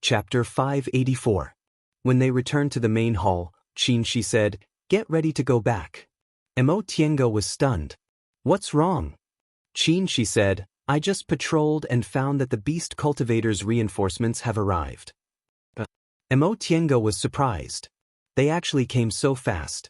Chapter 584. When they returned to the main hall, Xianxia said, "Get ready to go back." Mo Tiange was stunned. "What's wrong?" Xianxia said, "I just patrolled and found that the beast cultivator's reinforcements have arrived." Mo Tiange was surprised. They actually came so fast.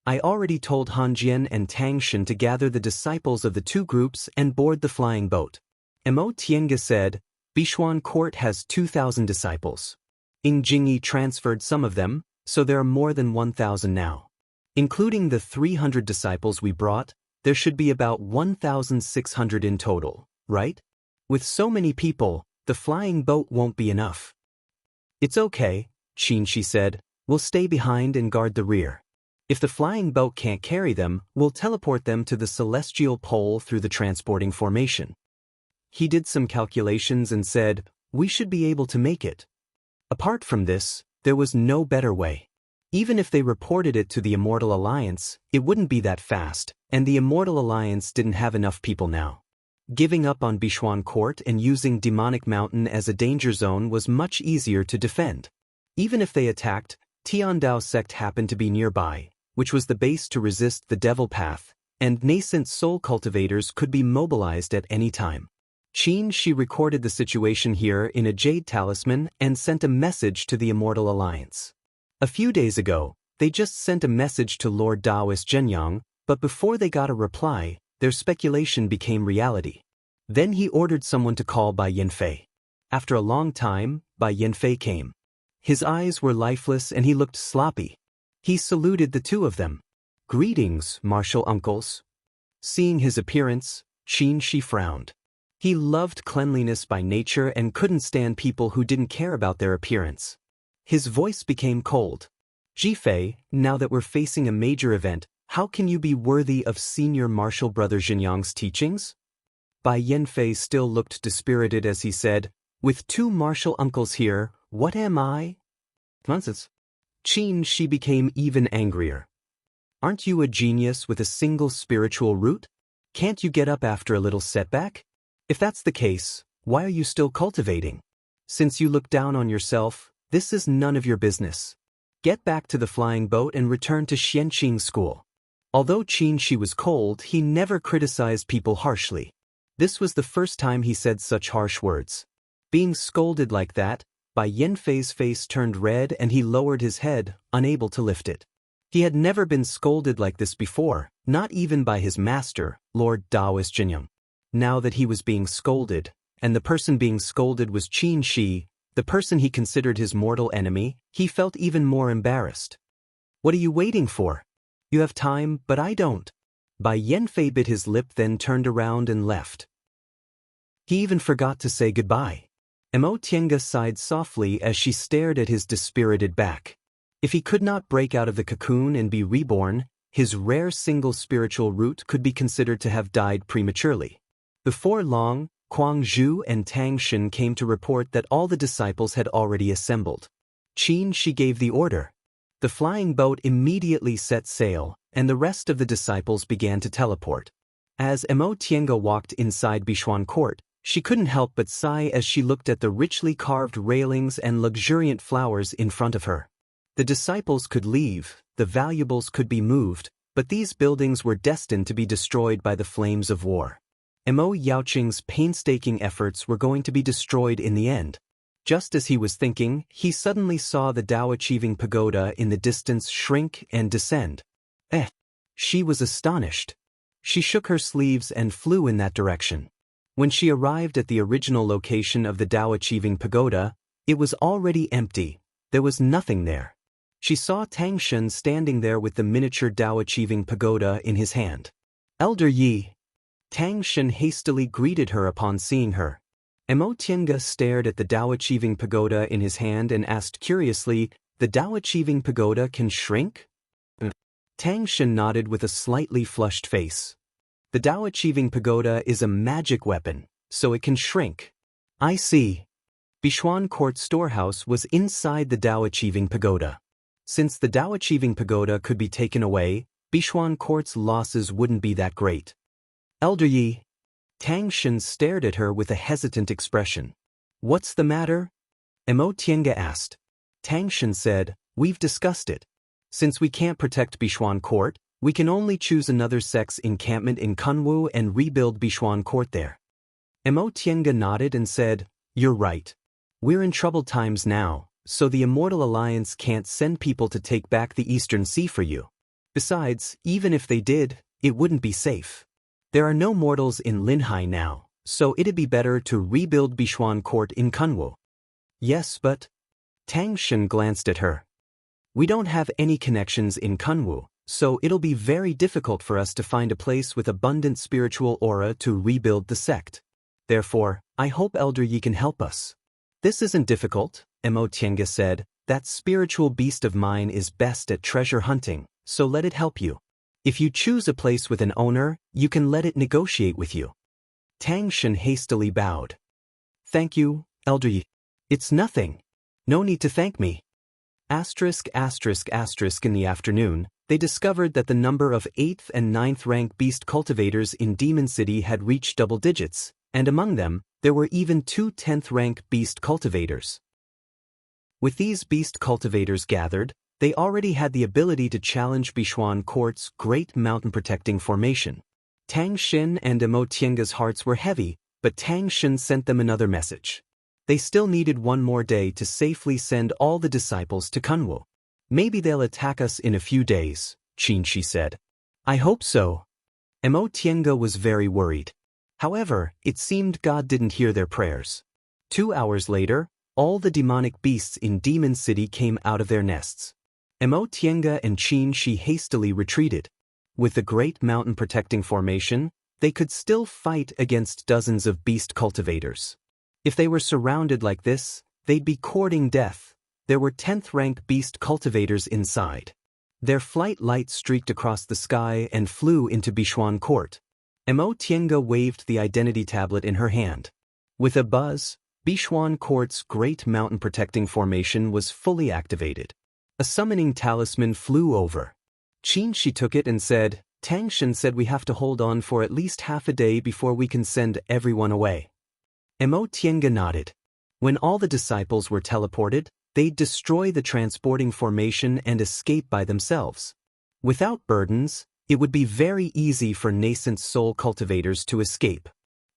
"I already told Hanjian and Tangshan to gather the disciples of the two groups and board the flying boat." Mo Tiange said, "Bishuan Court has 2,000 disciples. Ing Jingyi transferred some of them, so there are more than 1,000 now. Including the 300 disciples we brought, there should be about 1,600 in total, right? With so many people, the flying boat won't be enough." "It's okay," Xianxia said, "we'll stay behind and guard the rear. If the flying boat can't carry them, we'll teleport them to the celestial pole through the transporting formation." He did some calculations and said, "We should be able to make it." Apart from this, there was no better way. Even if they reported it to the Immortal Alliance, it wouldn't be that fast, and the Immortal Alliance didn't have enough people now. Giving up on Bishuan Court and using Demonic Mountain as a danger zone was much easier to defend. Even if they attacked, Tiandao sect happened to be nearby, which was the base to resist the Devil Path, and nascent soul cultivators could be mobilized at any time. Xianxia recorded the situation here in a jade talisman and sent a message to the Immortal Alliance. A few days ago, they just sent a message to Lord Daoist Zhenyang, but before they got a reply, their speculation became reality. Then he ordered someone to call Bai Yanfei. After a long time, Bai Yanfei came. His eyes were lifeless and he looked sloppy. He saluted the two of them. "Greetings, martial uncles." Seeing his appearance, Xianxia frowned. He loved cleanliness by nature and couldn't stand people who didn't care about their appearance. His voice became cold. "Jifei, now that we're facing a major event, how can you be worthy of senior martial brother Zhenyang's teachings?" Bai Yanfei still looked dispirited as he said, "With two martial uncles here, what am I?" Nonsense. Xianxia became even angrier. "Aren't you a genius with a single spiritual root? Can't you get up after a little setback? If that's the case, why are you still cultivating? Since you look down on yourself, this is none of your business. Get back to the flying boat and return to Xianqing school." Although Xianxia was cold, he never criticized people harshly. This was the first time he said such harsh words. Being scolded like that, Bai Yanfei's face turned red and he lowered his head, unable to lift it. He had never been scolded like this before, not even by his master, Lord Daoist Zhenyang. Now that he was being scolded, and the person being scolded was Xianxia, the person he considered his mortal enemy, he felt even more embarrassed. "What are you waiting for? You have time, but I don't." Bai Yanfei bit his lip, then turned around and left. He even forgot to say goodbye. Mo Tiange sighed softly as she stared at his dispirited back. If he could not break out of the cocoon and be reborn, his rare single spiritual root could be considered to have died prematurely. Before long, Kuang Zhu and Tangshan came to report that all the disciples had already assembled. Xianxia gave the order. The flying boat immediately set sail, and the rest of the disciples began to teleport. As Mo Tiange walked inside Bishuan Court, she couldn't help but sigh as she looked at the richly carved railings and luxuriant flowers in front of her. The disciples could leave, the valuables could be moved, but these buildings were destined to be destroyed by the flames of war. Mo Yaoqing's painstaking efforts were going to be destroyed in the end. Just as he was thinking, he suddenly saw the Dao Achieving Pagoda in the distance shrink and descend. She was astonished. She shook her sleeves and flew in that direction. When she arrived at the original location of the Dao Achieving Pagoda, it was already empty. There was nothing there. She saw Tangshan standing there with the miniature Dao Achieving Pagoda in his hand. "Elder Yi." Tangshan hastily greeted her upon seeing her. Mo Tiange stared at the Dao Achieving Pagoda in his hand and asked curiously, "The Dao Achieving Pagoda can shrink?" Tangshan nodded with a slightly flushed face. "The Dao Achieving Pagoda is a magic weapon, so it can shrink." "I see." Bishuan Court storehouse was inside the Dao Achieving Pagoda. Since the Dao Achieving Pagoda could be taken away, Bishuan Court's losses wouldn't be that great. "Elder Yi." Tangshan stared at her with a hesitant expression. "What's the matter?" Mo Tiange asked. Tang Shen said, we've discussed it. Since we can't protect Bishuan Court, we can only choose another sect's encampment in Kunwu and rebuild Bishuan Court there. Mo Tiange nodded and said, you're right. We're in troubled times now, so the Immortal Alliance can't send people to take back the Eastern Sea for you. Besides, even if they did, it wouldn't be safe. There are no mortals in Linhai now, so it'd be better to rebuild Bishuan Court in Kunwu. Yes, but... Tang Shen glanced at her. We don't have any connections in Kunwu, so it'll be very difficult for us to find a place with abundant spiritual aura to rebuild the sect. Therefore, I hope Elder Yi can help us. This isn't difficult, Mo Tiange said. That spiritual beast of mine is best at treasure hunting, so let it help you. If you choose a place with an owner, you can let it negotiate with you. Tang Shen hastily bowed. Thank you, Elder Yi. It's nothing. No need to thank me. In the afternoon, they discovered that the number of 8th and 9th rank beast cultivators in Demon City had reached double digits, and among them, there were even 2 10th rank beast cultivators. With these beast cultivators gathered, they already had the ability to challenge Bishuan Court's great mountain protecting formation. Tang Shen and Mo Tiange's hearts were heavy, but Tang Shen sent them another message. They still needed one more day to safely send all the disciples to Kunwu. Maybe they'll attack us in a few days, Xianxia said. I hope so. Mo Tiange was very worried. However, it seemed God didn't hear their prayers. 2 hours later, all the demonic beasts in Demon City came out of their nests. Mo Tiange and Xianxia hastily retreated. With the great mountain protecting formation, they could still fight against dozens of beast cultivators. If they were surrounded like this, they'd be courting death. There were 10th rank beast cultivators inside. Their flight lights streaked across the sky and flew into Bishuan Court. Mo Tiange waved the identity tablet in her hand. With a buzz, Bishuan Court's great mountain protecting formation was fully activated. A summoning talisman flew over. Xianxia took it and said, Tang Shen said we have to hold on for at least half a day before we can send everyone away. Mo Tiange nodded. When all the disciples were teleported, they'd destroy the transporting formation and escape by themselves. Without burdens, it would be very easy for nascent soul cultivators to escape.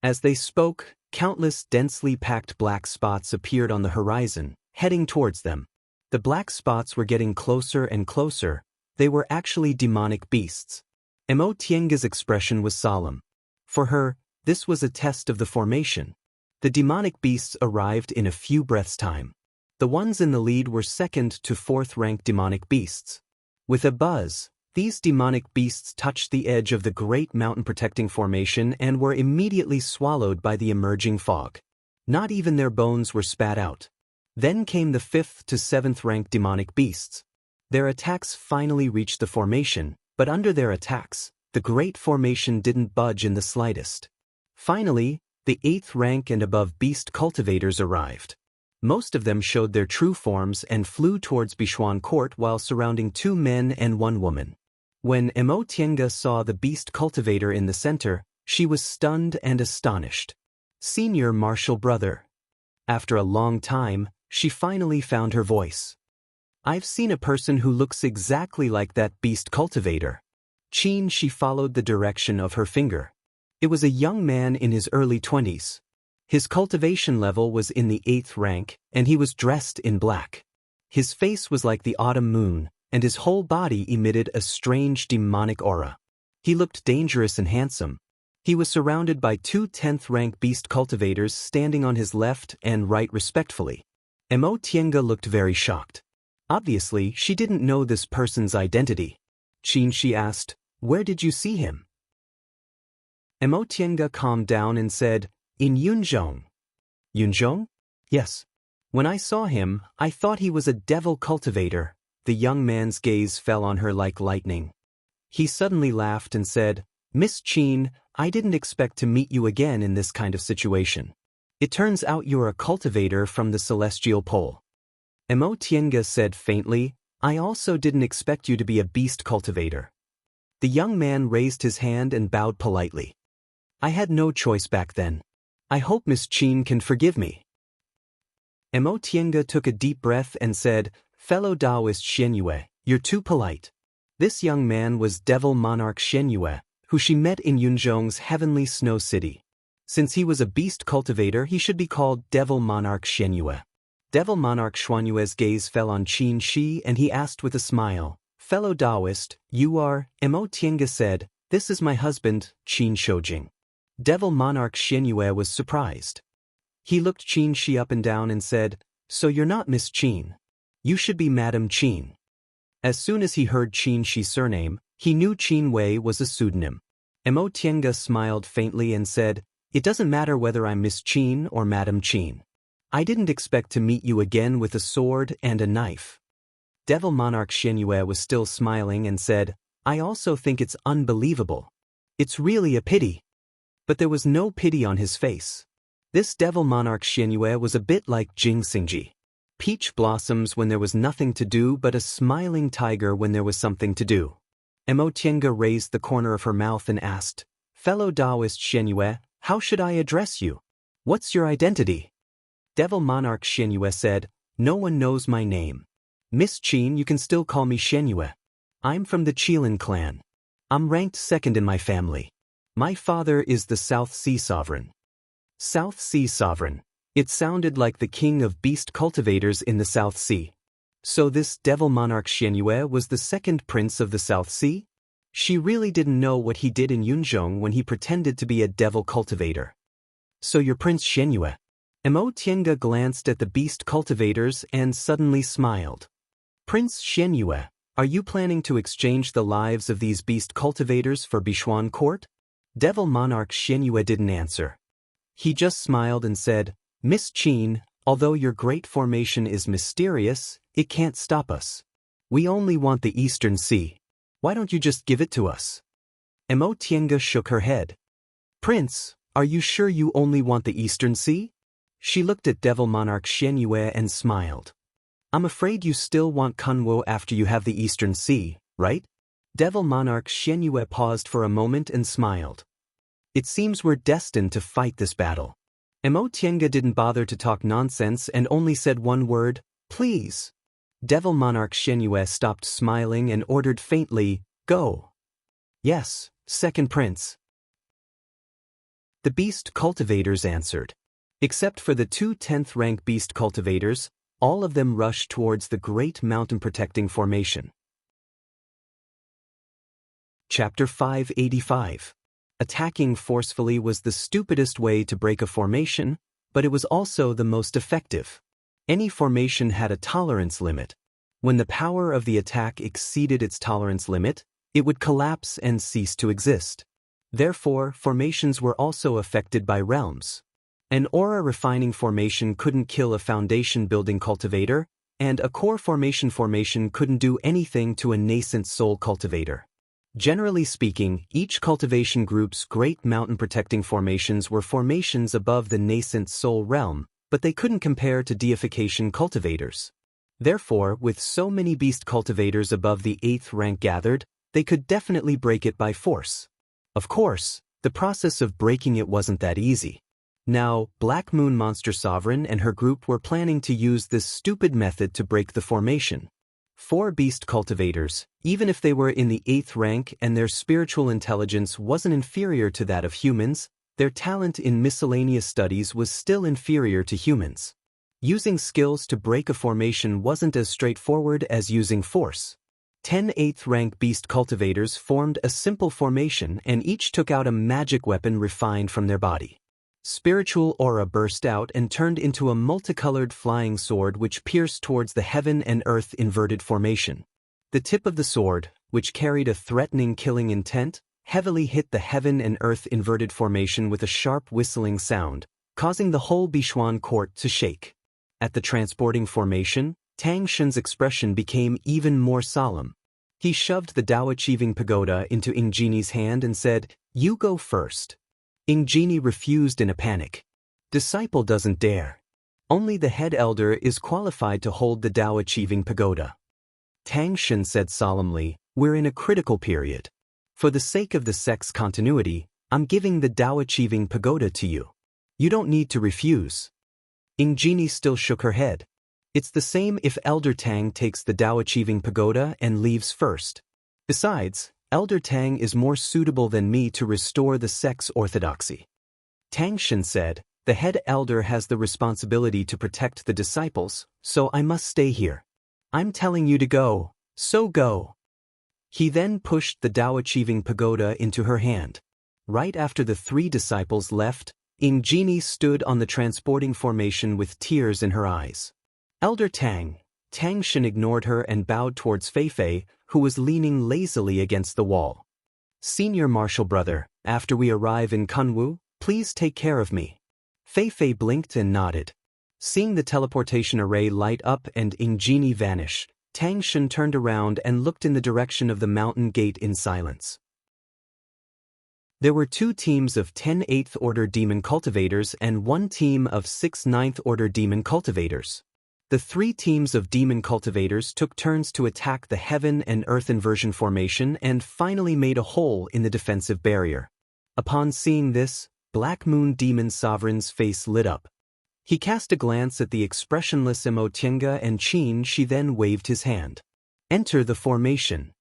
As they spoke, countless densely packed black spots appeared on the horizon, heading towards them. The black spots were getting closer and closer. They were actually demonic beasts. Mo Tiange's expression was solemn. For her, this was a test of the formation. The demonic beasts arrived in a few breaths' time. The ones in the lead were 2nd to 4th rank demonic beasts. With a buzz, these demonic beasts touched the edge of the great mountain protecting formation and were immediately swallowed by the emerging fog. Not even their bones were spat out. Then came the 5th to 7th rank demonic beasts. Their attacks finally reached the formation, but under their attacks, the great formation didn't budge in the slightest. Finally, the 8th rank and above beast cultivators arrived. Most of them showed their true forms and flew towards Bishuan Court while surrounding 2 men and 1 woman. When Mo Tiange saw the beast cultivator in the center, she was stunned and astonished. Senior martial brother. After a long time, she finally found her voice. I've seen a person who looks exactly like that beast cultivator. She followed the direction of her finger. It was a young man in his early 20s. His cultivation level was in the 8th rank, and he was dressed in black. His face was like the autumn moon, and his whole body emitted a strange demonic aura. He looked dangerous and handsome. He was surrounded by 2 10th rank beast cultivators standing on his left and right respectfully. Mo Tiange looked very shocked. Obviously, she didn't know this person's identity. Xianxia asked, where did you see him? Mo Tiange calmed down and said, in Yunzhong. Yunzhong? Yes. When I saw him, I thought he was a devil cultivator. The young man's gaze fell on her like lightning. He suddenly laughed and said, Miss Qin, I didn't expect to meet you again in this kind of situation. It turns out you're a cultivator from the celestial pole. Mo Tiange said faintly, I also didn't expect you to be a beast cultivator. The young man raised his hand and bowed politely. I had no choice back then. I hope Miss Qin can forgive me. Mo Tiange took a deep breath and said, "Fellow Daoist Xianxia, you're too polite." This young man was Devil Monarch Xianxia, who she met in Yunzhong's heavenly snow city. Since he was a beast cultivator, he should be called Devil Monarch Xianxia. Devil Monarch Xianxua's gaze fell on Qin Shi and he asked with a smile, "Fellow Daoist, you are?" Mo Tiange said, "This is my husband, Qin Shoujing." Devil Monarch Xianxia was surprised. He looked Qin Shi up and down and said, "So you're not Miss Qin. You should be Madam Qin." As soon as he heard Qin Shi's surname, he knew Qin Wei was a pseudonym. Mo Tiange smiled faintly and said, "It doesn't matter whether I'm Miss Qin or Madam Qin. I didn't expect to meet you again with a sword and a knife." Devil Monarch Xianxia was still smiling and said, "I also think it's unbelievable. It's really a pity." But there was no pity on his face. This Devil Monarch Xianxia was a bit like Jing Xingji. Peach blossoms when there was nothing to do but a smiling tiger when there was something to do. Mo Tiange raised the corner of her mouth and asked, "Fellow Daoist Xianxia, how should I address you? What's your identity?" Devil Monarch Xianxia said, "No one knows my name. Miss Qin, you can still call me Xianxia. I'm from the Qilin clan. I'm ranked second in my family. My father is the South Sea Sovereign." South Sea Sovereign. It sounded like the king of beast cultivators in the South Sea. So this Devil Monarch Xianxia was the second prince of the South Sea? She really didn't know what he did in Yunzhong when he pretended to be a devil cultivator. "So you're Prince Xianxia." Mo Tiange glanced at the beast cultivators and suddenly smiled. "Prince Xianxia, are you planning to exchange the lives of these beast cultivators for Bishuan court?" Devil Monarch Xianxia didn't answer. He just smiled and said, "Miss Qin, although your great formation is mysterious, it can't stop us. We only want the Eastern Sea. Why don't you just give it to us?" Mo Tiange shook her head. "Prince, are you sure you only want the Eastern Sea?" She looked at Devil Monarch Xianxia and smiled. "I'm afraid you still want Kunwo after you have the Eastern Sea, right?" Devil Monarch Xianxia paused for a moment and smiled. "It seems we're destined to fight this battle." Mo Tiange didn't bother to talk nonsense and only said one word, "Please." Devil Monarch Xianxia stopped smiling and ordered faintly, "Go." "Yes, second prince." The beast cultivators answered. Except for the two 10th rank beast cultivators, all of them rushed towards the great mountain protecting formation. Chapter 585. Attacking forcefully was the stupidest way to break a formation, but it was also the most effective. Any formation had a tolerance limit. When the power of the attack exceeded its tolerance limit, it would collapse and cease to exist. Therefore, formations were also affected by realms. An aura refining formation couldn't kill a foundation building cultivator, and a core formation couldn't do anything to a nascent soul cultivator. Generally speaking, each cultivation group's great mountain protecting formations were formations above the nascent soul realm, but they couldn't compare to deification cultivators. Therefore, with so many beast cultivators above the 8th rank gathered, they could definitely break it by force. Of course, the process of breaking it wasn't that easy. Now, Black Moon Monster Sovereign and her group were planning to use this stupid method to break the formation. 4 beast cultivators, even if they were in the 8th rank and their spiritual intelligence wasn't inferior to that of humans, their talent in miscellaneous studies was still inferior to humans. Using skills to break a formation wasn't as straightforward as using force. 10 8th rank beast cultivators formed a simple formation and each took out a magic weapon refined from their body. Spiritual aura burst out and turned into a multicolored flying sword which pierced towards the heaven and earth inverted formation. The tip of the sword, which carried a threatening killing intent, heavily hit the heaven and earth inverted formation with a sharp whistling sound, causing the whole Bishuan court to shake. At the transporting formation, Tang Shen's expression became even more solemn. He shoved the Dao-achieving pagoda into Ingjini's hand and said, "You go first." Ingjini refused in a panic. Disciple doesn't dare. Only the head elder is qualified to hold the Dao-achieving pagoda. Tang Shen said solemnly, "We're in a critical period. For the sake of the sect's continuity, I'm giving the Dao-achieving pagoda to you. You don't need to refuse." Ingenie still shook her head. It's the same if Elder Tang takes the Dao Achieving Pagoda and leaves first. Besides, Elder Tang is more suitable than me to restore the sex orthodoxy. Tang Shen said, the head elder has the responsibility to protect the disciples, so I must stay here. I'm telling you to go, so go. He then pushed the Dao Achieving Pagoda into her hand. Right after the 3 disciples left, Ingenie stood on the transporting formation with tears in her eyes. Elder Tang Shen ignored her and bowed towards Feifei, who was leaning lazily against the wall. Senior Marshal Brother, after we arrive in Kunwu, please take care of me. Feifei blinked and nodded. Seeing the teleportation array light up and Ingenie vanish, Tang Shen turned around and looked in the direction of the mountain gate in silence. There were 2 teams of 10 8th Order Demon Cultivators and 1 team of 6 9th Order Demon Cultivators. The 3 teams of Demon Cultivators took turns to attack the Heaven and Earth Inversion formation and finally made a hole in the defensive barrier. Upon seeing this, Black Moon Demon Sovereign's face lit up. He cast a glance at the expressionless Emotienga and Qin. She then waved his hand. Enter the formation.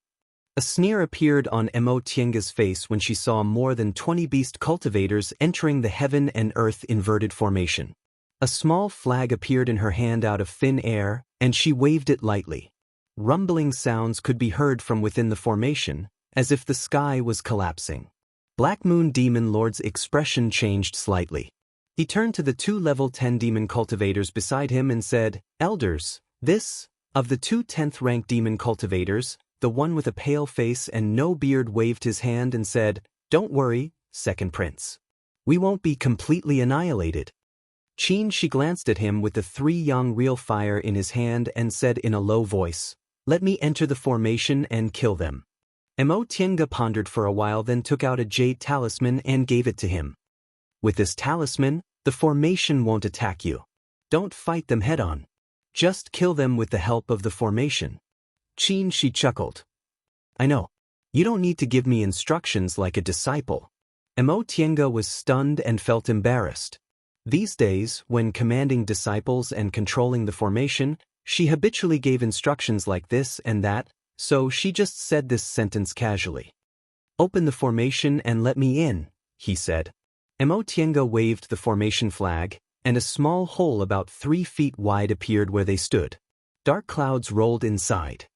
A sneer appeared on Emotienga's face when she saw more than 20 beast cultivators entering the Heaven and Earth inverted formation. A small flag appeared in her hand out of thin air, and she waved it lightly. Rumbling sounds could be heard from within the formation, as if the sky was collapsing. Black Moon Demon Lord's expression changed slightly. He turned to the 2 level 10 demon cultivators beside him and said, Elders, this, of the 2 10th rank demon cultivators, the one with a pale face and no beard waved his hand and said, Don't worry, Second Prince. We won't be completely annihilated. Qin she glanced at him with the 3 young real fire in his hand and said in a low voice, Let me enter the formation and kill them. Emotienga pondered for a while, then took out a jade talisman and gave it to him. With this talisman, the formation won't attack you. Don't fight them head-on. Just kill them with the help of the formation. Qin she chuckled. I know. You don't need to give me instructions like a disciple. Emotienga was stunned and felt embarrassed. These days, when commanding disciples and controlling the formation, she habitually gave instructions like this and that, so she just said this sentence casually. Open the formation and let me in, he said. Emotienga waved the formation flag, and a small hole about 3 feet wide appeared where they stood. Dark clouds rolled inside.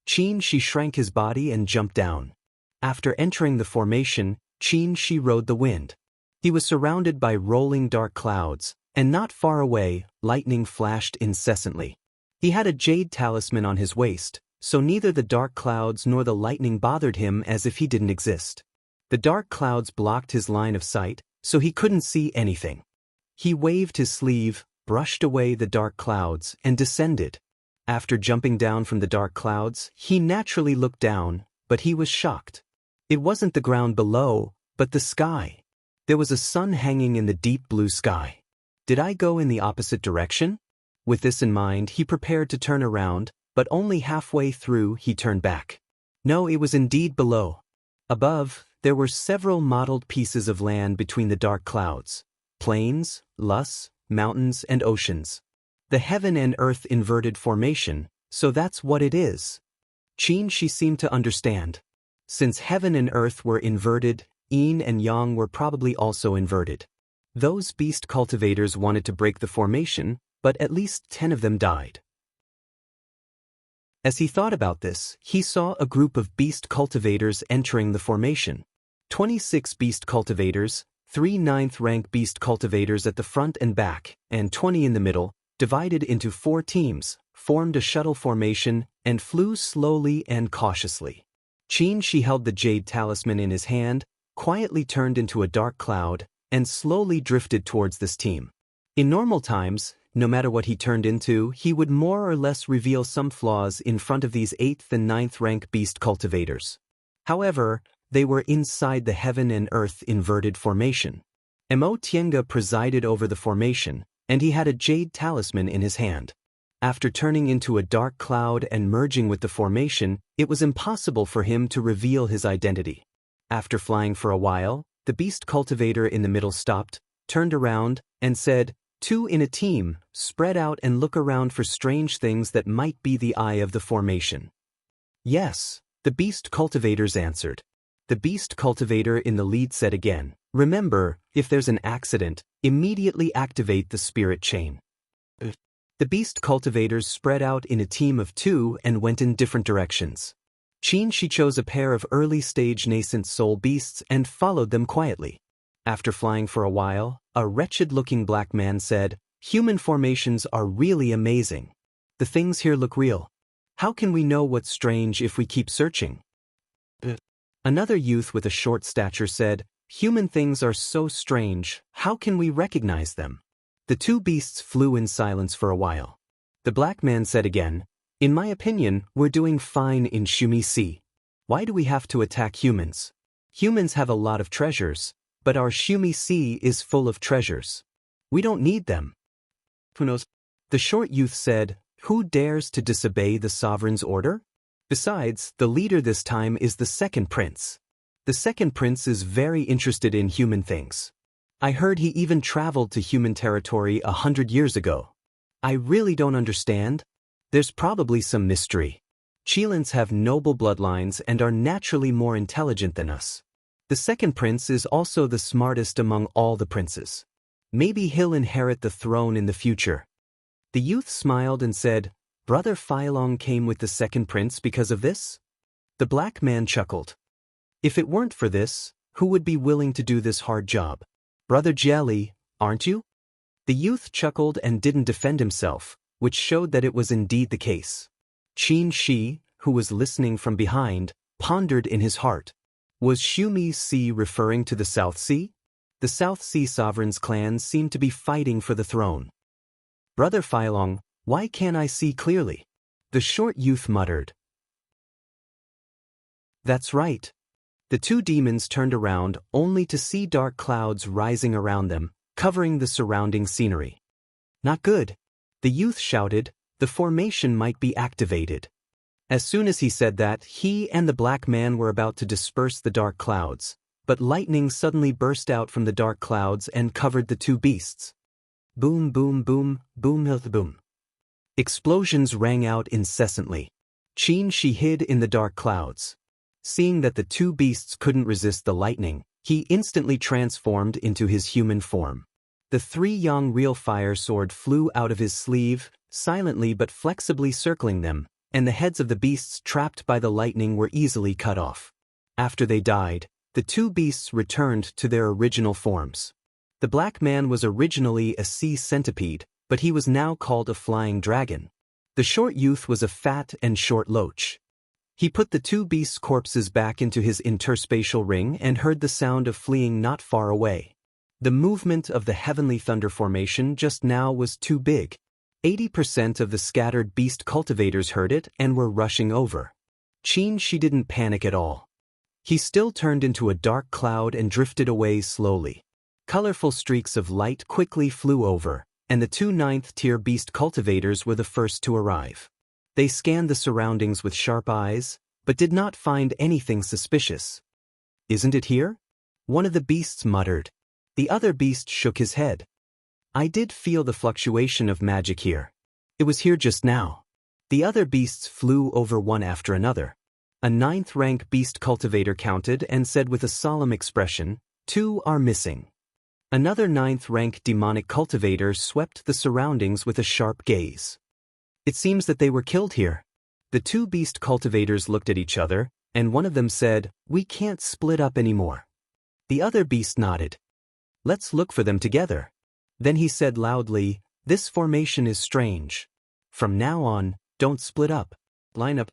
Qin she shrank his body and jumped down. After entering the formation, Qin she rode the wind. He was surrounded by rolling dark clouds, and not far away, lightning flashed incessantly. He had a jade talisman on his waist, so neither the dark clouds nor the lightning bothered him as if he didn't exist. The dark clouds blocked his line of sight, so he couldn't see anything. He waved his sleeve, brushed away the dark clouds, and descended. After jumping down from the dark clouds, he naturally looked down, but he was shocked. It wasn't the ground below, but the sky. There was a sun hanging in the deep blue sky. Did I go in the opposite direction? With this in mind, he prepared to turn around, but only halfway through he turned back. No, it was indeed below. Above, there were several mottled pieces of land between the dark clouds. Plains, loess, mountains, and oceans. The Heaven and Earth inverted formation, so that's what it is. Qin she seemed to understand. Since Heaven and Earth were inverted, Yin and Yang were probably also inverted. Those beast cultivators wanted to break the formation, but at least 10 of them died. As he thought about this, he saw a group of beast cultivators entering the formation. 26 beast cultivators, 3 9th rank beast cultivators at the front and back, and 20 in the middle, divided into 4 teams, formed a shuttle formation, and flew slowly and cautiously. Qin she held the jade talisman in his hand, quietly turned into a dark cloud, and slowly drifted towards this team. In normal times, no matter what he turned into, he would more or less reveal some flaws in front of these 8th and 9th rank beast cultivators. However, they were inside the Heaven and Earth inverted formation. Emotienga presided over the formation, and he had a jade talisman in his hand. After turning into a dark cloud and merging with the formation, it was impossible for him to reveal his identity. After flying for a while, the beast cultivator in the middle stopped, turned around, and said, Two in a team, spread out and look around for strange things that might be the eye of the formation. Yes, the beast cultivators answered. The beast cultivator in the lead said again, remember, if there's an accident, immediately activate the spirit chain. The beast cultivators spread out in a team of two and went in different directions. Xianxia chose a pair of early-stage nascent soul beasts and followed them quietly. After flying for a while, a wretched-looking black man said, human formations are really amazing. The things here look real. How can we know what's strange if we keep searching? Another youth with a short stature said, human things are so strange, how can we recognize them? The two beasts flew in silence for a while. The black man said again, in my opinion, we're doing fine in Shumi. Why do we have to attack humans? Humans have a lot of treasures, but our Shumi is full of treasures. We don't need them. Who knows? The short youth said, who dares to disobey the sovereign's order? Besides, the leader this time is the second prince. The second prince is very interested in human things. I heard he even traveled to human territory 100 years ago. I really don't understand. There's probably some mystery. Qilins have noble bloodlines and are naturally more intelligent than us. The second prince is also the smartest among all the princes. Maybe he'll inherit the throne in the future. The youth smiled and said, Brother Feilong came with the second prince because of this? The black man chuckled. If it weren't for this, who would be willing to do this hard job? Brother Jelly, aren't you? The youth chuckled and didn't defend himself, which showed that it was indeed the case. Xianxia, who was listening from behind, pondered in his heart. Was Shumi referring to the South Sea? The South Sea sovereign's clans seemed to be fighting for the throne. Brother Feilong, why can't I see clearly? The short youth muttered. That's right. The two demons turned around only to see dark clouds rising around them, covering the surrounding scenery. Not good. The youth shouted, the formation might be activated. As soon as he said that, he and the black man were about to disperse the dark clouds, but lightning suddenly burst out from the dark clouds and covered the two beasts. Boom, boom, boom, boom, boom. Explosions rang out incessantly. Xianxia hid in the dark clouds. Seeing that the two beasts couldn't resist the lightning, he instantly transformed into his human form. The three-yang real fire sword flew out of his sleeve, silently but flexibly circling them, and the heads of the beasts trapped by the lightning were easily cut off. After they died, the two beasts returned to their original forms. The black man was originally a sea centipede, but he was now called a flying dragon. The short youth was a fat and short loach. He put the two beasts' corpses back into his interspatial ring and heard the sound of fleeing not far away. The movement of the heavenly thunder formation just now was too big. 80% of the scattered beast cultivators heard it and were rushing over. Xianxia didn't panic at all. He still turned into a dark cloud and drifted away slowly. Colorful streaks of light quickly flew over, and the two ninth-tier beast cultivators were the first to arrive. They scanned the surroundings with sharp eyes, but did not find anything suspicious. Isn't it here? One of the beasts muttered. The other beast shook his head. I did feel the fluctuation of magic here. It was here just now. The other beasts flew over one after another. A ninth-rank beast cultivator counted and said with a solemn expression, 2 are missing. Another ninth-rank demonic cultivator swept the surroundings with a sharp gaze. It seems that they were killed here. The two beast cultivators looked at each other, and one of them said, we can't split up anymore. The other beast nodded. Let's look for them together. Then he said loudly, this formation is strange. From now on, don't split up. Line up.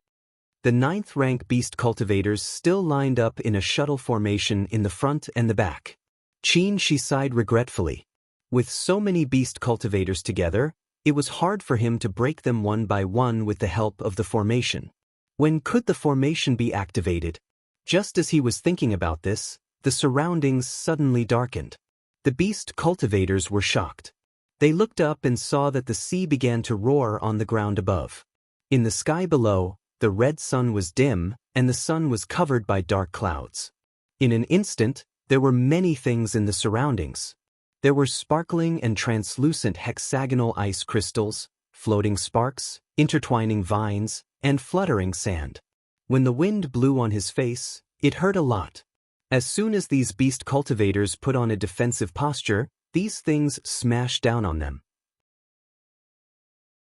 The ninth-rank beast cultivators still lined up in a shuttle formation in the front and the back. Xianxia sighed regretfully. With so many beast cultivators together, it was hard for him to break them one by one with the help of the formation. When could the formation be activated? Just as he was thinking about this, the surroundings suddenly darkened. The beast cultivators were shocked. They looked up and saw that the sea began to roar on the ground above. In the sky below, the red sun was dim, and the sun was covered by dark clouds. In an instant, there were many things in the surroundings. There were sparkling and translucent hexagonal ice crystals, floating sparks, intertwining vines, and fluttering sand. When the wind blew on his face, it hurt a lot. As soon as these beast cultivators put on a defensive posture, these things smashed down on them.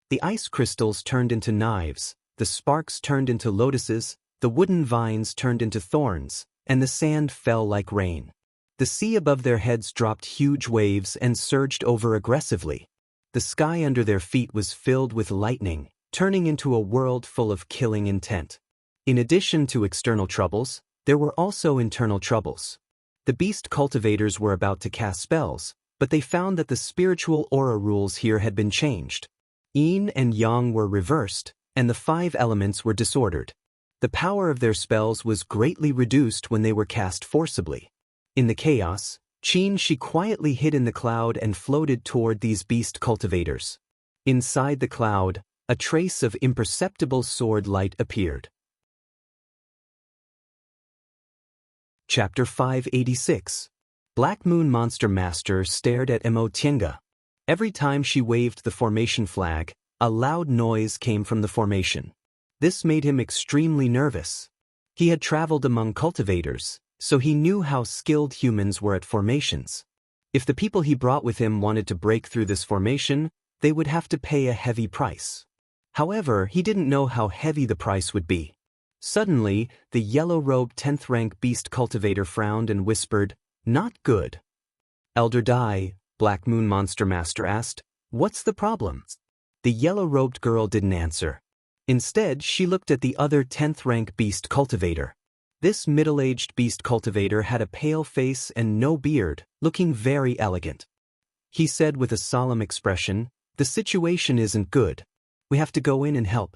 The ice crystals turned into knives, the sparks turned into lotuses, the wooden vines turned into thorns, and the sand fell like rain. The sea above their heads dropped huge waves and surged over aggressively. The sky under their feet was filled with lightning, turning into a world full of killing intent. In addition to external troubles, there were also internal troubles. The beast cultivators were about to cast spells, but they found that the spiritual aura rules here had been changed. Yin and Yang were reversed, and the 5 elements were disordered. The power of their spells was greatly reduced when they were cast forcibly. In the chaos, Xianxia quietly hid in the cloud and floated toward these beast cultivators. Inside the cloud, a trace of imperceptible sword light appeared. Chapter 586. Black Moon Monster Master stared at Xianxia. Every time she waved the formation flag, a loud noise came from the formation. This made him extremely nervous. He had traveled among cultivators, so he knew how skilled humans were at formations. If the people he brought with him wanted to break through this formation, they would have to pay a heavy price. However, he didn't know how heavy the price would be. Suddenly, the yellow-robed 10th rank beast cultivator frowned and whispered, "Not good." "Elder Dai," Black Moon Monster Master asked, "what's the problem?" The yellow-robed girl didn't answer. Instead, she looked at the other 10th rank beast cultivator. This middle-aged beast cultivator had a pale face and no beard, looking very elegant. He said with a solemn expression, "The situation isn't good. We have to go in and help."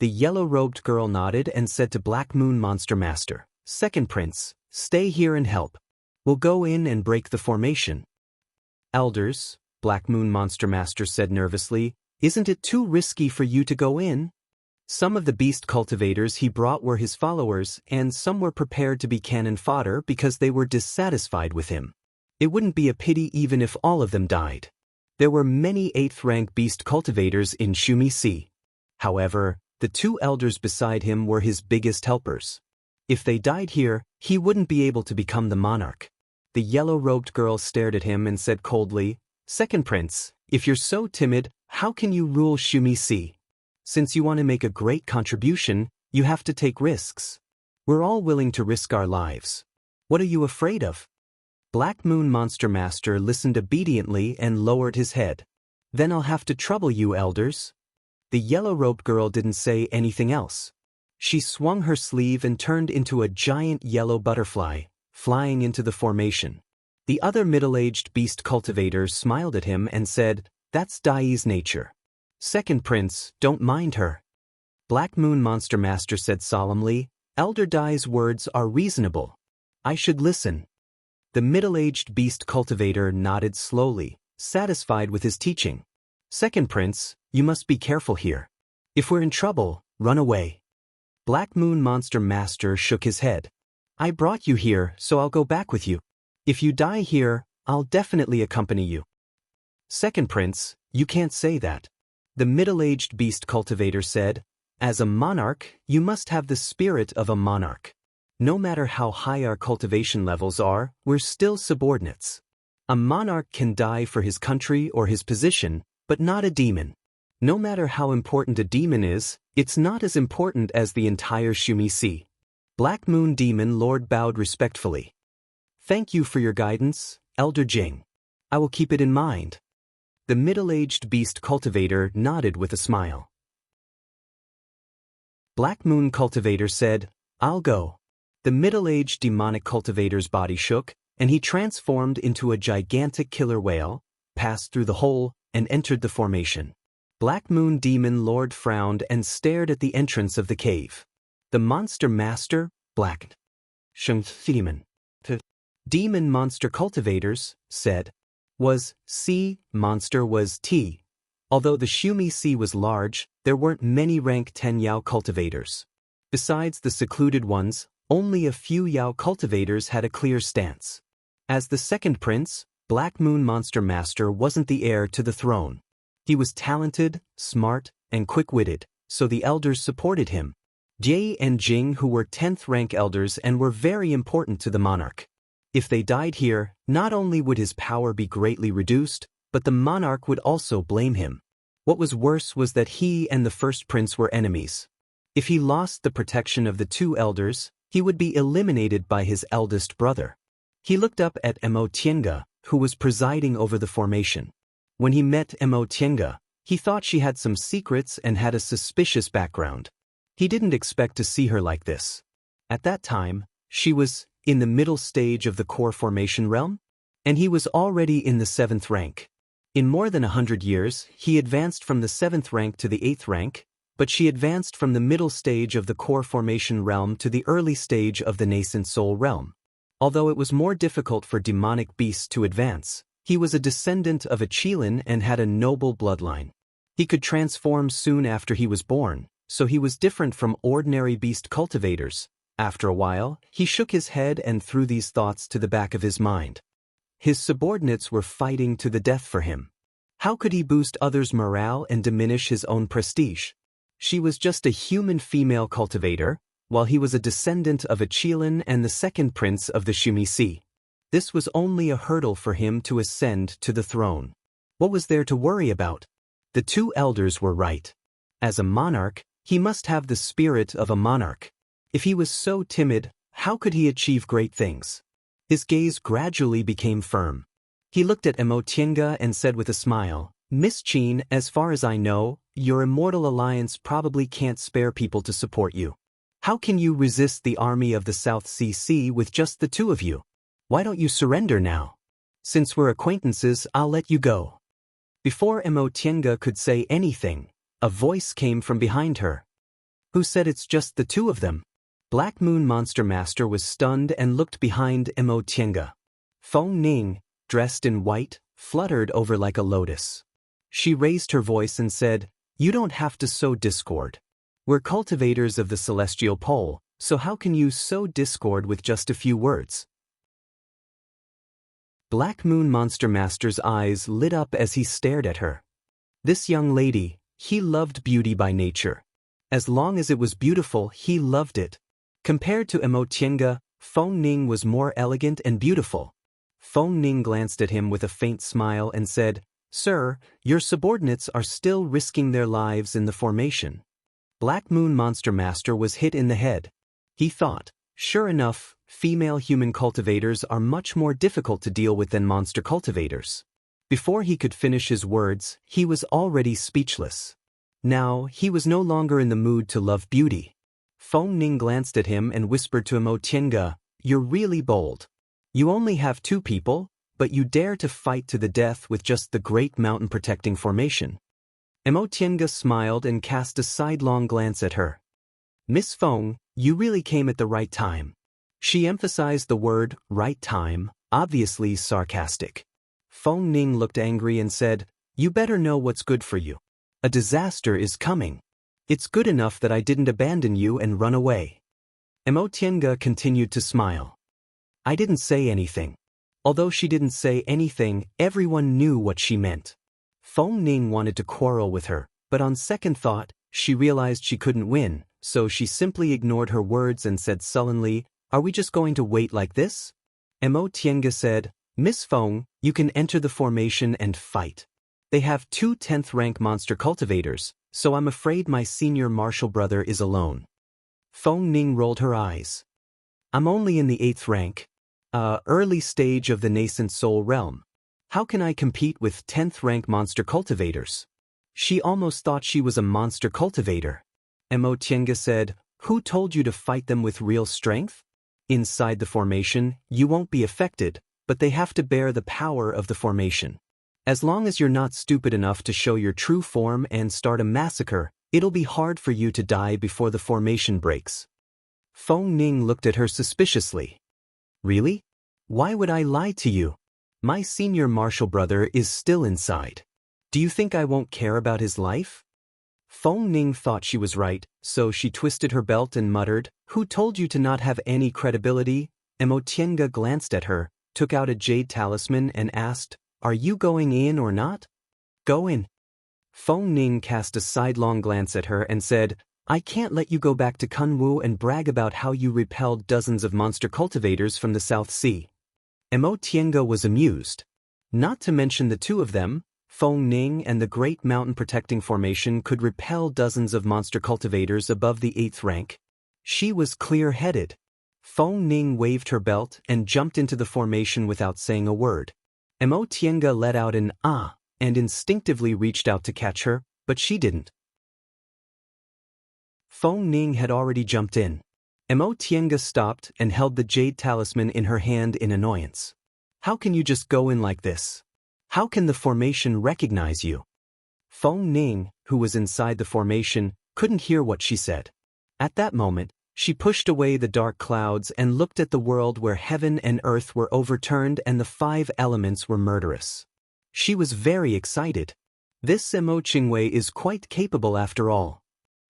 The yellow-robed girl nodded and said to Black Moon Monster Master, "Second Prince, stay here and help. We'll go in and break the formation." "Elders," Black Moon Monster Master said nervously, "isn't it too risky for you to go in?" Some of the beast cultivators he brought were his followers, and some were prepared to be cannon fodder because they were dissatisfied with him. It wouldn't be a pity even if all of them died. There were many 8th rank beast cultivators in Xianxia. However, the 2 elders beside him were his biggest helpers. If they died here, he wouldn't be able to become the monarch. The yellow-robed girl stared at him and said coldly, "Second Prince, if you're so timid, how can you rule Xianxia? Since you want to make a great contribution, you have to take risks. We're all willing to risk our lives. What are you afraid of?" Black Moon Monster Master listened obediently and lowered his head. "Then I'll have to trouble you, elders." The yellow-robed girl didn't say anything else. She swung her sleeve and turned into a giant yellow butterfly, flying into the formation. The other middle-aged beast cultivator smiled at him and said, "That's Dai's nature. Second Prince, don't mind her." Black Moon Monster Master said solemnly, "Elder Dai's words are reasonable. I should listen." The middle-aged beast cultivator nodded slowly, satisfied with his teaching. "Second Prince, you must be careful here. If we're in trouble, run away." Black Moon Monster Master shook his head. "I brought you here, so I'll go back with you. If you die here, I'll definitely accompany you." "Second Prince, you can't say that." The middle-aged beast cultivator said, "As a monarch, you must have the spirit of a monarch. No matter how high our cultivation levels are, we're still subordinates. A monarch can die for his country or his position, but not a demon. No matter how important a demon is, it's not as important as the entire Xianxia." Black Moon Demon Lord bowed respectfully. "Thank you for your guidance, Elder Jing. I will keep it in mind." The middle-aged beast cultivator nodded with a smile. Black Moon Cultivator said, "I'll go." The middle-aged demonic cultivator's body shook, and he transformed into a gigantic killer whale, passed through the hole, and entered the formation. Black Moon Demon Lord frowned and stared at the entrance of the cave. The monster master, Black Xianxia, Demon Monster Cultivators, said, was C, monster was T. Although the Xianxia was large, there weren't many rank 10 Yao cultivators. Besides the secluded ones, only a few Yao cultivators had a clear stance. As the second prince, Black Moon Monster Master wasn't the heir to the throne. He was talented, smart, and quick-witted, so the elders supported him. Jie and Jing, who were 10th rank elders and were very important to the monarch. If they died here, not only would his power be greatly reduced, but the monarch would also blame him. What was worse was that he and the first prince were enemies. If he lost the protection of the two elders, he would be eliminated by his eldest brother. He looked up at Tiange, who was presiding over the formation. When he met Tiange, he thought she had some secrets and had a suspicious background. He didn't expect to see her like this. At that time, she was in the middle stage of the core formation realm, and he was already in the 7th rank. In more than 100 years, he advanced from the 7th rank to the 8th rank, but she advanced from the middle stage of the core formation realm to the early stage of the nascent soul realm. Although it was more difficult for demonic beasts to advance, he was a descendant of a Qilin and had a noble bloodline. He could transform soon after he was born, so he was different from ordinary beast cultivators. After a while, he shook his head and threw these thoughts to the back of his mind. His subordinates were fighting to the death for him. How could he boost others' morale and diminish his own prestige? She was just a human female cultivator, while he was a descendant of a Qilin and the second prince of the Shumisi. This was only a hurdle for him to ascend to the throne. What was there to worry about? The two elders were right. As a monarch, he must have the spirit of a monarch. If he was so timid, how could he achieve great things? His gaze gradually became firm. He looked at Tiange and said with a smile, "Miss Qin, as far as I know, your Immortal Alliance probably can't spare people to support you. How can you resist the army of the South Sea with just the two of you? Why don't you surrender now? Since we're acquaintances, I'll let you go." Before Tiange could say anything, a voice came from behind her. "Who said it's just the two of them?" Black Moon Monster Master was stunned and looked behind Tiange. Feng Ning, dressed in white, fluttered over like a lotus. She raised her voice and said, "You don't have to sow discord. We're cultivators of the celestial pole, so how can you sow discord with just a few words?" Black Moon Monster Master's eyes lit up as he stared at her. This young lady, he loved beauty by nature. As long as it was beautiful, he loved it. Compared to Tiange, Feng Ning was more elegant and beautiful. Feng Ning glanced at him with a faint smile and said, "Sir, your subordinates are still risking their lives in the formation." Black Moon Monster Master was hit in the head. He thought, sure enough, female human cultivators are much more difficult to deal with than monster cultivators. Before he could finish his words, he was already speechless. Now, he was no longer in the mood to love beauty. Feng Ning glanced at him and whispered to Tiange, "You're really bold. You only have 2 people, but you dare to fight to the death with just the great mountain protecting formation." Tiange smiled and cast a sidelong glance at her. "Miss Feng, you really came at the right time." She emphasized the word, right time, obviously sarcastic. Feng Ning looked angry and said, "You better know what's good for you. A disaster is coming. It's good enough that I didn't abandon you and run away." Tiange continued to smile. "I didn't say anything." Although she didn't say anything, everyone knew what she meant. Feng Ning wanted to quarrel with her, but on second thought, she realized she couldn't win, so she simply ignored her words and said sullenly, "Are we just going to wait like this?" Tiange said, "Miss Feng, you can enter the formation and fight. They have 2 10th rank monster cultivators, so I'm afraid my senior martial brother is alone." Feng Ning rolled her eyes. "I'm only in the 8th rank. Early stage of the nascent soul realm. How can I compete with 10th rank monster cultivators?" She almost thought she was a monster cultivator. Tiange said, "Who told you to fight them with real strength? Inside the formation, you won't be affected, but they have to bear the power of the formation. As long as you're not stupid enough to show your true form and start a massacre, it'll be hard for you to die before the formation breaks." Feng Ning looked at her suspiciously. "Really? Why would I lie to you? My senior martial brother is still inside. Do you think I won't care about his life?" Feng Ning thought she was right, so she twisted her belt and muttered, "Who told you to not have any credibility?" Tiange glanced at her, took out a jade talisman and asked, "Are you going in or not?" "Go in." Feng Ning cast a sidelong glance at her and said, "I can't let you go back to Kunwu and brag about how you repelled dozens of monster cultivators from the South Sea." Mo Tiango was amused. Not to mention the two of them, Feng Ning and the Great Mountain Protecting Formation could repel dozens of monster cultivators above the 8th rank. She was clear-headed. Feng Ning waved her belt and jumped into the formation without saying a word. Mo Tiango let out an "ah" and instinctively reached out to catch her, but she didn't. Feng Ning had already jumped in. Mo Tiango stopped and held the jade talisman in her hand in annoyance. "How can you just go in like this? How can the formation recognize you?" Feng Ning, who was inside the formation, couldn't hear what she said. At that moment, she pushed away the dark clouds and looked at the world where heaven and earth were overturned and the 5 elements were murderous. She was very excited. This Mo Qingwei is quite capable after all.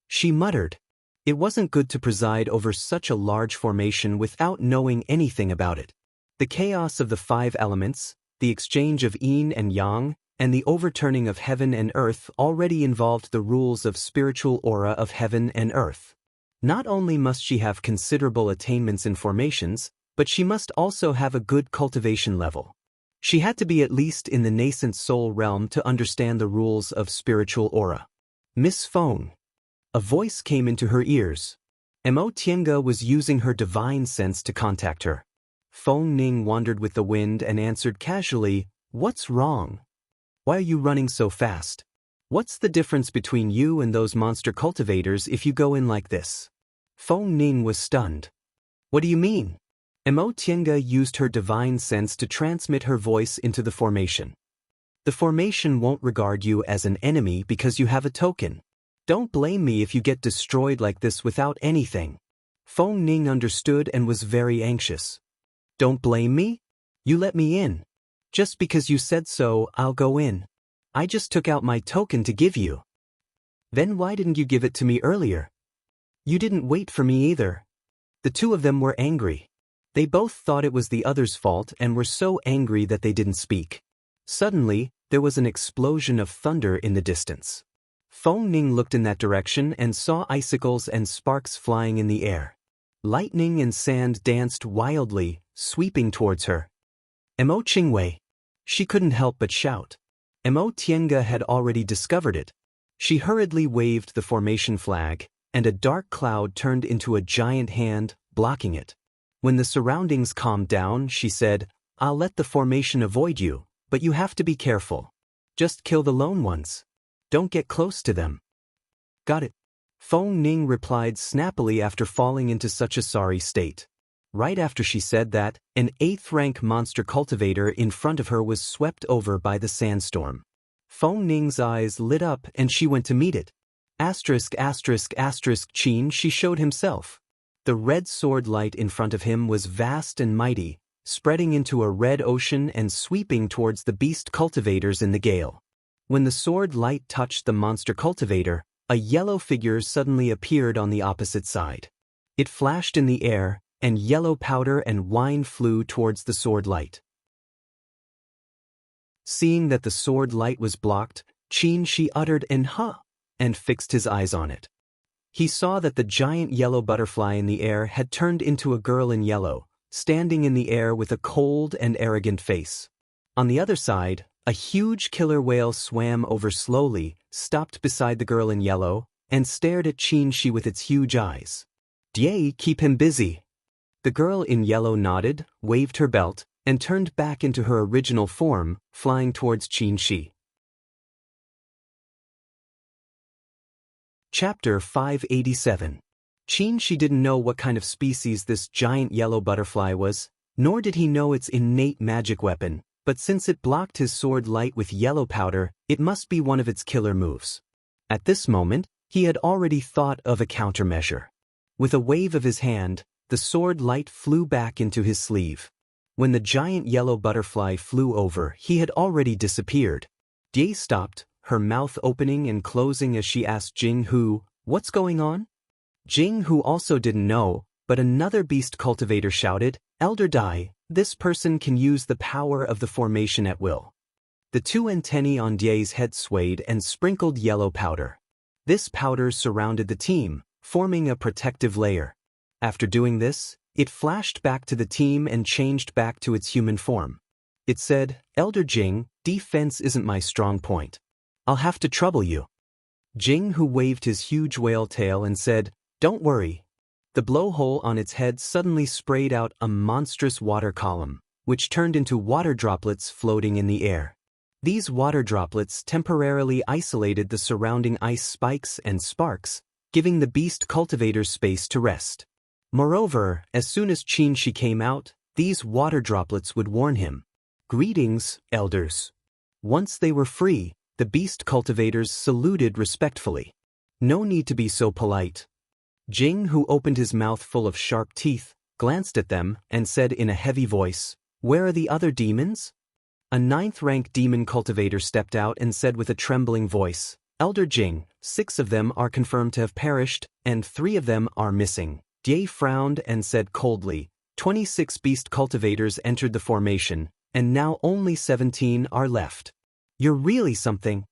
She muttered. It wasn't good to preside over such a large formation without knowing anything about it. The chaos of the 5 elements, the exchange of yin and yang, and the overturning of heaven and earth already involved the rules of spiritual aura of heaven and earth. Not only must she have considerable attainments in formations, but she must also have a good cultivation level. She had to be at least in the nascent soul realm to understand the rules of spiritual aura. "Miss Feng." A voice came into her ears. Mo Tiango was using her divine sense to contact her. Feng Ning wandered with the wind and answered casually, "What's wrong? Why are you running so fast? What's the difference between you and those monster cultivators if you go in like this?" Feng Ning was stunned. "What do you mean?" Mo Tiango used her divine sense to transmit her voice into the formation. "The formation won't regard you as an enemy because you have a token. Don't blame me if you get destroyed like this without anything." Feng Ning understood and was very anxious. "Don't blame me? You let me in. Just because you said so, I'll go in. I just took out my token to give you." "Then why didn't you give it to me earlier?" "You didn't wait for me either." The two of them were angry. They both thought it was the other's fault and were so angry that they didn't speak. Suddenly, there was an explosion of thunder in the distance. Feng Ning looked in that direction and saw icicles and sparks flying in the air. Lightning and sand danced wildly, sweeping towards her. "Mo Qingwei!" She couldn't help but shout. Mo Tiango had already discovered it. She hurriedly waved the formation flag, and a dark cloud turned into a giant hand, blocking it. When the surroundings calmed down, she said, "I'll let the formation avoid you, but you have to be careful. Just kill the lone ones. Don't get close to them." "Got it." Feng Ning replied snappily after falling into such a sorry state. Right after she said that, an 8th-rank monster cultivator in front of her was swept over by the sandstorm. Feng Ning's eyes lit up and she went to meet it. Qin she showed himself. The red sword light in front of him was vast and mighty, spreading into a red ocean and sweeping towards the beast cultivators in the gale. When the sword light touched the monster cultivator, a yellow figure suddenly appeared on the opposite side. It flashed in the air, and yellow powder and wine flew towards the sword light. Seeing that the sword light was blocked, Qin Shi uttered an "huh" and fixed his eyes on it. He saw that the giant yellow butterfly in the air had turned into a girl in yellow, standing in the air with a cold and arrogant face. On the other side, a huge killer whale swam over slowly, stopped beside the girl in yellow, and stared at Qin Shi with its huge eyes. "Dye, keep him busy." The girl in yellow nodded, waved her belt, and turned back into her original form, flying towards Qin Shi. Chapter 587. Qin Shi didn't know what kind of species this giant yellow butterfly was, nor did he know its innate magic weapon, but since it blocked his sword light with yellow powder, it must be one of its killer moves. At this moment, he had already thought of a countermeasure. With a wave of his hand, the sword light flew back into his sleeve. When the giant yellow butterfly flew over, he had already disappeared. Dye stopped, her mouth opening and closing as she asked Jing Hu, "What's going on?" Jing Hu also didn't know, but another beast cultivator shouted, "Elder Dai, This person can use the power of the formation at will. The two antennae on Die's head swayed and sprinkled yellow powder. This powder surrounded the team, forming a protective layer. After doing this, it flashed back to the team and changed back to its human form. It said, "Elder Jing, defense isn't my strong point. I'll have to trouble you." Jing Hu waved his huge whale tail and said, "Don't worry." The blowhole on its head suddenly sprayed out a monstrous water column, which turned into water droplets floating in the air. These water droplets temporarily isolated the surrounding ice spikes and sparks, giving the beast cultivators space to rest. Moreover, as soon as Xianxia came out, these water droplets would warn him. "Greetings, elders." Once they were free, the beast cultivators saluted respectfully. "No need to be so polite." Jing, who opened his mouth full of sharp teeth, glanced at them and said in a heavy voice, "Where are the other demons?" A 9th-rank demon cultivator stepped out and said with a trembling voice, "Elder Jing, 6 of them are confirmed to have perished, and 3 of them are missing." Jie frowned and said coldly, 26 beast cultivators entered the formation, and now only 17 are left. You're really something.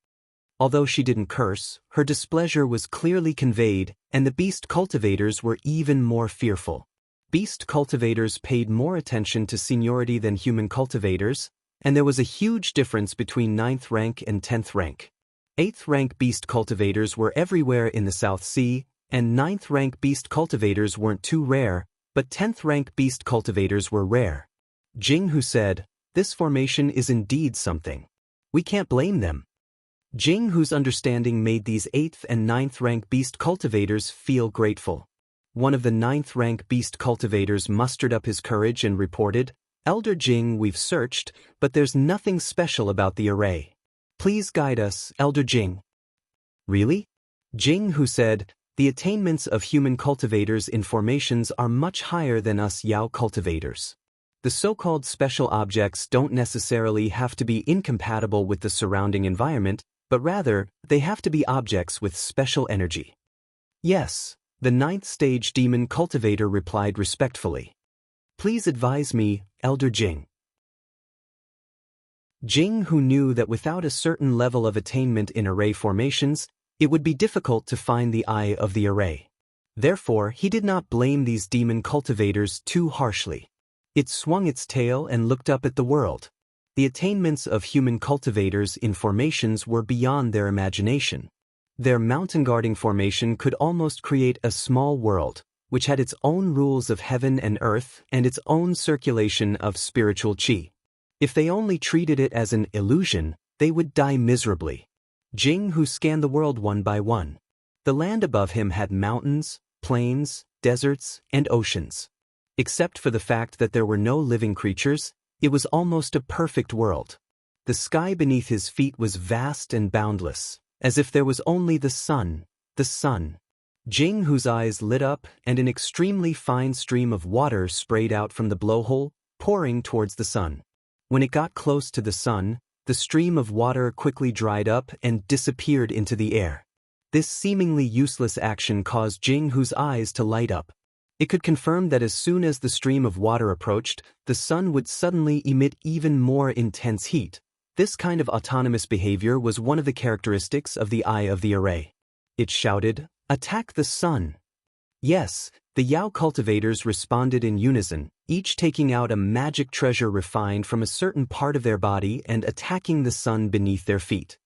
Although she didn't curse, her displeasure was clearly conveyed, and the beast cultivators were even more fearful. Beast cultivators paid more attention to seniority than human cultivators, and there was a huge difference between 9th rank and 10th rank. 8th rank beast cultivators were everywhere in the South Sea, and 9th rank beast cultivators weren't too rare, but 10th rank beast cultivators were rare. Jing Hu said, "This formation is indeed something. We can't blame them." Jing Hu's understanding made these 8th and 9th rank beast cultivators feel grateful. One of the 9th rank beast cultivators mustered up his courage and reported, "Elder Jing, we've searched, but there's nothing special about the array. Please guide us, Elder Jing." "Really?" Jing Hu said, "The attainments of human cultivators in formations are much higher than us Yao cultivators. The so-called special objects don't necessarily have to be incompatible with the surrounding environment, but rather, they have to be objects with special energy." "Yes," the 9th stage demon cultivator replied respectfully. "Please advise me, Elder Jing." Jing Hu knew that without a certain level of attainment in array formations, it would be difficult to find the eye of the array. Therefore, he did not blame these demon cultivators too harshly. It swung its tail and looked up at the world. The attainments of human cultivators in formations were beyond their imagination. Their mountain guarding formation could almost create a small world, which had its own rules of heaven and earth and its own circulation of spiritual qi. If they only treated it as an illusion, they would die miserably. Jing Hu scanned the world one by one. The land above him had mountains, plains, deserts, and oceans. Except for the fact that there were no living creatures, it was almost a perfect world. The sky beneath his feet was vast and boundless, as if there was only the sun, the sun. Jing Hu's eyes lit up and an extremely fine stream of water sprayed out from the blowhole, pouring towards the sun. When it got close to the sun, the stream of water quickly dried up and disappeared into the air. This seemingly useless action caused Jing Hu's eyes to light up. It could confirm that as soon as the stream of water approached, the sun would suddenly emit even more intense heat. This kind of autonomous behavior was one of the characteristics of the eye of the array. It shouted, "Attack the sun!" Yes, the Yao cultivators responded in unison, each taking out a magic treasure refined from a certain part of their body and attacking the sun beneath their feet.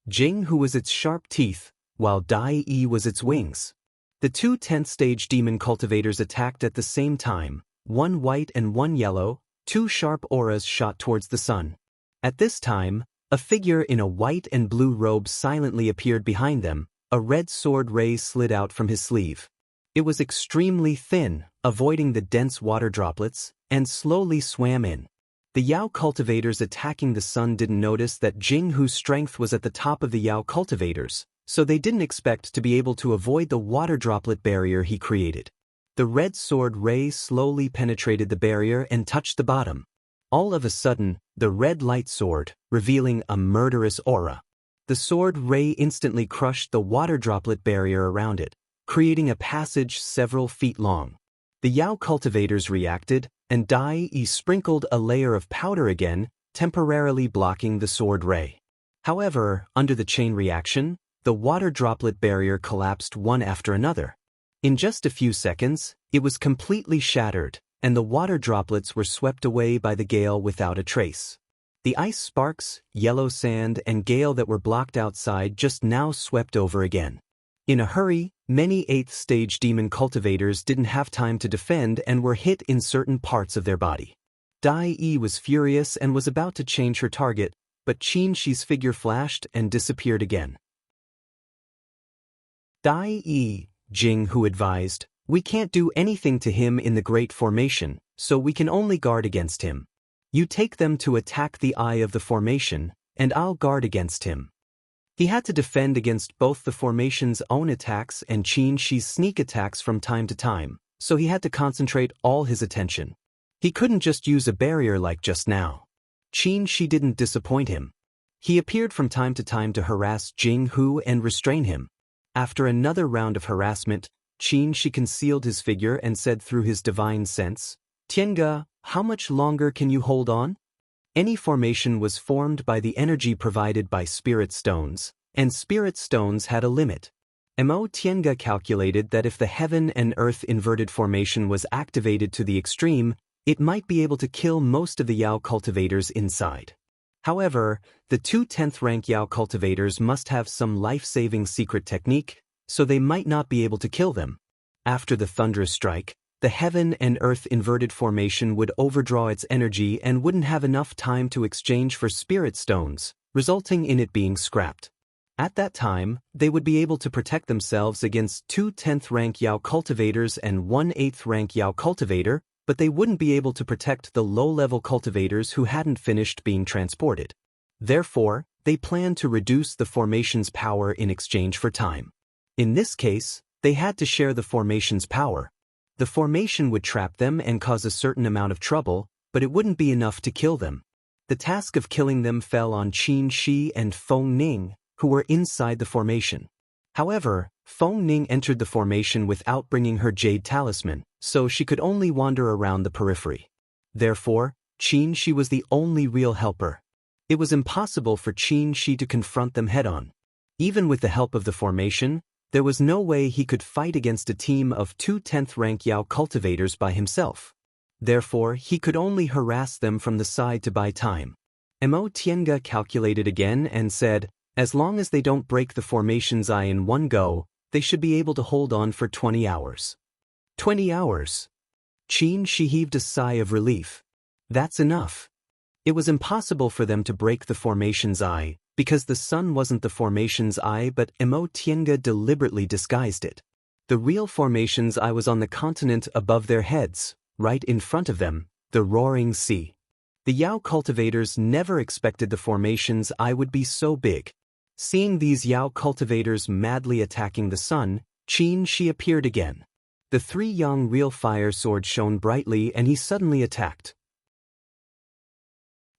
Jing Hu was its sharp teeth, while Dai Yi was its wings. The two 10th stage demon cultivators attacked at the same time, one white and one yellow, two sharp auras shot towards the sun. At this time, a figure in a white and blue robe silently appeared behind them, a red sword ray slid out from his sleeve. It was extremely thin, avoiding the dense water droplets, and slowly swam in. The Yao cultivators attacking the sun didn't notice that Jing Hu's strength was at the top of the Yao cultivators, so they didn't expect to be able to avoid the water droplet barrier he created. The red sword ray slowly penetrated the barrier and touched the bottom. All of a sudden, the red light sword, revealing a murderous aura. The sword ray instantly crushed the water droplet barrier around it, creating a passage several feet long. The Yao cultivators reacted, and Daoist sprinkled a layer of powder again, temporarily blocking the sword ray. However, under the chain reaction, the water droplet barrier collapsed one after another. In just a few seconds, it was completely shattered, and the water droplets were swept away by the gale without a trace. The ice sparks, yellow sand, and gale that were blocked outside just now swept over again. In a hurry, many 8th stage demon cultivators didn't have time to defend and were hit in certain parts of their body. Daoist was furious and was about to change her target, but Xianxia's figure flashed and disappeared again. Daoist, Jing Hu advised, "We can't do anything to him in the Great Formation, so we can only guard against him. You take them to attack the eye of the formation, and I'll guard against him." He had to defend against both the formation's own attacks and Xianxia's sneak attacks from time to time, so he had to concentrate all his attention. He couldn't just use a barrier like just now. Xianxia didn't disappoint him. He appeared from time to time to harass Jing Hu and restrain him. After another round of harassment, Xianxia concealed his figure and said through his divine sense, "Tienge, how much longer can you hold on?" Any formation was formed by the energy provided by spirit stones, and spirit stones had a limit. Tienge calculated that if the heaven and earth inverted formation was activated to the extreme, it might be able to kill most of the Yao cultivators inside. However, the 2 10th rank Yao cultivators must have some life-saving secret technique, so they might not be able to kill them. After the thunderous strike, the heaven and earth inverted formation would overdraw its energy and wouldn't have enough time to exchange for spirit stones, resulting in it being scrapped. At that time, they would be able to protect themselves against 2 10th rank Yao cultivators and 1 8th rank Yao cultivator, but they wouldn't be able to protect the low-level cultivators who hadn't finished being transported. Therefore, they planned to reduce the formation's power in exchange for time. In this case, they had to share the formation's power. The formation would trap them and cause a certain amount of trouble, but it wouldn't be enough to kill them. The task of killing them fell on Xianxia and Feng Ning, who were inside the formation. However, Feng Ning entered the formation without bringing her jade talisman, so she could only wander around the periphery. Therefore, Xianxia was the only real helper. It was impossible for Xianxia to confront them head-on. Even with the help of the formation, there was no way he could fight against a team of 2 10th rank Yao cultivators by himself. Therefore, he could only harass them from the side to buy time. Tienge calculated again and said, as long as they don't break the formation's eye in one go, they should be able to hold on for 20 hours. 20 hours. Xianxia heaved a sigh of relief. That's enough. It was impossible for them to break the formation's eye, because the sun wasn't the formation's eye, but Tienge deliberately disguised it. The real formation's eye was on the continent above their heads, right in front of them, the roaring sea. The Yao cultivators never expected the formation's eye would be so big. Seeing these Yao cultivators madly attacking the sun, Xianxia appeared again. The 3 young real fire swords shone brightly and he suddenly attacked.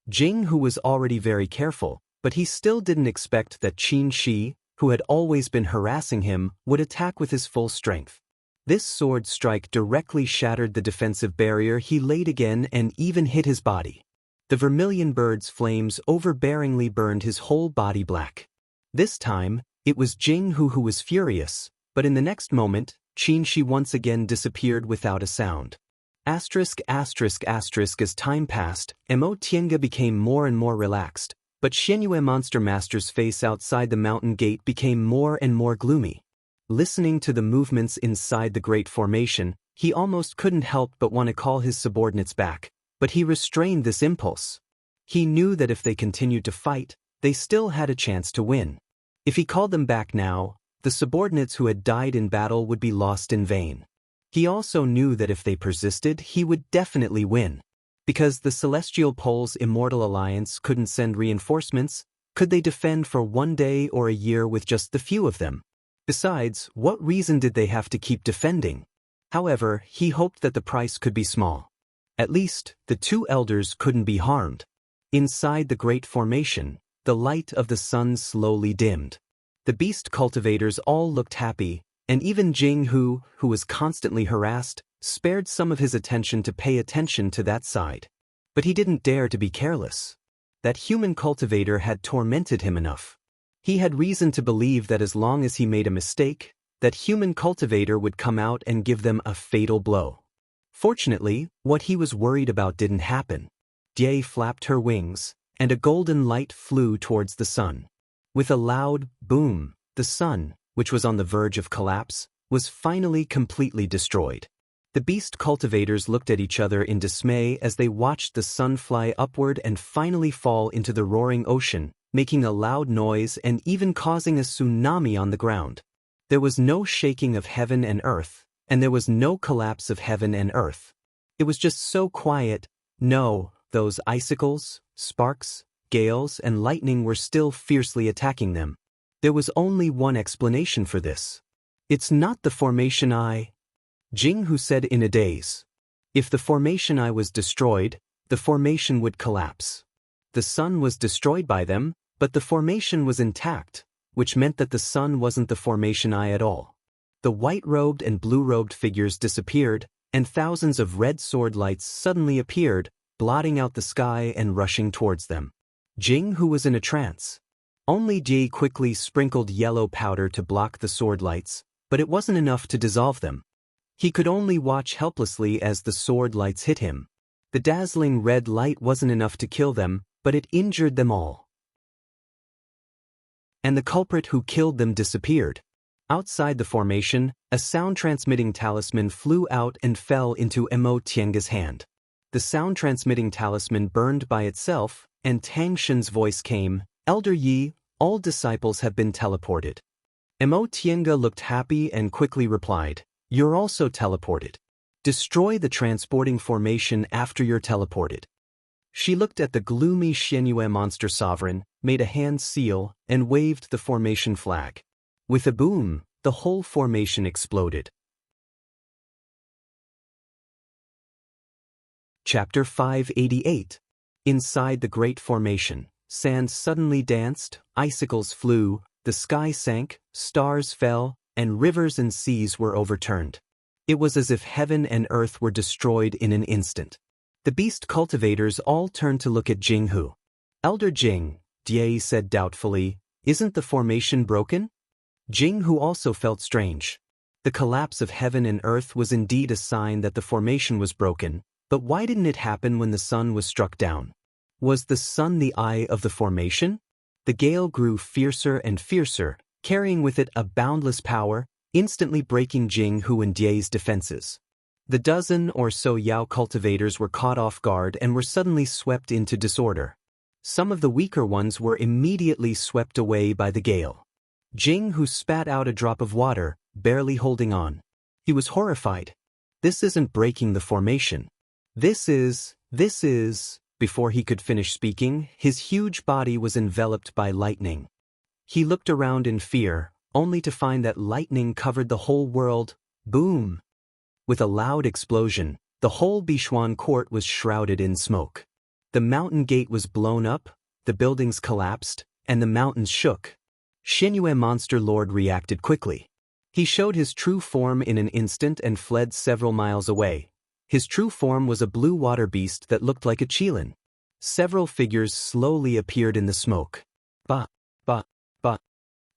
Jing Hu was already very careful, but he still didn't expect that Xianxia, who had always been harassing him, would attack with his full strength. This sword strike directly shattered the defensive barrier he laid again and even hit his body. The vermilion bird's flames overbearingly burned his whole body black. This time, it was Jing Hu who was furious, but in the next moment, Xianxia once again disappeared without a sound. As time passed, Tienge became more and more relaxed, but Xianyue Monster Master's face outside the mountain gate became more and more gloomy. Listening to the movements inside the Great Formation, he almost couldn't help but want to call his subordinates back, but he restrained this impulse. He knew that if they continued to fight, they still had a chance to win. If he called them back now, the subordinates who had died in battle would be lost in vain. He also knew that if they persisted, he would definitely win. Because the Celestial Pole's Immortal Alliance couldn't send reinforcements, could they defend for 1 day or a year with just the few of them? Besides, what reason did they have to keep defending? However, he hoped that the price could be small. At least, the 2 elders couldn't be harmed. Inside the Great Formation, the light of the sun slowly dimmed. The beast cultivators all looked happy, and even Jing Hu, who was constantly harassed, spared some of his attention to pay attention to that side. But he didn't dare to be careless. That human cultivator had tormented him enough. He had reason to believe that as long as he made a mistake, that human cultivator would come out and give them a fatal blow. Fortunately, what he was worried about didn't happen. Jie flapped her wings, and a golden light flew towards the sun. With a loud boom, the sun, which was on the verge of collapse, was finally completely destroyed. The beast cultivators looked at each other in dismay as they watched the sun fly upward and finally fall into the roaring ocean, making a loud noise and even causing a tsunami on the ground. There was no shaking of heaven and earth, and there was no collapse of heaven and earth. It was just so quiet. No, those icicles, sparks, gales, and lightning were still fiercely attacking them. There was only one explanation for this. It's not the formation eye. Jinghu said in a daze. If the formation eye was destroyed, the formation would collapse. The sun was destroyed by them, but the formation was intact, which meant that the sun wasn't the formation eye at all. The white-robed and blue-robed figures disappeared, and thousands of red sword lights suddenly appeared, blotting out the sky and rushing towards them. Jinghu was in a trance. Only Ji quickly sprinkled yellow powder to block the sword lights, but it wasn't enough to dissolve them. He could only watch helplessly as the sword lights hit him. The dazzling red light wasn't enough to kill them, but it injured them all. And the culprit who killed them disappeared. Outside the formation, a sound-transmitting talisman flew out and fell into Emo Tiange's hand. The sound-transmitting talisman burned by itself, and Tang Shen's voice came, "Elder Yi, all disciples have been teleported." Emo Tienge looked happy and quickly replied, "You're also teleported. Destroy the transporting formation after you're teleported." She looked at the gloomy Xianxia monster sovereign, made a hand seal, and waved the formation flag. With a boom, the whole formation exploded. Chapter 588. Inside the Great Formation, sand suddenly danced, icicles flew, the sky sank, stars fell, and rivers and seas were overturned. It was as if heaven and earth were destroyed in an instant. The beast cultivators all turned to look at Jinghu. "Elder Jing," Jie said doubtfully, "isn't the formation broken?" Jinghu also felt strange. The collapse of heaven and earth was indeed a sign that the formation was broken, but why didn't it happen when the sun was struck down? Was the sun the eye of the formation? The gale grew fiercer and fiercer, carrying with it a boundless power, instantly breaking Jinghu and Jie's defenses. The dozen or so Yao cultivators were caught off guard and were suddenly swept into disorder. Some of the weaker ones were immediately swept away by the gale. Jinghu spat out a drop of water, barely holding on. He was horrified. "This isn't breaking the formation. This is... Before he could finish speaking, his huge body was enveloped by lightning. He looked around in fear, only to find that lightning covered the whole world. Boom! With a loud explosion, the whole Bichuan court was shrouded in smoke. The mountain gate was blown up, the buildings collapsed, and the mountains shook. Xianxia Monster Lord reacted quickly. He showed his true form in an instant and fled several miles away. His true form was a blue water beast that looked like a qilin. Several figures slowly appeared in the smoke. Ba.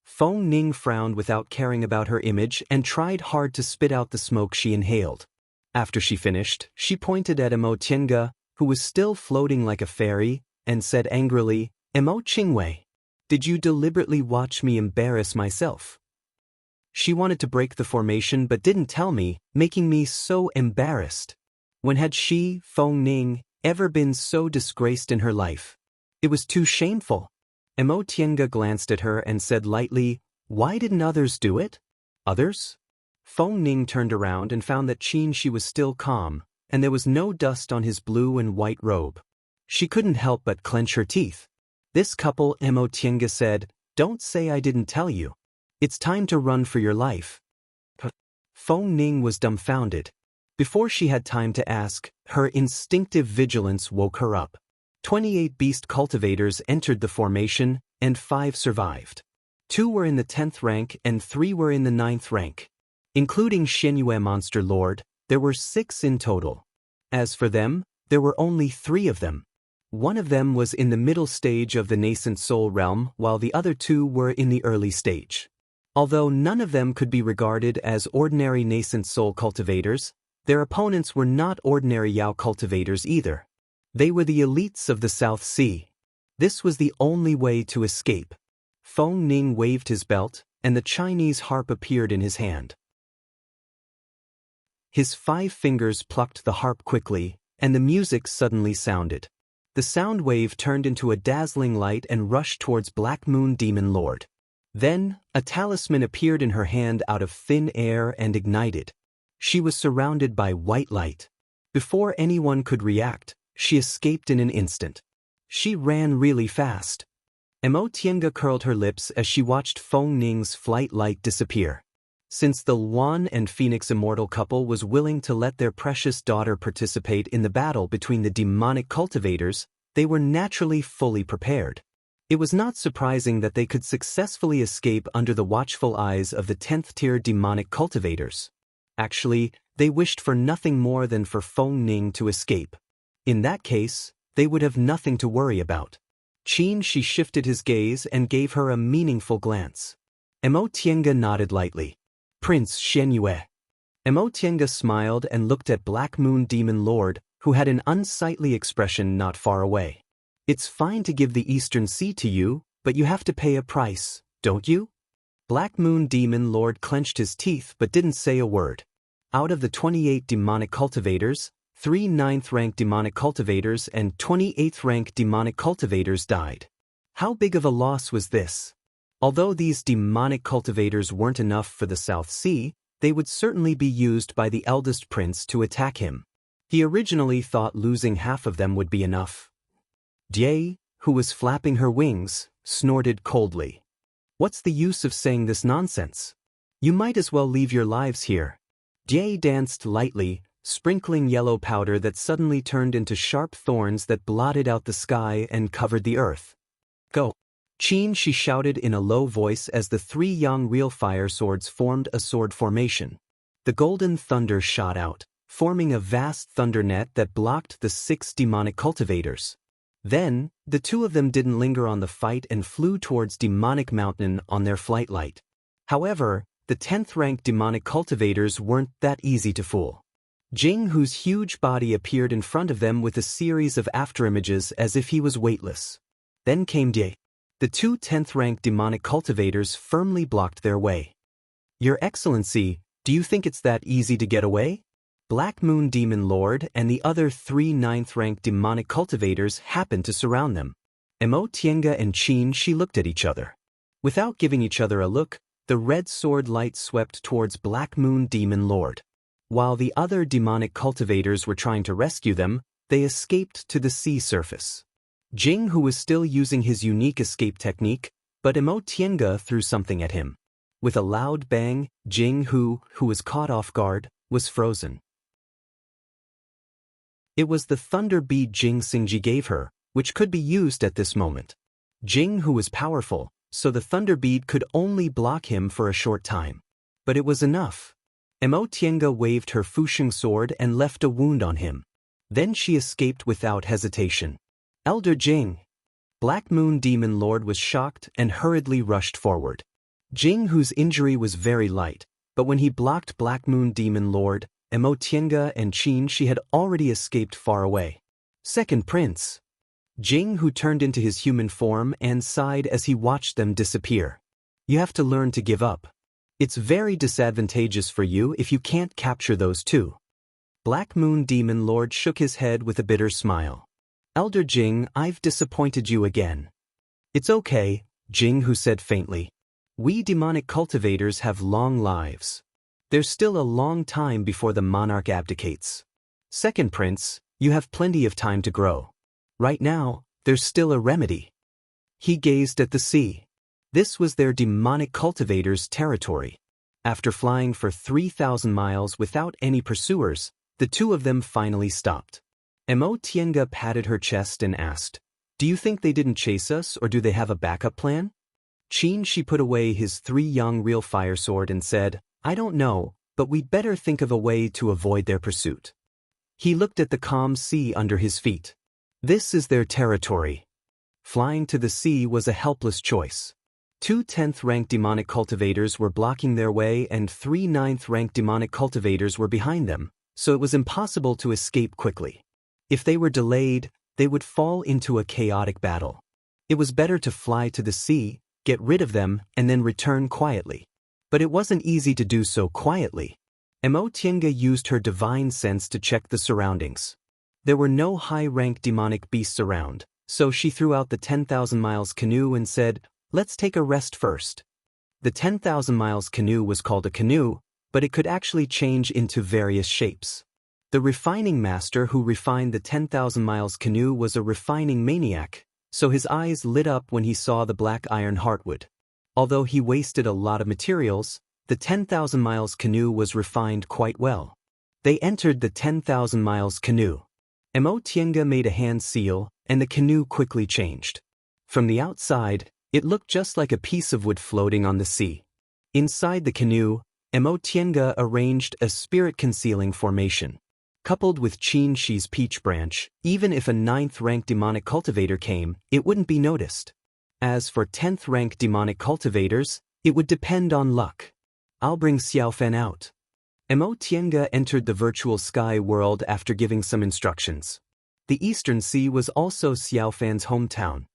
Feng Ning frowned without caring about her image and tried hard to spit out the smoke she inhaled. After she finished, she pointed at Emo Tienge, who was still floating like a fairy, and said angrily, "Emo Qingwei, did you deliberately watch me embarrass myself?" She wanted to break the formation but didn't tell me, making me so embarrassed. When had she, Feng Ning, ever been so disgraced in her life? It was too shameful. Emo Tienge glanced at her and said lightly, "Why didn't others do it?" "Others?" Feng Ning turned around and found that Xianxia was still calm, and there was no dust on his blue and white robe. She couldn't help but clench her teeth. "This couple," Emo Tienge said, "don't say I didn't tell you. It's time to run for your life." Feng Ning was dumbfounded. Before she had time to ask, her instinctive vigilance woke her up. 28 beast cultivators entered the formation, and 5 survived. 2 were in the 10th rank and 3 were in the 9th rank. Including Xianxia Monster Lord, There were 6 in total. As for them, there were only 3 of them. One of them was in the middle stage of the nascent soul realm, while the other 2 were in the early stage. Although none of them could be regarded as ordinary nascent soul cultivators, their opponents were not ordinary Yao cultivators either. They were the elites of the South Sea. This was the only way to escape. Feng Ning waved his belt, and the Chinese harp appeared in his hand. His 5 fingers plucked the harp quickly, and the music suddenly sounded. The sound wave turned into a dazzling light and rushed towards Black Moon Demon Lord. Then, a talisman appeared in her hand out of thin air and ignited. She was surrounded by white light. Before anyone could react, she escaped in an instant. She ran really fast. Tiange curled her lips as she watched Feng Ning's flight light disappear. Since the Luan and Phoenix immortal couple was willing to let their precious daughter participate in the battle between the demonic cultivators, they were naturally fully prepared. It was not surprising that they could successfully escape under the watchful eyes of the 10th-tier demonic cultivators. Actually, they wished for nothing more than for Feng Ning to escape. In that case, they would have nothing to worry about. She shifted his gaze and gave her a meaningful glance. Tiange nodded lightly. Prince Xianyue. Tiange smiled and looked at Black Moon Demon Lord, who had an unsightly expression not far away. It's fine to give the Eastern Sea to you, but you have to pay a price, don't you? Black Moon Demon Lord clenched his teeth but didn't say a word. Out of the 28 demonic cultivators, 3 9th-rank demonic cultivators and 28th-rank demonic cultivators died. How big of a loss was this? Although these demonic cultivators weren't enough for the South Sea, they would certainly be used by the eldest prince to attack him. He originally thought losing half of them would be enough. Jie, who was flapping her wings, snorted coldly. What's the use of saying this nonsense? You might as well leave your lives here. Jie danced lightly, sprinkling yellow powder that suddenly turned into sharp thorns that blotted out the sky and covered the earth. Go. She shouted in a low voice as the 3 young real fire swords formed a sword formation. The golden thunder shot out, forming a vast thunder net that blocked the 6 demonic cultivators. Then, the 2 of them didn't linger on the fight and flew towards Demonic Mountain on their flight light. However, the 10th-rank demonic cultivators weren't that easy to fool. Jing, whose huge body appeared in front of them with a series of afterimages as if he was weightless. Then came Jie. The 2 10th-rank demonic cultivators firmly blocked their way. Your Excellency, do you think it's that easy to get away? Black Moon Demon Lord and the other 3 9th-rank demonic cultivators happened to surround them. Tiange and She looked at each other. Without giving each other a look, the red sword light swept towards Black Moon Demon Lord. While the other demonic cultivators were trying to rescue them, they escaped to the sea surface. Jing, who was still using his unique escape technique, but Tiange threw something at him. With a loud bang, Jing, who was caught off guard, was frozen. It was the thunder bead Jing Xingji gave her, which could be used at this moment. Jing, who was powerful, so the thunder bead could only block him for a short time. But it was enough. Tiange waved her Fusheng sword and left a wound on him. Then she escaped without hesitation. Elder Jing. Black Moon Demon Lord was shocked and hurriedly rushed forward. Jing, whose injury was very light, but when he blocked Black Moon Demon Lord, Tiange and She had already escaped far away. Second Prince. Jing, who turned into his human form and sighed as he watched them disappear. You have to learn to give up. It's very disadvantageous for you if you can't capture those 2. Black Moon Demon Lord shook his head with a bitter smile. Elder Jing, I've disappointed you again. It's okay, Jing, who said faintly. We demonic cultivators have long lives. There's still a long time before the monarch abdicates. Second Prince, you have plenty of time to grow. Right now, there's still a remedy. He gazed at the sea. This was their demonic cultivators' territory. After flying for 3,000 miles without any pursuers, the 2 of them finally stopped. Tiange patted her chest and asked, Do you think they didn't chase us or do they have a backup plan? She put away his 3 young real fire sword and said, I don't know, but we'd better think of a way to avoid their pursuit. He looked at the calm sea under his feet. This is their territory. Flying to the sea was a helpless choice. 2 10th-ranked demonic cultivators were blocking their way and 3 9th-ranked demonic cultivators were behind them, so it was impossible to escape quickly. If they were delayed, they would fall into a chaotic battle. It was better to fly to the sea, get rid of them, and then return quietly. But it wasn't easy to do so quietly. Xianxia used her divine sense to check the surroundings. There were no high-ranked demonic beasts around, so she threw out the 10,000 miles canoe and said, "Let's take a rest first." The 10,000 miles canoe was called a canoe, but it could actually change into various shapes. The refining master who refined the 10,000 miles canoe was a refining maniac, so his eyes lit up when he saw the black iron heartwood. Although he wasted a lot of materials, the 10,000 miles canoe was refined quite well. They entered the 10,000 miles canoe. Xianxia made a hand seal, and the canoe quickly changed. From the outside, it looked just like a piece of wood floating on the sea. Inside the canoe, Xianxia arranged a spirit-concealing formation. Coupled with Xianxia's peach branch, even if a 9th-ranked demonic cultivator came, it wouldn't be noticed. As for 10th-ranked demonic cultivators, it would depend on luck. I'll bring Xiaofan out. Xianxia entered the virtual sky world after giving some instructions. The Eastern Sea was also Xiaofan's hometown.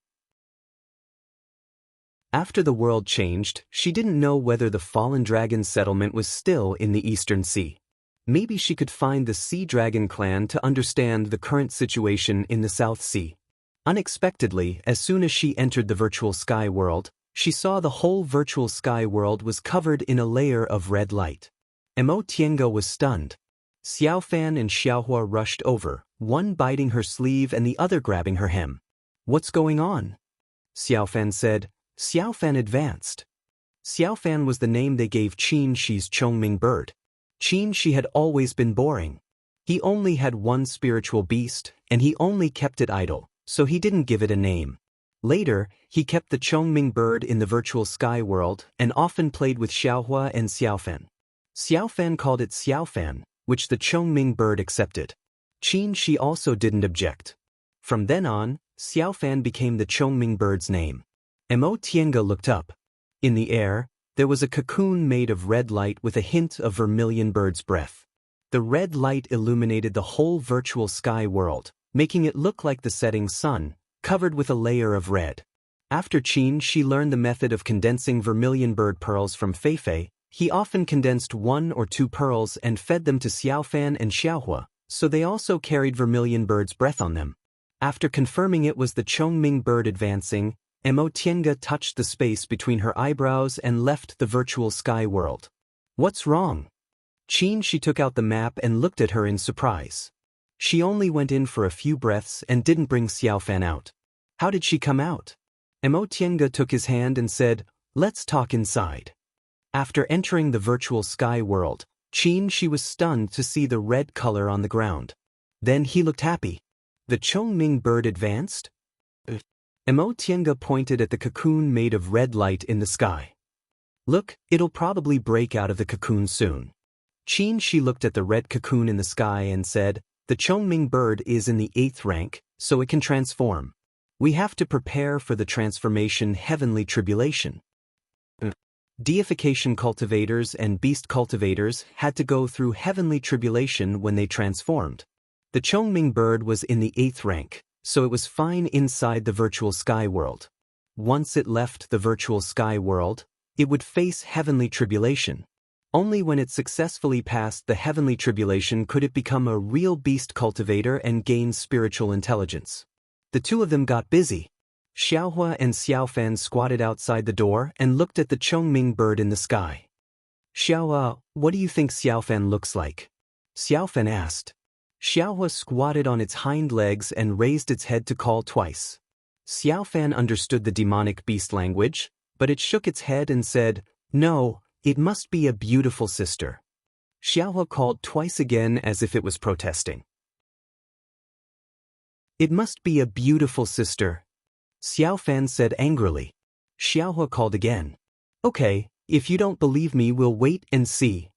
After the world changed, she didn't know whether the fallen dragon settlement was still in the Eastern Sea. Maybe she could find the Sea Dragon clan to understand the current situation in the South Sea. Unexpectedly, as soon as she entered the virtual sky world, she saw the whole virtual sky world was covered in a layer of red light. Xianxia was stunned. Xiaofan and Xiaohua rushed over, one biting her sleeve and the other grabbing her hem. "What's going on?" Xiaofan said. Xiaofan advanced. Xiaofan was the name they gave Xianxia's Chongming bird. Xianxia had always been boring. He only had one spiritual beast, and he only kept it idle, so he didn't give it a name. Later, he kept the Chongming bird in the virtual sky world and often played with Xiaohua and Xiaofan. Xiaofan called it Xiaofan, which the Chongming bird accepted. Xianxia also didn't object. From then on, Xiaofan became the Chongming bird's name. Xianxia looked up. In the air, there was a cocoon made of red light with a hint of vermilion bird's breath. The red light illuminated the whole virtual sky world, making it look like the setting sun, covered with a layer of red. After Xianxia learned the method of condensing vermilion bird pearls from Feifei, he often condensed 1 or 2 pearls and fed them to Xiaofan and Xiaohua, so they also carried vermilion bird's breath on them. After confirming it was the Chongming bird advancing, Xianxia touched the space between her eyebrows and left the virtual sky world. "What's wrong?" Xianxia took out the map and looked at her in surprise. She only went in for a few breaths and didn't bring Xiaofan out. How did she come out? Xianxia took his hand and said, "Let's talk inside." After entering the virtual sky world, Xianxia was stunned to see the red color on the ground. Then he looked happy. The Chongming bird advanced? Xianxia pointed at the cocoon made of red light in the sky. "Look, it'll probably break out of the cocoon soon." Xianxia looked at the red cocoon in the sky and said, "The Chongming bird is in the 8th rank, so it can transform. We have to prepare for the transformation heavenly tribulation." Deification cultivators and beast cultivators had to go through heavenly tribulation when they transformed. The Chongming bird was in the 8th rank, so it was fine inside the virtual sky world. Once it left the virtual sky world, it would face heavenly tribulation. Only when it successfully passed the heavenly tribulation could it become a real beast cultivator and gain spiritual intelligence. The two of them got busy. Xiaohua and Xiaofan squatted outside the door and looked at the Chongming bird in the sky. "Xiaohua, what do you think Xiaofan looks like?" Xiaofan asked. Xiaohua squatted on its hind legs and raised its head to call twice. Xiaofan understood the demonic beast language, but it shook its head and said, "No, it must be a beautiful sister." Xiaohua called twice again as if it was protesting. "It must be a beautiful sister," Xiaofan said angrily. Xiaohua called again. "Okay, if you don't believe me, we'll wait and see."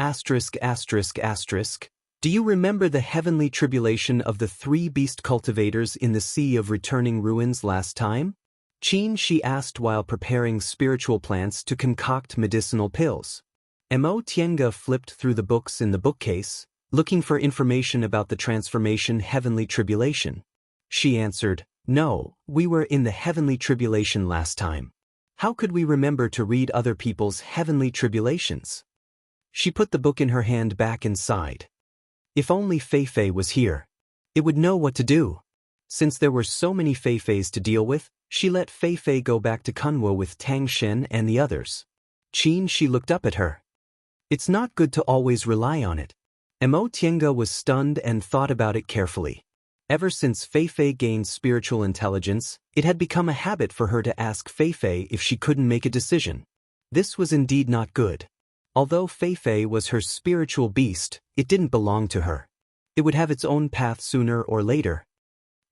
Asterisk asterisk asterisk. Do you remember the heavenly tribulation of the 3 beast cultivators in the Sea of Returning Ruins last time? Qin she asked while preparing spiritual plants to concoct medicinal pills. Mo Tiange flipped through the books in the bookcase, looking for information about the transformation heavenly tribulation. She answered, "No, we were in the heavenly tribulation last time. How could we remember to read other people's heavenly tribulations?" She put the book in her hand back and sighed. If only Fei was here. It would know what to do. Since there were so many Feis to deal with, she let Fei go back to Kunwo with Tang Shen and the others. Qin she looked up at her. It's not good to always rely on it. Mo Tiange was stunned and thought about it carefully. Ever since Fei gained spiritual intelligence, it had become a habit for her to ask Fei if she couldn't make a decision. This was indeed not good. Although Fei was her spiritual beast, it didn't belong to her. It would have its own path sooner or later.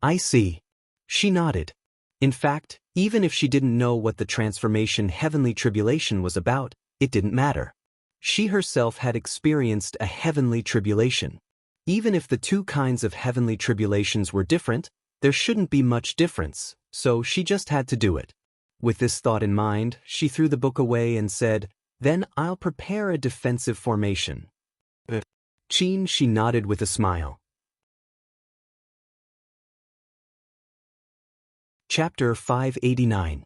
I see. She nodded. In fact, even if she didn't know what the transformation heavenly tribulation was about, it didn't matter. She herself had experienced a heavenly tribulation. Even if the 2 kinds of heavenly tribulations were different, there shouldn't be much difference, so she just had to do it. With this thought in mind, she threw the book away and said, "Then I'll prepare a defensive formation." Qin she nodded with a smile. Chapter 589.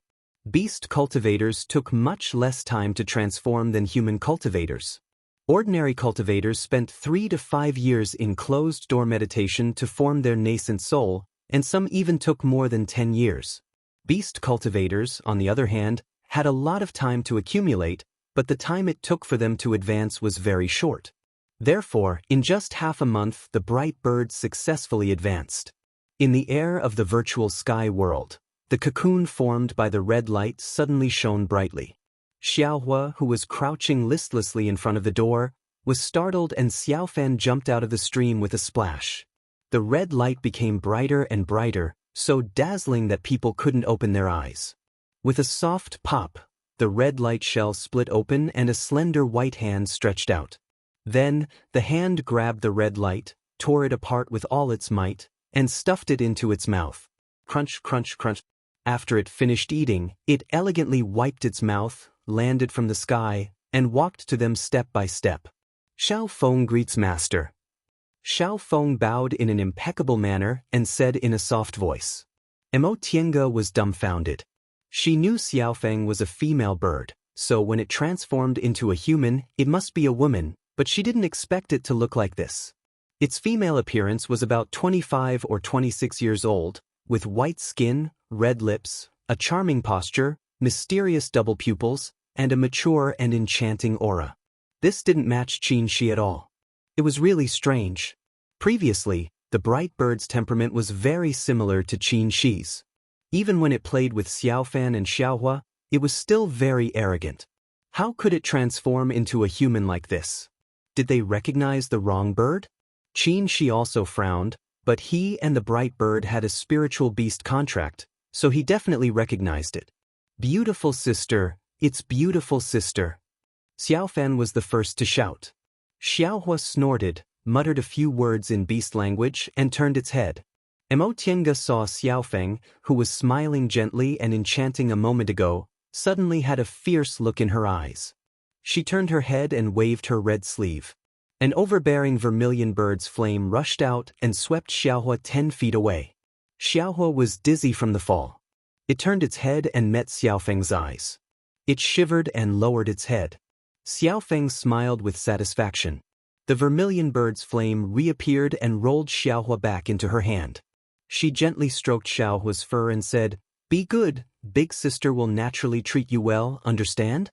Beast cultivators took much less time to transform than human cultivators. Ordinary cultivators spent 3 to 5 years in closed-door meditation to form their nascent soul, and some even took more than 10 years. Beast cultivators, on the other hand, had a lot of time to accumulate, but the time it took for them to advance was very short. Therefore, in just half a month the bright birds successfully advanced. In the air of the virtual sky world, the cocoon formed by the red light suddenly shone brightly. Xiaohua, who was crouching listlessly in front of the door, was startled and Xiaofan jumped out of the stream with a splash. The red light became brighter and brighter, so dazzling that people couldn't open their eyes. With a soft pop, the red light shell split open and a slender white hand stretched out. Then, the hand grabbed the red light, tore it apart with all its might, and stuffed it into its mouth. Crunch, crunch, crunch. After it finished eating, it elegantly wiped its mouth, landed from the sky, and walked to them step by step. Xiao Feng greets Master. Xiao Feng bowed in an impeccable manner and said in a soft voice. Mo Tiange was dumbfounded. She knew Xiaofeng was a female bird, so when it transformed into a human, it must be a woman, but she didn't expect it to look like this. Its female appearance was about 25 or 26 years old, with white skin, red lips, a charming posture, mysterious double pupils, and a mature and enchanting aura. This didn't match Qin Shi at all. It was really strange. Previously, the bright bird's temperament was very similar to Qin Shi's. Even when it played with Xiaofan and Xiaohua, it was still very arrogant. How could it transform into a human like this? Did they recognize the wrong bird? Qin Shi also frowned, but he and the bright bird had a spiritual beast contract, so he definitely recognized it. Beautiful sister, it's beautiful sister. Xiaofan was the first to shout. Xiaohua snorted, muttered a few words in beast language, and turned its head. Mo Tiange saw Xiaofeng, who was smiling gently and enchanting a moment ago, suddenly had a fierce look in her eyes. She turned her head and waved her red sleeve. An overbearing vermilion bird's flame rushed out and swept Xiaohua 10 feet away. Xiaohua was dizzy from the fall. It turned its head and met Xiaofeng's eyes. It shivered and lowered its head. Xiaofeng smiled with satisfaction. The vermilion bird's flame reappeared and rolled Xiaohua back into her hand. She gently stroked Xiaohua's fur and said, "Be good, big sister will naturally treat you well, understand?"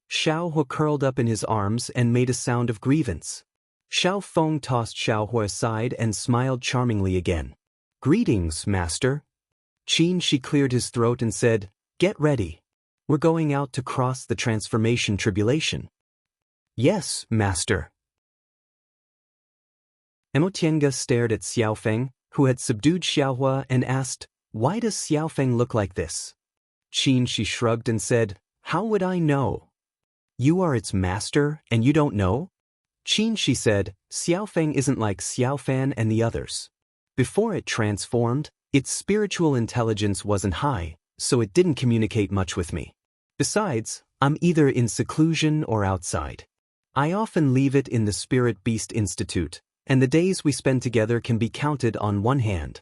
Xiaohua curled up in his arms and made a sound of grievance. Xiao Feng tossed Xiaohua aside and smiled charmingly again. "Greetings, master." Qin Shi cleared his throat and said, "Get ready. We're going out to cross the transformation tribulation." "Yes, master." Mo Tiange stared at Xiaofeng, who had subdued Xiaohua, and asked, "Why does Xiaofeng look like this?" Qin Shi shrugged and said, "How would I know? You are its master, and you don't know?" Xianxia said, Xiaofeng isn't like Xiaofan and the others. Before it transformed, its spiritual intelligence wasn't high, so it didn't communicate much with me. Besides, I'm either in seclusion or outside. I often leave it in the Spirit Beast Institute, and the days we spend together can be counted on one hand.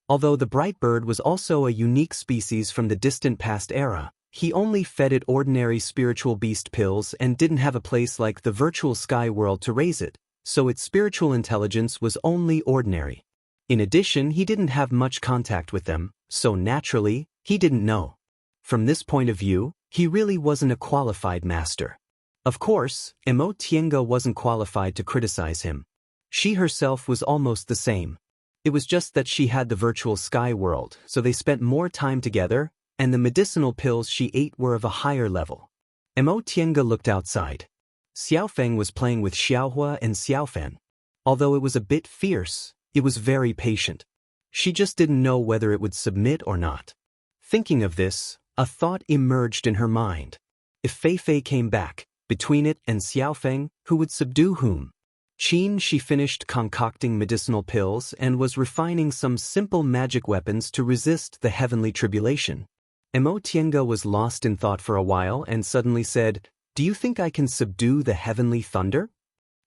Although the bright bird was also a unique species from the distant past era, he only fed it ordinary spiritual beast pills and didn't have a place like the virtual sky world to raise it, so its spiritual intelligence was only ordinary. In addition, he didn't have much contact with them, so naturally, he didn't know. From this point of view, he really wasn't a qualified master. Of course, Immortal wasn't qualified to criticize him. She herself was almost the same. It was just that she had the virtual sky world, so they spent more time together, and the medicinal pills she ate were of a higher level. Immortal looked outside. Xiaofeng was playing with Xiaohua and Xiaofan. Although it was a bit fierce, it was very patient. She just didn't know whether it would submit or not. Thinking of this, a thought emerged in her mind. If Fei Fei came back, between it and Xiaofeng, who would subdue whom? She finished concocting medicinal pills and was refining some simple magic weapons to resist the heavenly tribulation. Immortal was lost in thought for a while and suddenly said, Do you think I can subdue the heavenly thunder?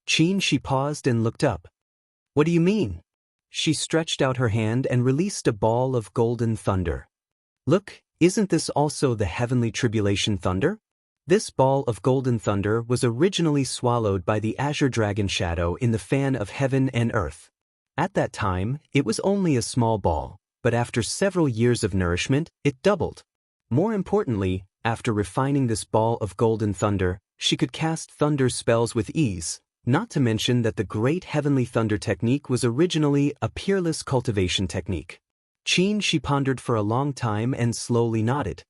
She paused and looked up. What do you mean? She stretched out her hand and released a ball of golden thunder. Look, isn't this also the heavenly tribulation thunder? This ball of golden thunder was originally swallowed by the azure dragon shadow in the fan of heaven and earth. At that time, it was only a small ball, but after several years of nourishment, it doubled. More importantly, after refining this ball of golden thunder, she could cast thunder spells with ease, not to mention that the great heavenly thunder technique was originally a peerless cultivation technique. She pondered for a long time and slowly nodded.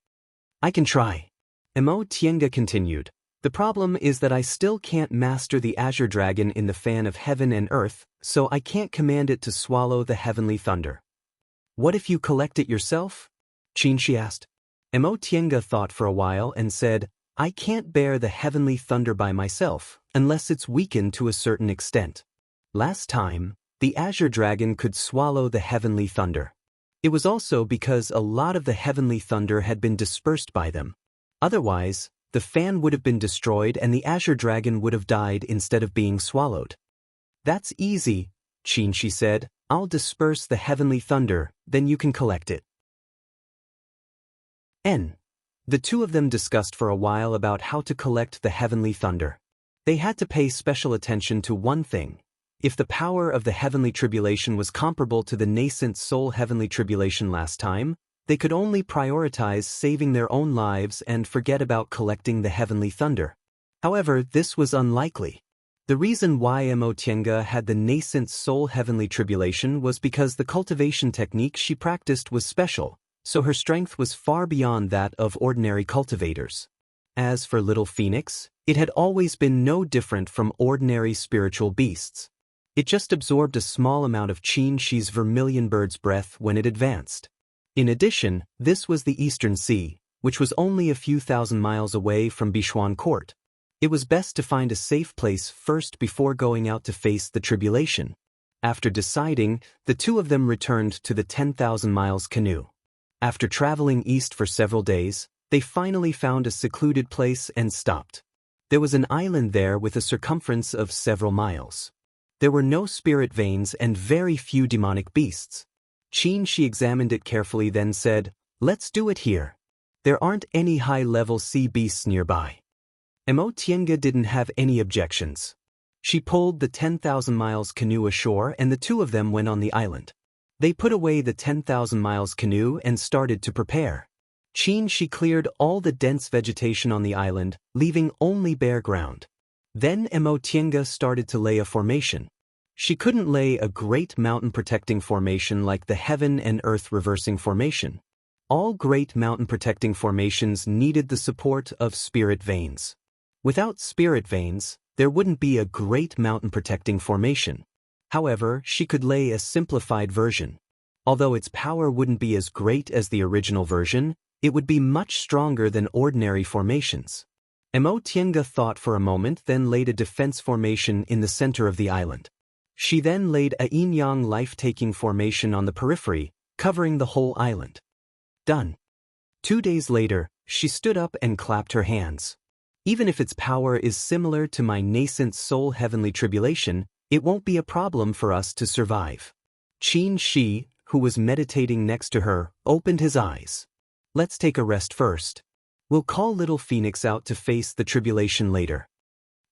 I can try. Immortal continued. The problem is that I still can't master the azure dragon in the fan of heaven and earth, so I can't command it to swallow the heavenly thunder. What if you collect it yourself? Xianxia asked. Immortal thought for a while and said, I can't bear the heavenly thunder by myself, unless it's weakened to a certain extent. Last time, the azure dragon could swallow the heavenly thunder. It was also because a lot of the heavenly thunder had been dispersed by them. Otherwise, the fan would have been destroyed and the azure dragon would have died instead of being swallowed. That's easy, Xianxia said. I'll disperse the heavenly thunder, then you can collect it. The two of them discussed for a while about how to collect the heavenly thunder. They had to pay special attention to one thing. If the power of the heavenly tribulation was comparable to the nascent soul heavenly tribulation last time, they could only prioritize saving their own lives and forget about collecting the heavenly thunder. However, this was unlikely. The reason why Immortal had the nascent soul heavenly tribulation was because the cultivation technique she practiced was special, so her strength was far beyond that of ordinary cultivators. As for Little Phoenix, it had always been no different from ordinary spiritual beasts. It just absorbed a small amount of Xianxia's vermilion bird's breath when it advanced. In addition, this was the Eastern Sea, which was only a few thousand miles away from Bishuan Court. It was best to find a safe place first before going out to face the tribulation. After deciding, the two of them returned to the 10,000 miles canoe. After traveling east for several days, they finally found a secluded place and stopped. There was an island there with a circumference of several miles. There were no spirit veins and very few demonic beasts. She examined it carefully, then said, Let's do it here. There aren't any high-level sea beasts nearby. Immortal didn't have any objections. She pulled the 10,000 miles canoe ashore and the two of them went on the island. They put away the 10,000 miles canoe and started to prepare. She cleared all the dense vegetation on the island, leaving only bare ground. Then Immortal started to lay a formation. She couldn't lay a great mountain protecting formation like the heaven and earth reversing formation. All great mountain protecting formations needed the support of spirit veins. Without spirit veins, there wouldn't be a great mountain protecting formation. However, she could lay a simplified version. Although its power wouldn't be as great as the original version, it would be much stronger than ordinary formations. Mo Tiange thought for a moment, then laid a defense formation in the center of the island. She then laid a yin-yang life-taking formation on the periphery, covering the whole island. Done. 2 days later, she stood up and clapped her hands. Even if its power is similar to my nascent soul heavenly tribulation, it won't be a problem for us to survive. Qin Shi, who was meditating next to her, opened his eyes. Let's take a rest first. We'll call Little Phoenix out to face the tribulation later.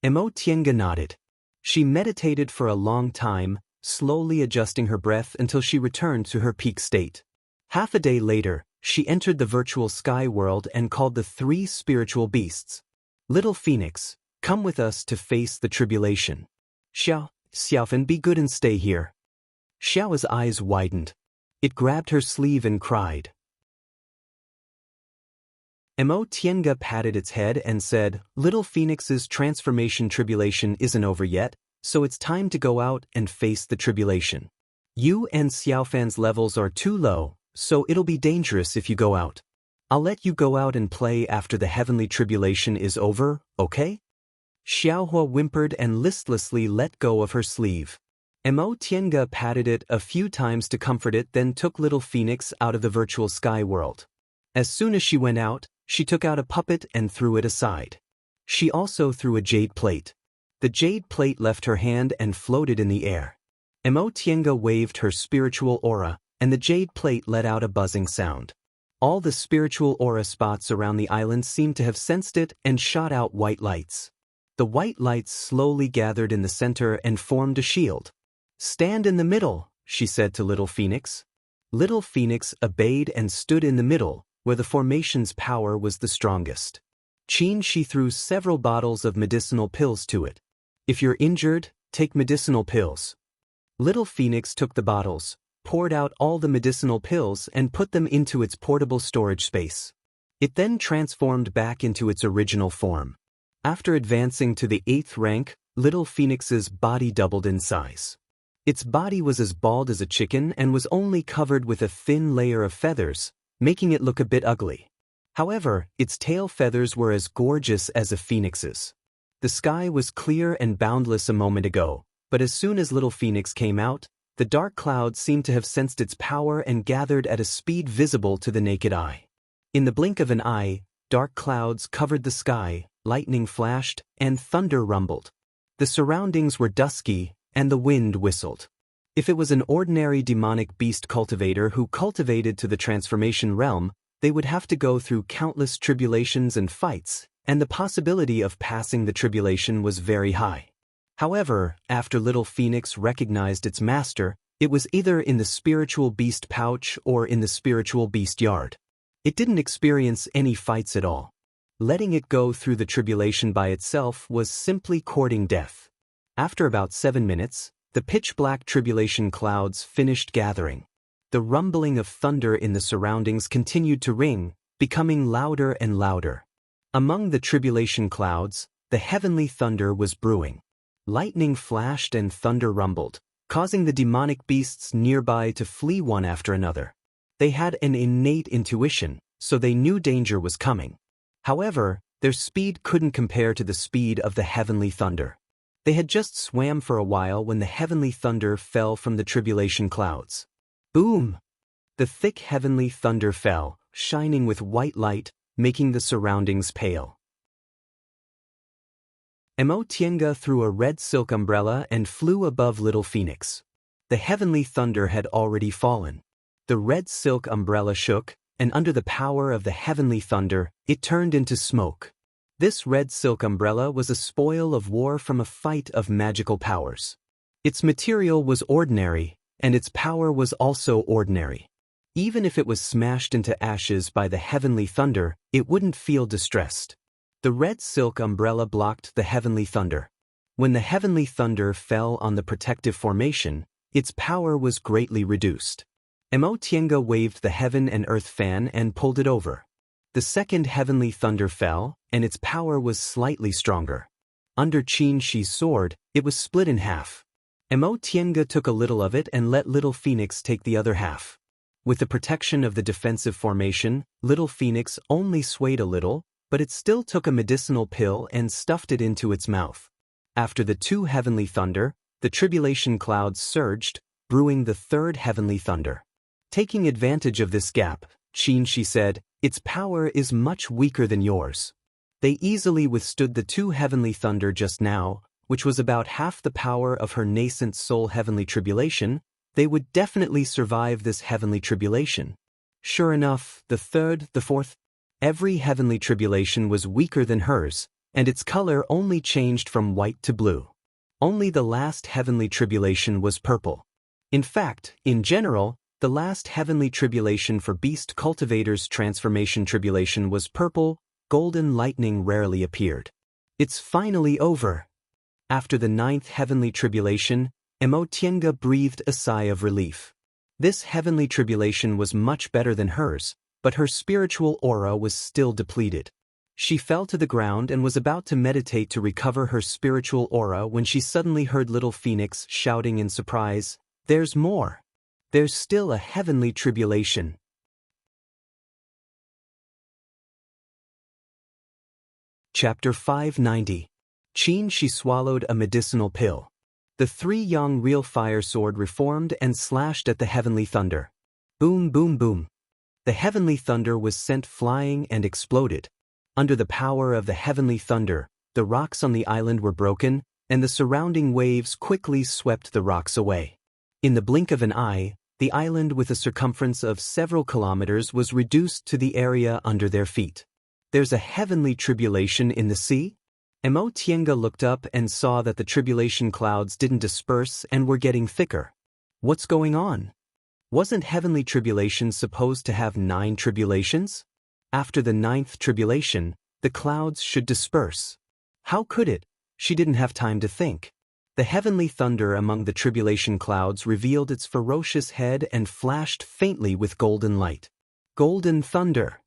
Mo Tiange nodded. She meditated for a long time, slowly adjusting her breath until she returned to her peak state. Half a day later, she entered the virtual sky world and called the 3 spiritual beasts. Little Phoenix, come with us to face the tribulation. Xiaofan, be good and stay here. Xiao's eyes widened. It grabbed her sleeve and cried. Mo Tiange patted its head and said, Little Phoenix's transformation tribulation isn't over yet, so it's time to go out and face the tribulation. You and Xiaofan's levels are too low, so it'll be dangerous if you go out. I'll let you go out and play after the heavenly tribulation is over, okay? Xiaohua whimpered and listlessly let go of her sleeve. Mo Tiange patted it a few times to comfort it, then took Little Phoenix out of the virtual sky world. As soon as she went out, she took out a puppet and threw it aside. She also threw a jade plate. The jade plate left her hand and floated in the air. Mo Tiange waved her spiritual aura, and the jade plate let out a buzzing sound. All the spiritual aura spots around the island seemed to have sensed it and shot out white lights. The white lights slowly gathered in the center and formed a shield. Stand in the middle, she said to Little Phoenix. Little Phoenix obeyed and stood in the middle, where the formation's power was the strongest. Qin Shi threw several bottles of medicinal pills to it. If you're injured, take medicinal pills. Little Phoenix took the bottles, poured out all the medicinal pills and put them into its portable storage space. It then transformed back into its original form. After advancing to the 8th rank, Little Phoenix's body doubled in size. Its body was as bald as a chicken and was only covered with a thin layer of feathers, making it look a bit ugly. However, its tail feathers were as gorgeous as a phoenix's. The sky was clear and boundless a moment ago, but as soon as Little Phoenix came out, the dark clouds seemed to have sensed its power and gathered at a speed visible to the naked eye. In the blink of an eye, dark clouds covered the sky, lightning flashed, and thunder rumbled. The surroundings were dusky, and the wind whistled. If it was an ordinary demonic beast cultivator who cultivated to the transformation realm, they would have to go through countless tribulations and fights, and the possibility of passing the tribulation was very high. However, after Little Phoenix recognized its master, it was either in the spiritual beast pouch or in the spiritual beast yard. It didn't experience any fights at all. Letting it go through the tribulation by itself was simply courting death. After about 7 minutes, the pitch-black tribulation clouds finished gathering. The rumbling of thunder in the surroundings continued to ring, becoming louder and louder. Among the tribulation clouds, the heavenly thunder was brewing. Lightning flashed and thunder rumbled, causing the demonic beasts nearby to flee one after another. They had an innate intuition, so they knew danger was coming. However, their speed couldn't compare to the speed of the heavenly thunder. They had just swam for a while when the heavenly thunder fell from the tribulation clouds. Boom! The thick heavenly thunder fell, shining with white light, making the surroundings pale. Mo Tiange threw a red silk umbrella and flew above Little Phoenix. The heavenly thunder had already fallen. The red silk umbrella shook, and under the power of the heavenly thunder, it turned into smoke. This red silk umbrella was a spoil of war from a fight of magical powers. Its material was ordinary, and its power was also ordinary. Even if it was smashed into ashes by the heavenly thunder, it wouldn't feel distressed. The red silk umbrella blocked the heavenly thunder. When the heavenly thunder fell on the protective formation, its power was greatly reduced. Mo Tiange waved the heaven and earth fan and pulled it over. The second heavenly thunder fell, and its power was slightly stronger. Under Qin Shi's sword, it was split in half. Mo Tiange took a little of it and let Little Phoenix take the other half. With the protection of the defensive formation, Little Phoenix only swayed a little, but it still took a medicinal pill and stuffed it into its mouth. After the 2 heavenly thunder, the tribulation clouds surged, brewing the 3rd heavenly thunder. Taking advantage of this gap, Xianxia said, "Its power is much weaker than yours." They easily withstood the 2 heavenly thunder just now, which was about half the power of her nascent soul heavenly tribulation. They would definitely survive this heavenly tribulation. Sure enough, the 3rd, the 4th, every heavenly tribulation was weaker than hers, and its color only changed from white to blue. Only the last heavenly tribulation was purple. In fact, in general, the last heavenly tribulation for beast cultivators' transformation tribulation was purple. Golden lightning rarely appeared. It's finally over. After the 9th heavenly tribulation, Immortal breathed a sigh of relief. This heavenly tribulation was much better than hers, but her spiritual aura was still depleted. She fell to the ground and was about to meditate to recover her spiritual aura when she suddenly heard little Phoenix shouting in surprise, "There's more! There's still a heavenly tribulation." Chapter 590. Xianxia swallowed a medicinal pill. The 3 young real fire sword reformed and slashed at the heavenly thunder. Boom, boom, boom. The heavenly thunder was sent flying and exploded. Under the power of the heavenly thunder, the rocks on the island were broken, and the surrounding waves quickly swept the rocks away. In the blink of an eye, the island with a circumference of several kilometers was reduced to the area under their feet. "There's a heavenly tribulation in the sea?" Immortal looked up and saw that the tribulation clouds didn't disperse and were getting thicker. What's going on? Wasn't heavenly tribulation supposed to have 9 tribulations? After the 9th tribulation, the clouds should disperse. How could it? She didn't have time to think. The heavenly thunder among the tribulation clouds revealed its ferocious head and flashed faintly with golden light. Golden thunder.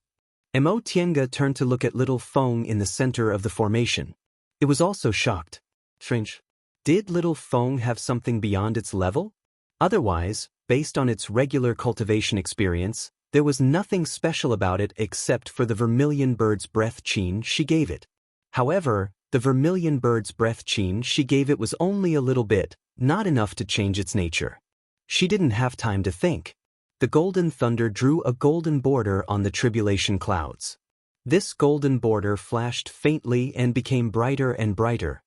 Immortal turned to look at little Feng in the center of the formation. It was also shocked. Strange. Did little Feng have something beyond its level? Otherwise, based on its regular cultivation experience, there was nothing special about it except for the vermilion bird's breath qin she gave it. However, the vermilion bird's breath qin she gave it was only a little bit, not enough to change its nature. She didn't have time to think. The golden thunder drew a golden border on the tribulation clouds. This golden border flashed faintly and became brighter and brighter.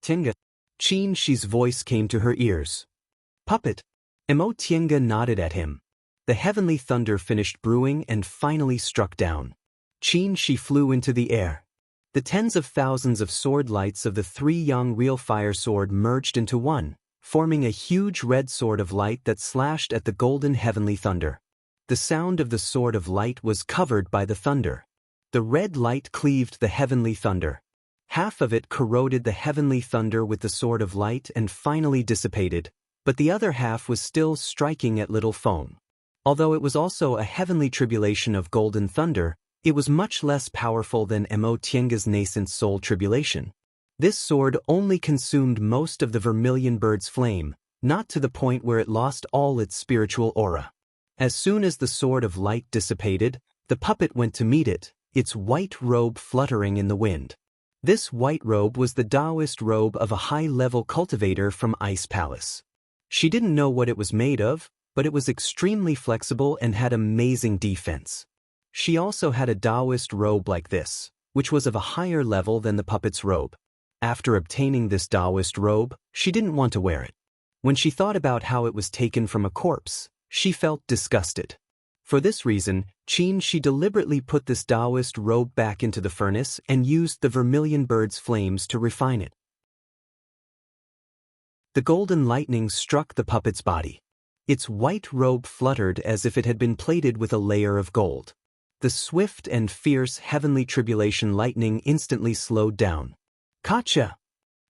"Tinga." Xianxia's voice came to her ears. "Puppet." Immortal nodded at him. The heavenly thunder finished brewing and finally struck down. Xianxia flew into the air. The tens of thousands of sword lights of the 3 young real fire sword merged into one, forming a huge red sword of light that slashed at the golden heavenly thunder. The sound of the sword of light was covered by the thunder. The red light cleaved the heavenly thunder. Half of it corroded the heavenly thunder with the sword of light and finally dissipated, but the other half was still striking at little Feng. Although it was also a heavenly tribulation of golden thunder, it was much less powerful than Immortal's nascent soul tribulation. This sword only consumed most of the vermilion bird's flame, not to the point where it lost all its spiritual aura. As soon as the sword of light dissipated, the puppet went to meet it, its white robe fluttering in the wind. This white robe was the Daoist robe of a high-level cultivator from Ice Palace. She didn't know what it was made of, but it was extremely flexible and had amazing defense. She also had a Daoist robe like this, which was of a higher level than the puppet's robe. After obtaining this Daoist robe, she didn't want to wear it. When she thought about how it was taken from a corpse, she felt disgusted. For this reason, she deliberately put this Daoist robe back into the furnace and used the vermilion bird's flames to refine it. The golden lightning struck the puppet's body. Its white robe fluttered as if it had been plated with a layer of gold. The swift and fierce heavenly tribulation lightning instantly slowed down. Gotcha!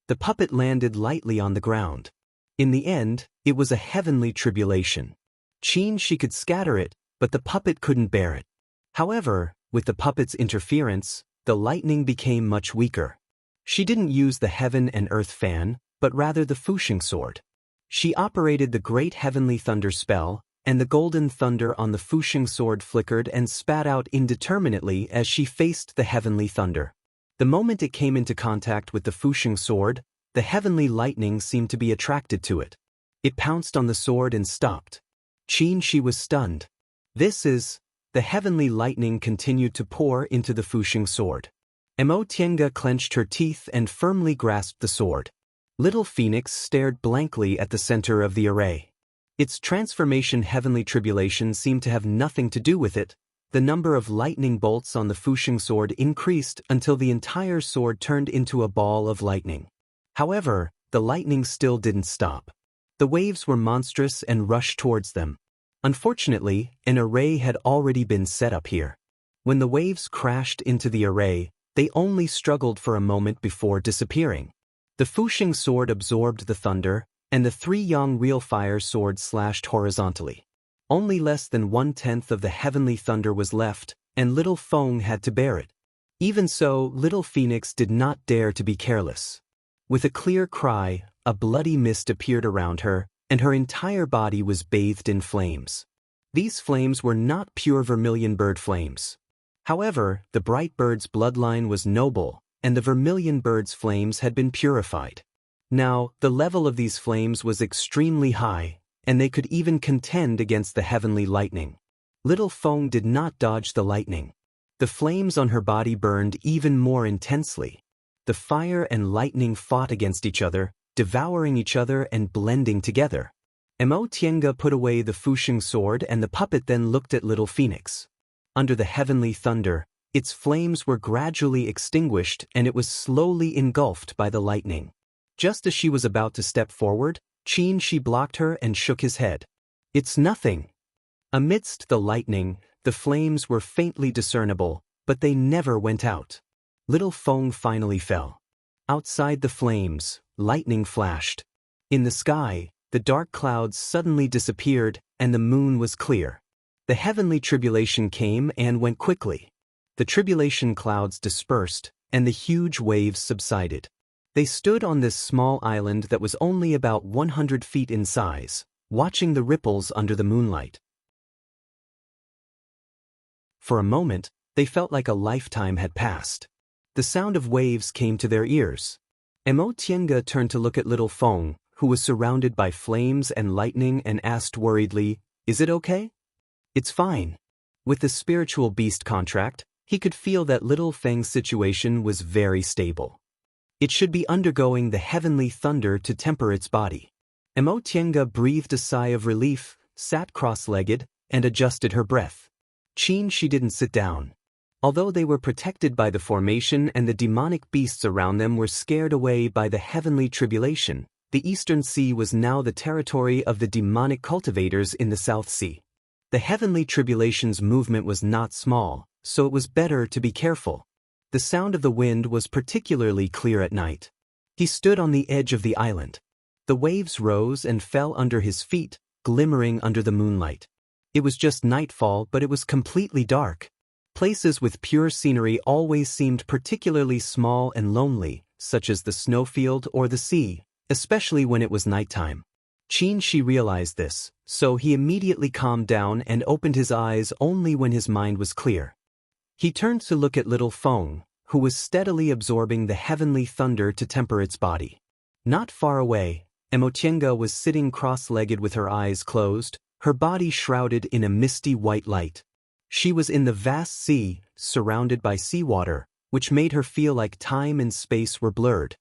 The puppet landed lightly on the ground. In the end, it was a heavenly tribulation. She could scatter it, but the puppet couldn't bear it. However, with the puppet's interference, the lightning became much weaker. She didn't use the heaven and earth fan, but rather the Fusheng sword. She operated the great heavenly thunder spell, and the golden thunder on the Fuxing sword flickered and spat out indeterminately as she faced the heavenly thunder. The moment it came into contact with the Fuxing sword, the heavenly lightning seemed to be attracted to it. It pounced on the sword and stopped. Xianxia was stunned. The heavenly lightning continued to pour into the Fuxing sword. Tiange clenched her teeth and firmly grasped the sword. Little Phoenix stared blankly at the center of the array. Its transformation heavenly tribulation seemed to have nothing to do with it. The number of lightning bolts on the Fuxing sword increased until the entire sword turned into a ball of lightning. However, the lightning still didn't stop. The waves were monstrous and rushed towards them. Unfortunately, an array had already been set up here. When the waves crashed into the array, they only struggled for a moment before disappearing. The Fuxing sword absorbed the thunder, and the 3 Yang real fire swords slashed horizontally. Only less than 1/10 of the heavenly thunder was left, and little Feng had to bear it. Even so, little Phoenix did not dare to be careless. With a clear cry, a bloody mist appeared around her, and her entire body was bathed in flames. These flames were not pure vermilion bird flames. However, the bright bird's bloodline was noble, and the vermilion bird's flames had been purified. Now, the level of these flames was extremely high, and they could even contend against the heavenly lightning. Little Feng did not dodge the lightning. The flames on her body burned even more intensely. The fire and lightning fought against each other, devouring each other and blending together. Tiange put away the Fuxing sword and the puppet then looked at little Phoenix. Under the heavenly thunder, its flames were gradually extinguished and it was slowly engulfed by the lightning. Just as she was about to step forward, Xianxia blocked her and shook his head. "It's nothing." Amidst the lightning, the flames were faintly discernible, but they never went out. Little Feng finally fell. Outside the flames, lightning flashed. In the sky, the dark clouds suddenly disappeared and the moon was clear. The heavenly tribulation came and went quickly. The tribulation clouds dispersed, and the huge waves subsided. They stood on this small island that was only about 100 feet in size, watching the ripples under the moonlight. For a moment, they felt like a lifetime had passed. The sound of waves came to their ears. Tiange turned to look at little Feng, who was surrounded by flames and lightning, and asked worriedly, "Is it okay?" "It's fine." With the spiritual beast contract, he could feel that little Feng's situation was very stable. It should be undergoing the heavenly thunder to temper its body. Tiange breathed a sigh of relief, sat cross-legged, and adjusted her breath. She didn't sit down. Although they were protected by the formation and the demonic beasts around them were scared away by the heavenly tribulation, the Eastern Sea was now the territory of the demonic cultivators in the South Sea. The heavenly tribulation's movement was not small, so it was better to be careful. The sound of the wind was particularly clear at night. He stood on the edge of the island. The waves rose and fell under his feet, glimmering under the moonlight. It was just nightfall, but it was completely dark. Places with pure scenery always seemed particularly small and lonely, such as the snowfield or the sea, especially when it was nighttime. Xianxia realized this, so he immediately calmed down and opened his eyes only when his mind was clear. He turned to look at little Feng, who was steadily absorbing the heavenly thunder to temper its body. Not far away, Tiange was sitting cross-legged with her eyes closed, her body shrouded in a misty white light. She was in the vast sea, surrounded by seawater, which made her feel like time and space were blurred.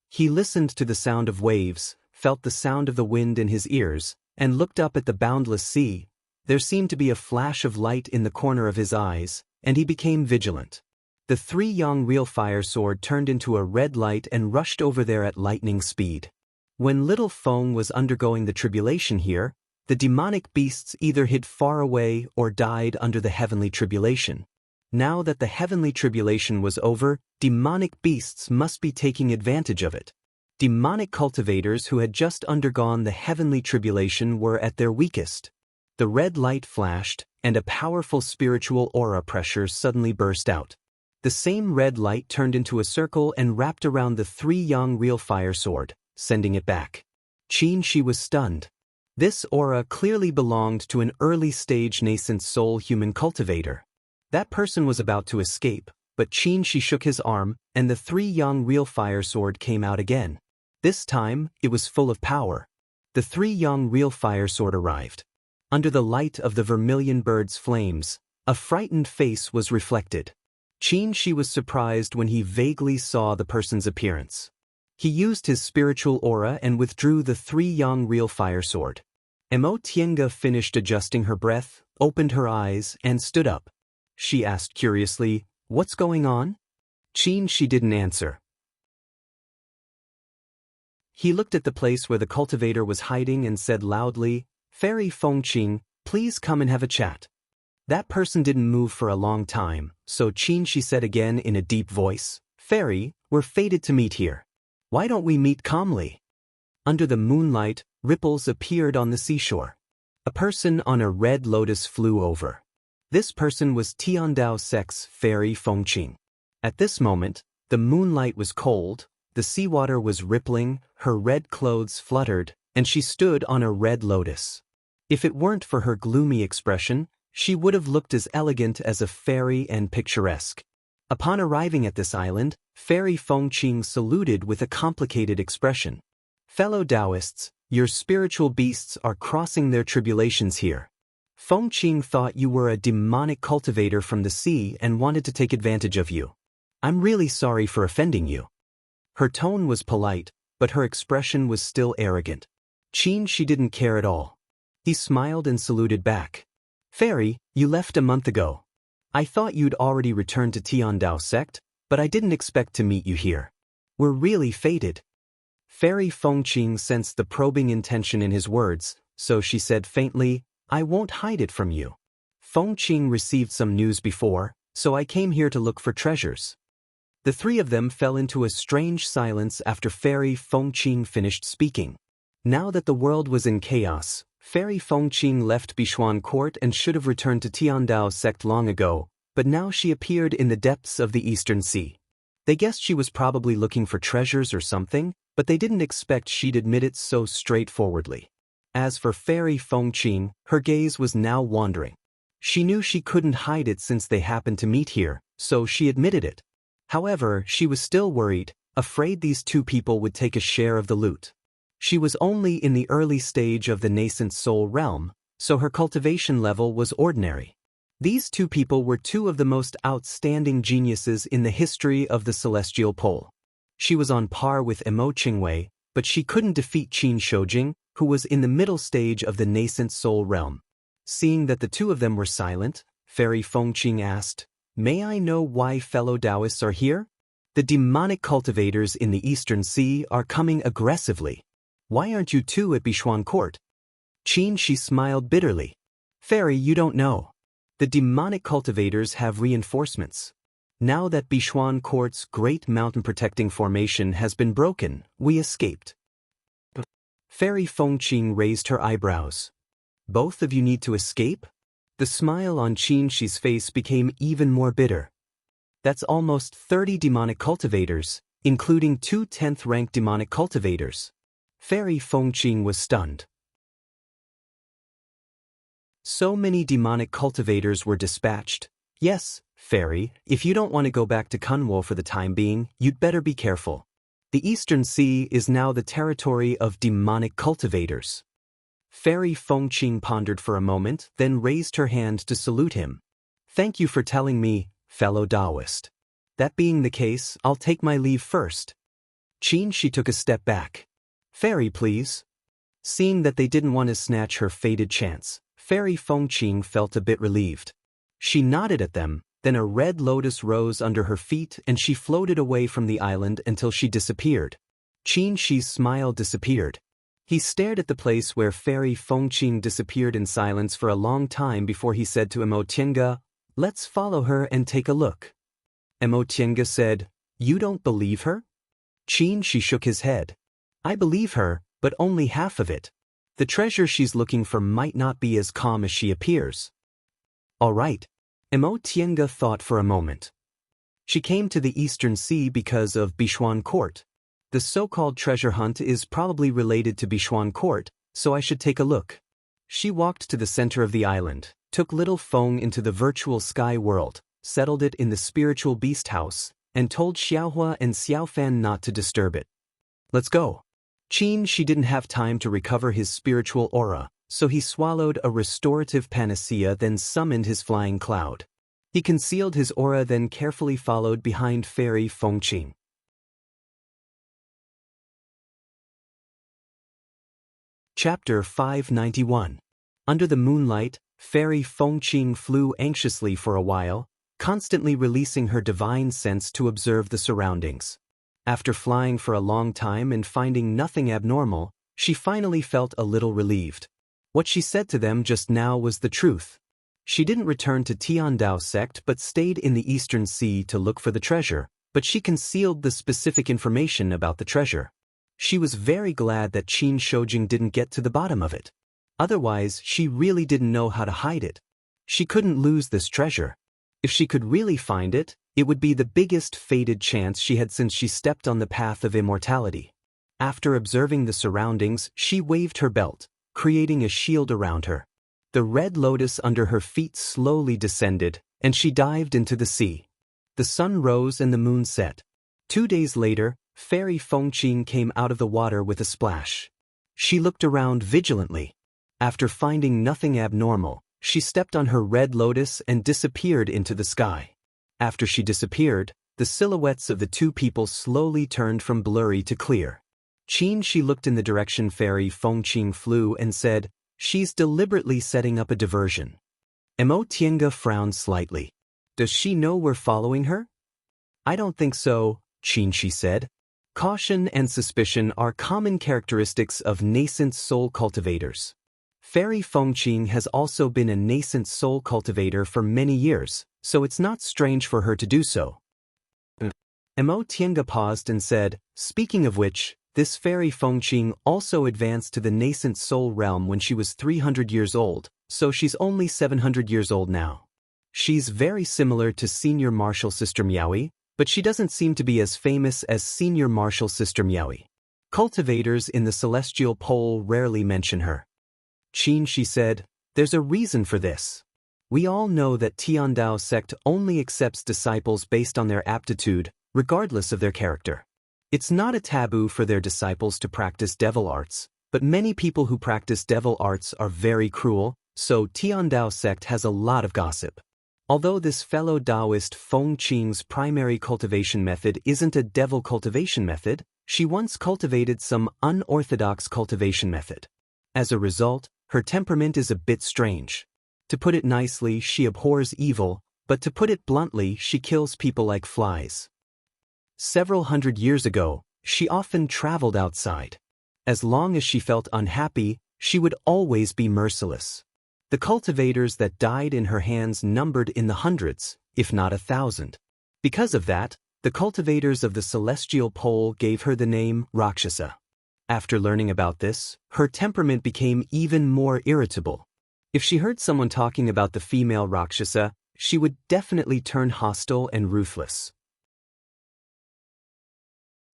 He listened to the sound of waves, felt the sound of the wind in his ears, and looked up at the boundless sea. There seemed to be a flash of light in the corner of his eyes, and he became vigilant. The 3 Yang real fire sword turned into a red light and rushed over there at lightning speed. When little Feng was undergoing the tribulation here, the demonic beasts either hid far away or died under the heavenly tribulation. Now that the heavenly tribulation was over, demonic beasts must be taking advantage of it. Demonic cultivators who had just undergone the heavenly tribulation were at their weakest. The red light flashed, and a powerful spiritual aura pressure suddenly burst out. The same red light turned into a circle and wrapped around the 3 Yang real fire sword, sending it back. Xianxia was stunned. This aura clearly belonged to an early-stage nascent soul human cultivator. That person was about to escape, but Xianxia shook his arm, and the 3-yang real fire sword came out again. This time, it was full of power. The 3-yang real fire sword arrived. Under the light of the vermilion bird's flames, a frightened face was reflected. Xianxia was surprised when he vaguely saw the person's appearance. He used his spiritual aura and withdrew the 3-yang real fire sword. Tiange finished adjusting her breath, opened her eyes, and stood up. She asked curiously, "What's going on?" Xianxia didn't answer. He looked at the place where the cultivator was hiding and said loudly, "Fairy Fengqing, please come and have a chat." That person didn't move for a long time, so Xianxia said again in a deep voice, "Fairy, we're fated to meet here. Why don't we meet calmly?" Under the moonlight, ripples appeared on the seashore. A person on a red lotus flew over. This person was Daoist's Fairy Fengqing. At this moment, the moonlight was cold, the seawater was rippling, her red clothes fluttered, and she stood on a red lotus. If it weren't for her gloomy expression, she would have looked as elegant as a fairy and picturesque. Upon arriving at this island, Fairy Fengqing saluted with a complicated expression. "Fellow Daoists, your spiritual beasts are crossing their tribulations here. Fengqing thought you were a demonic cultivator from the sea and wanted to take advantage of you. I'm really sorry for offending you." Her tone was polite, but her expression was still arrogant. Xianxia didn't care at all. He smiled and saluted back. "Fairy, you left a month ago. I thought you'd already returned to Tiandao sect, but I didn't expect to meet you here. We're really fated." Fairy Fengqing sensed the probing intention in his words, so she said faintly, "I won't hide it from you. Fengqing received some news before, so I came here to look for treasures." The three of them fell into a strange silence after Fairy Fengqing finished speaking. Now that the world was in chaos, Fairy Fengqing left Bishuan Court and should have returned to Tiandao sect long ago, but now she appeared in the depths of the Eastern Sea. They guessed she was probably looking for treasures or something, but they didn't expect she'd admit it so straightforwardly. As for Fairy Fengqing, her gaze was now wandering. She knew she couldn't hide it since they happened to meet here, so she admitted it. However, she was still worried, afraid these two people would take a share of the loot. She was only in the early stage of the nascent soul realm, so her cultivation level was ordinary. These two people were two of the most outstanding geniuses in the history of the celestial pole. She was on par with Qingwei, but she couldn't defeat Qin Shoujing, who was in the middle stage of the nascent soul realm. Seeing that the two of them were silent, Fairy Fengqing asked, "May I know why fellow Daoists are here? The demonic cultivators in the Eastern Sea are coming aggressively. Why aren't you two at Bishuan Court?" Xianxia smiled bitterly. "Fairy, you don't know. The demonic cultivators have reinforcements. Now that Bishuan Court's great mountain protecting formation has been broken, we escaped." Fairy Fengqing raised her eyebrows. "Both of you need to escape?" The smile on Xianxia's face became even more bitter. "That's almost 30 demonic cultivators, including 2 10th-rank demonic cultivators." Fairy Fengqing was stunned. So many demonic cultivators were dispatched. "Yes, Fairy, if you don't want to go back to Kunwo for the time being, you'd better be careful. The Eastern Sea is now the territory of demonic cultivators." Fairy Fengqing pondered for a moment, then raised her hand to salute him. "Thank you for telling me, fellow Daoist. That being the case, I'll take my leave first." Xianxia took a step back. "Fairy, please." Seeing that they didn't want to snatch her fated chance, Fairy Fengqing felt a bit relieved. She nodded at them, then a red lotus rose under her feet and she floated away from the island until she disappeared. Xianxia's smile disappeared. He stared at the place where Fairy Fengqing disappeared in silence for a long time before he said to Tiange, "Let's follow her and take a look." Tiange said, "You don't believe her?" Xianxia shook his head. "I believe her, but only half of it. The treasure she's looking for might not be as calm as she appears." "All right." Tiange thought for a moment. "She came to the Eastern Sea because of Bishuan Court. The so-called treasure hunt is probably related to Bishuan Court, so I should take a look. She walked to the center of the island, took little Feng into the virtual sky world, settled it in the spiritual beast house, and told Xiaohua and Xiaofan not to disturb it. Let's go. She didn't have time to recover his spiritual aura, so he swallowed a restorative panacea, then summoned his flying cloud. He concealed his aura, then carefully followed behind Fairy Fengqing. Chapter 591. Under the moonlight, Fairy Fengqing flew anxiously for a while, constantly releasing her divine sense to observe the surroundings. After flying for a long time and finding nothing abnormal, she finally felt a little relieved. What she said to them just now was the truth. She didn't return to Tiandao sect but stayed in the Eastern Sea to look for the treasure, but she concealed the specific information about the treasure. She was very glad that Qin Shoujing didn't get to the bottom of it. Otherwise, she really didn't know how to hide it. She couldn't lose this treasure. If she could really find it, it would be the biggest fated chance she had since she stepped on the path of immortality. After observing the surroundings, she waved her belt, creating a shield around her. The red lotus under her feet slowly descended, and she dived into the sea. The sun rose and the moon set. 2 days later, Fairy Fengqing came out of the water with a splash. She looked around vigilantly. After finding nothing abnormal, she stepped on her red lotus and disappeared into the sky. After she disappeared, the silhouettes of the two people slowly turned from blurry to clear. She looked in the direction Fairy Fengqing flew and said, "She's deliberately setting up a diversion." Tienge frowned slightly. "Does she know we're following her?" "I don't think so," she said. Caution and suspicion are common characteristics of nascent soul cultivators. Fairy Fengqing has also been a nascent soul cultivator for many years, so it's not strange for her to do so. Tienge paused and said, "Speaking of which, this Fairy Fengqing also advanced to the nascent soul realm when she was 300 years old, so she's only 700 years old now. She's very similar to Senior Martial Sister Miaoyi, but she doesn't seem to be as famous as Senior Martial Sister Miaoyi. Cultivators in the Celestial Pole rarely mention her." She said, "There's a reason for this. We all know that Tiandao sect only accepts disciples based on their aptitude, regardless of their character. It's not a taboo for their disciples to practice devil arts, but many people who practice devil arts are very cruel, so Tiandao sect has a lot of gossip. Although this fellow Daoist Fengqing's primary cultivation method isn't a devil cultivation method, she once cultivated some unorthodox cultivation method. As a result, her temperament is a bit strange. To put it nicely, she abhors evil, but to put it bluntly, she kills people like flies. Several hundred years ago, she often traveled outside. As long as she felt unhappy, she would always be merciless. The cultivators that died in her hands numbered in the hundreds, if not 1,000. Because of that, the cultivators of the Celestial Pole gave her the name Rakshasa. After learning about this, her temperament became even more irritable. If she heard someone talking about the female Rakshasa, she would definitely turn hostile and ruthless.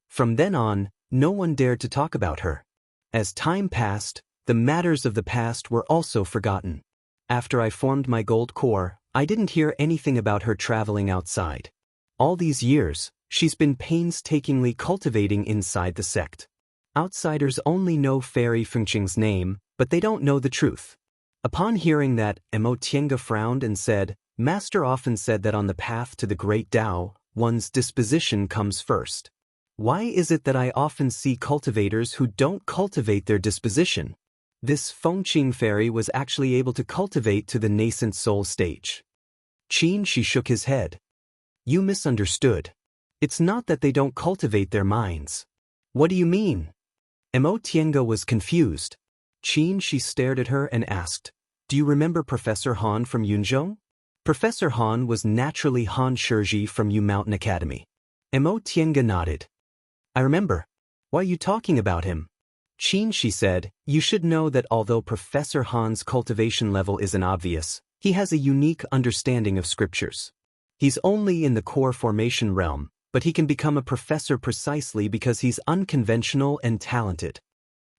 From then on, no one dared to talk about her. As time passed, the matters of the past were also forgotten. After I formed my gold core, I didn't hear anything about her traveling outside. All these years, she's been painstakingly cultivating inside the sect. Outsiders only know Fairy Fengqing's name, but they don't know the truth. Upon hearing that, Tienge frowned and said, "Master often said that on the path to the great Tao, one's disposition comes first. Why is it that I often see cultivators who don't cultivate their disposition?" This Fengqing fairy was actually able to cultivate to the nascent soul stage. She shook his head. "You misunderstood. It's not that they don't cultivate their minds." "What do you mean?" Tienge was confused. She stared at her and asked, "Do you remember Professor Han from Yunzhong?" Professor Han was naturally Han Shizhi from Yu Mountain Academy. Tienge nodded. "I remember. Why are you talking about him?" She said, "You should know that although Professor Han's cultivation level isn't obvious, he has a unique understanding of scriptures. He's only in the core formation realm, but he can become a professor precisely because he's unconventional and talented."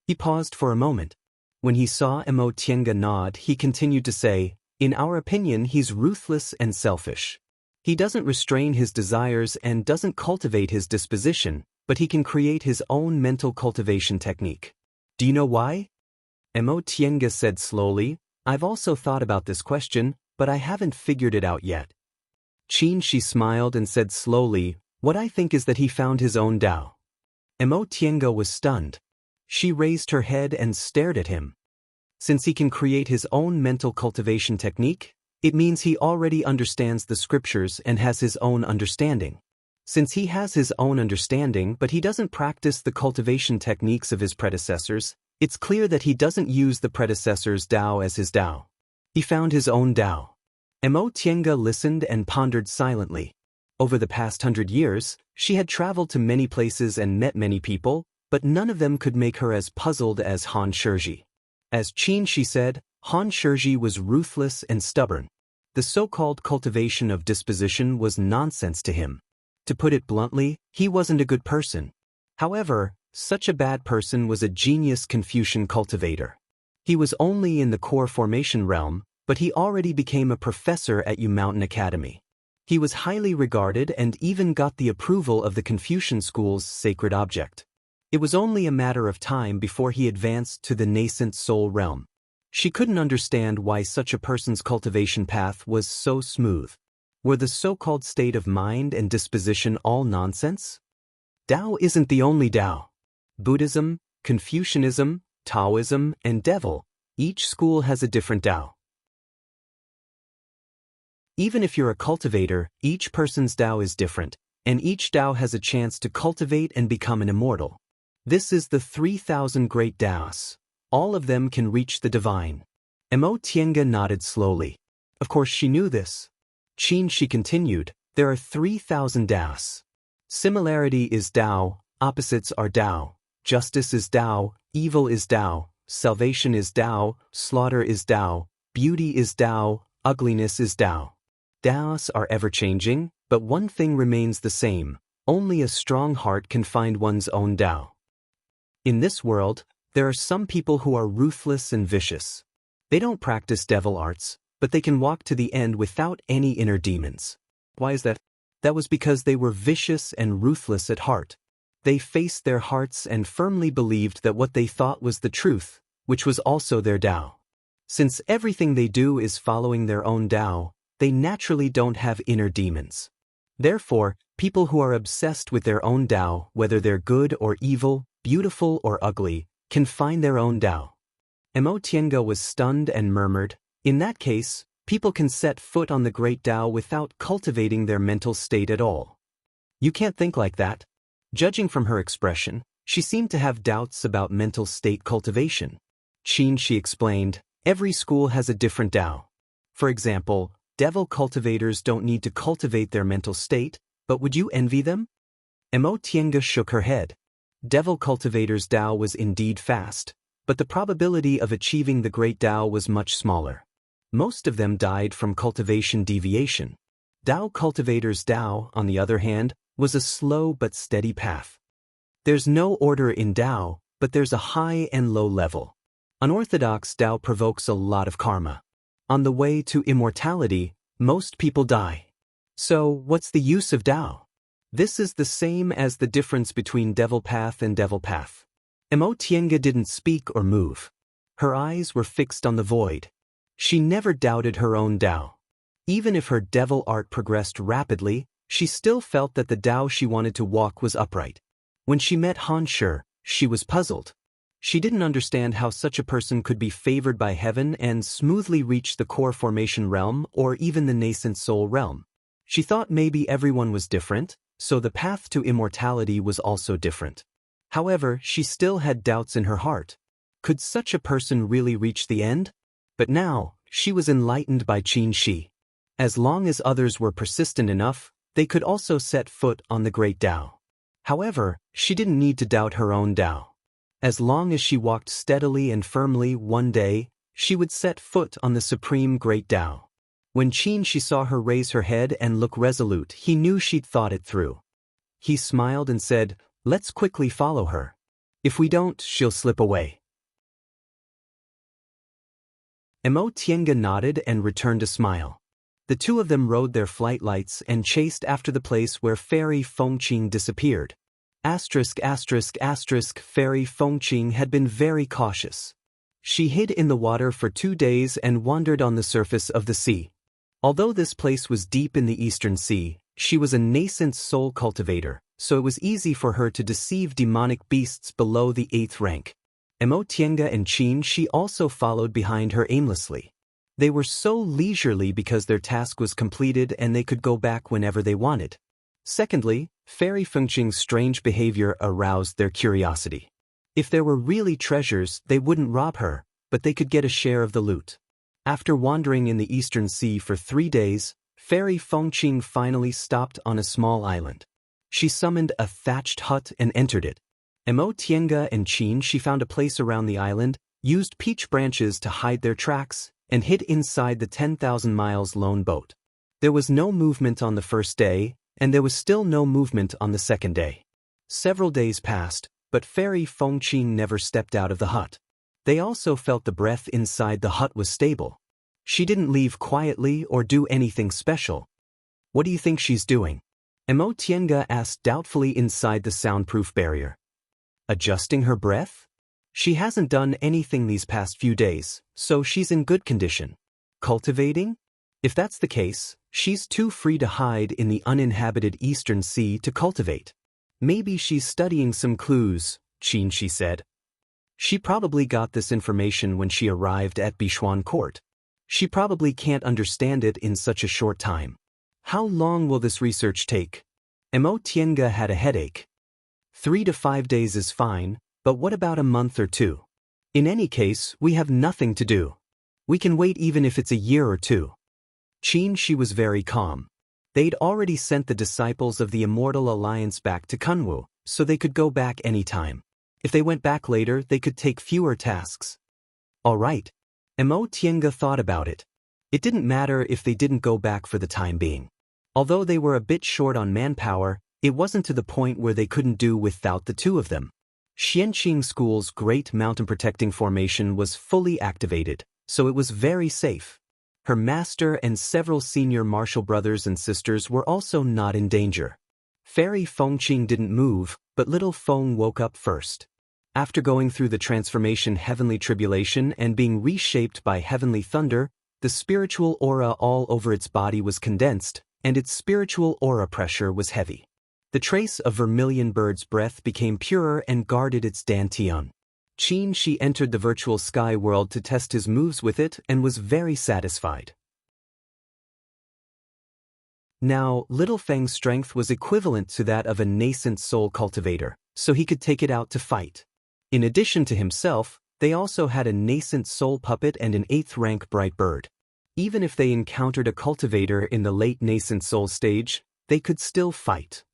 He paused for a moment. When he saw Mo Tiange nod, he continued to say, "In our opinion, he's ruthless and selfish. He doesn't restrain his desires and doesn't cultivate his disposition, but he can create his own mental cultivation technique. Do you know why?" Mo Tiange said slowly, "I've also thought about this question, but I haven't figured it out yet." Xianxia smiled and said slowly, "What I think is that he found his own Tao." Mo Tiange was stunned. She raised her head and stared at him. Since he can create his own mental cultivation technique, it means he already understands the scriptures and has his own understanding. Since he has his own understanding but he doesn't practice the cultivation techniques of his predecessors, it's clear that he doesn't use the predecessors' Tao as his Tao. He found his own Tao. Mo Tiange listened and pondered silently. Over the past 100 years, she had traveled to many places and met many people, but none of them could make her as puzzled as Han Shiji. As Xianxia said, Han Shiji was ruthless and stubborn. The so-called cultivation of disposition was nonsense to him. To put it bluntly, he wasn't a good person. However, such a bad person was a genius Confucian cultivator. He was only in the core formation realm, but he already became a professor at Yu Mountain Academy. He was highly regarded and even got the approval of the Confucian school's sacred object. It was only a matter of time before he advanced to the nascent soul realm. She couldn't understand why such a person's cultivation path was so smooth. Were the so-called state of mind and disposition all nonsense? Tao isn't the only Tao. Buddhism, Confucianism, Taoism, and Devil, each school has a different Tao. Even if you're a cultivator, each person's Tao is different, and each Tao has a chance to cultivate and become an immortal. This is the 3,000 great Taoists. All of them can reach the divine. Mo Tiange nodded slowly. Of course she knew this. Xianxia continued, there are 3,000 Taoists. Similarity is Tao, opposites are Tao, justice is Tao, evil is Tao, salvation is Tao, slaughter is Tao, beauty is Tao, ugliness is Tao. Taoists are ever-changing, but one thing remains the same. Only a strong heart can find one's own Tao. In this world, there are some people who are ruthless and vicious. They don't practice devil arts, but they can walk to the end without any inner demons. Why is that? That was because they were vicious and ruthless at heart. They faced their hearts and firmly believed that what they thought was the truth, which was also their Tao. Since everything they do is following their own Tao, they naturally don't have inner demons. Therefore, people who are obsessed with their own Tao, whether they're good or evil, beautiful or ugly, can find their own Tao. Mo Tiange was stunned and murmured, in that case, people can set foot on the great Tao without cultivating their mental state at all. You can't think like that. Judging from her expression, she seemed to have doubts about mental state cultivation. Xianxia explained, every school has a different Tao. For example, devil cultivators don't need to cultivate their mental state, but would you envy them? Mo Tiange shook her head. Devil cultivators' Tao was indeed fast, but the probability of achieving the great Tao was much smaller. Most of them died from cultivation deviation. Tao cultivators' Tao, on the other hand, was a slow but steady path. There's no order in Tao, but there's a high and low level. Unorthodox Tao provokes a lot of karma. On the way to immortality, most people die. So, what's the use of Tao? This is the same as the difference between devil path and devil path. Mo Tiange didn't speak or move. Her eyes were fixed on the void. She never doubted her own Tao. Even if her devil art progressed rapidly, she still felt that the Tao she wanted to walk was upright. When she met Han Shi, she was puzzled. She didn't understand how such a person could be favored by heaven and smoothly reach the core formation realm or even the nascent soul realm. She thought maybe everyone was different, so the path to immortality was also different. However, she still had doubts in her heart. Could such a person really reach the end? But now, she was enlightened by Xianxia. As long as others were persistent enough, they could also set foot on the great Tao. However, she didn't need to doubt her own Tao. As long as she walked steadily and firmly, one day, she would set foot on the supreme great Tao. When Xianxia saw her raise her head and look resolute, he knew she'd thought it through. He smiled and said, "Let's quickly follow her. If we don't, she'll slip away." Mo Tiange nodded and returned a smile. The two of them rode their flight lights and chased after the place where Fairy Fengqing disappeared. Fairy Fengqing had been very cautious. She hid in the water for 2 days and wandered on the surface of the sea. Although this place was deep in the Eastern Sea, she was a nascent soul cultivator, so it was easy for her to deceive demonic beasts below the 8th rank. Mo Tiange and Qin Shi also followed behind her aimlessly. They were so leisurely because their task was completed and they could go back whenever they wanted. Secondly, Fairy Fengqing's strange behavior aroused their curiosity. If there were really treasures, they wouldn't rob her, but they could get a share of the loot. After wandering in the Eastern Sea for 3 days, Fairy Fengqing finally stopped on a small island. She summoned a thatched hut and entered it. Mo Tiange and Qin Shi found a place around the island, used peach branches to hide their tracks, and hid inside the 10,000 miles lone boat. There was no movement on the first day, and there was still no movement on the second day. Several days passed, but Fairy Fengqing never stepped out of the hut. They also felt the breath inside the hut was stable. She didn't leave quietly or do anything special. What do you think she's doing? Mo Tiange asked doubtfully inside the soundproof barrier. Adjusting her breath? She hasn't done anything these past few days, so she's in good condition. Cultivating? If that's the case, she's too free to hide in the uninhabited Eastern Sea to cultivate. Maybe she's studying some clues, Qin Shi said. She probably got this information when she arrived at Bishuan Court. She probably can't understand it in such a short time. How long will this research take? Mo Tiange had a headache. 3 to 5 days is fine, but what about a month or 2? In any case, we have nothing to do. We can wait even if it's a year or 2. Qin Shi was very calm. They'd already sent the disciples of the Immortal Alliance back to Kunwu, so they could go back anytime. If they went back later, they could take fewer tasks. All right. Mo Tiange thought about it. It didn't matter if they didn't go back for the time being. Although they were a bit short on manpower, it wasn't to the point where they couldn't do without the two of them. Xianxia School's Great Mountain Protecting Formation was fully activated, so it was very safe. Her master and several senior martial brothers and sisters were also not in danger. Fairy Fengqing didn't move, but little Feng woke up first. After going through the transformation heavenly tribulation and being reshaped by heavenly thunder, the spiritual aura all over its body was condensed, and its spiritual aura pressure was heavy. The trace of Vermilion Bird's breath became purer and guarded its dantian. Qin Shi entered the virtual sky world to test his moves with it and was very satisfied. Now, Little Feng's strength was equivalent to that of a nascent soul cultivator, so he could take it out to fight. In addition to himself, they also had a nascent soul puppet and an 8th rank bright bird. Even if they encountered a cultivator in the late nascent soul stage, they could still fight.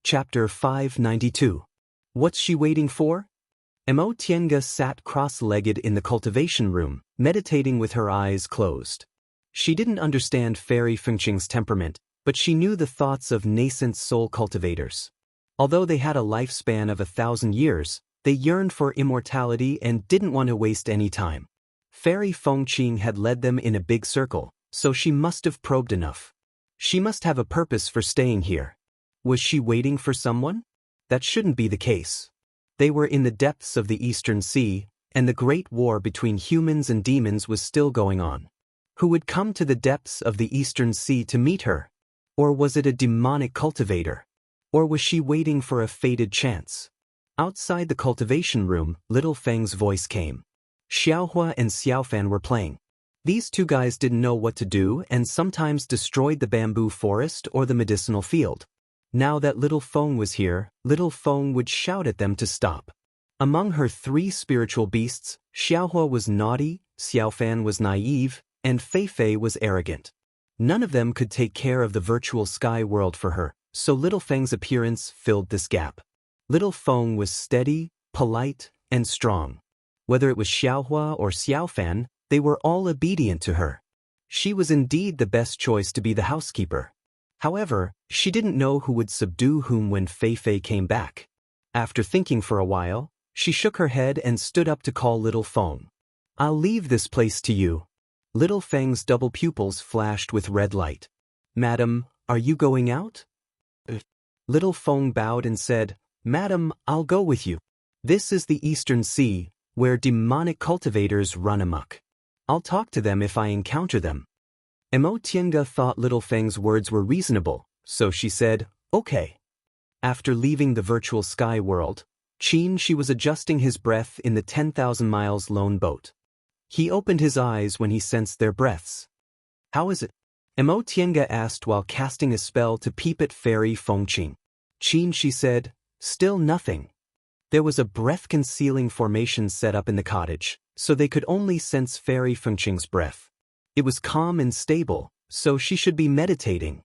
Chapter 592. What's she waiting for? Mo Tiange sat cross-legged in the cultivation room, meditating with her eyes closed. She didn't understand Fairy Fengqing's temperament, but she knew the thoughts of nascent soul cultivators. Although they had a lifespan of 1,000 years, they yearned for immortality and didn't want to waste any time. Fairy Fengqing had led them in a big circle, so she must have probed enough. She must have a purpose for staying here. Was she waiting for someone? That shouldn't be the case. They were in the depths of the Eastern Sea, and the great war between humans and demons was still going on. Who would come to the depths of the Eastern Sea to meet her? Or was it a demonic cultivator? Or was she waiting for a fated chance? Outside the cultivation room, Little Feng's voice came. Xiaohua and Xiaofan were playing. These two guys didn't know what to do and sometimes destroyed the bamboo forest or the medicinal field. Now that Little Feng was here, Little Feng would shout at them to stop. Among her 3 spiritual beasts, Xiaohua was naughty, Xiaofan was naive, and Feifei was arrogant. None of them could take care of the virtual sky world for her, so Little Feng's appearance filled this gap. Little Feng was steady, polite, and strong. Whether it was Xiaohua or Xiaofan, they were all obedient to her. She was indeed the best choice to be the housekeeper. However, she didn't know who would subdue whom when Feifei came back. After thinking for a while, she shook her head and stood up to call Little Feng. I'll leave this place to you. Little Feng's double pupils flashed with red light. Madam, are you going out? Little Feng bowed and said, Madam, I'll go with you. This is the Eastern Sea, where demonic cultivators run amok. I'll talk to them if I encounter them. Tiange thought Little Feng's words were reasonable, so she said, okay. After leaving the virtual sky world, She was adjusting his breath in the 10,000 miles lone boat. He opened his eyes when he sensed their breaths. How is it? Tiange asked while casting a spell to peep at Fairy Fengqing. She said, still nothing. There was a breath-concealing formation set up in the cottage, so they could only sense Fairy Fengqing's breath. It was calm and stable, so she should be meditating.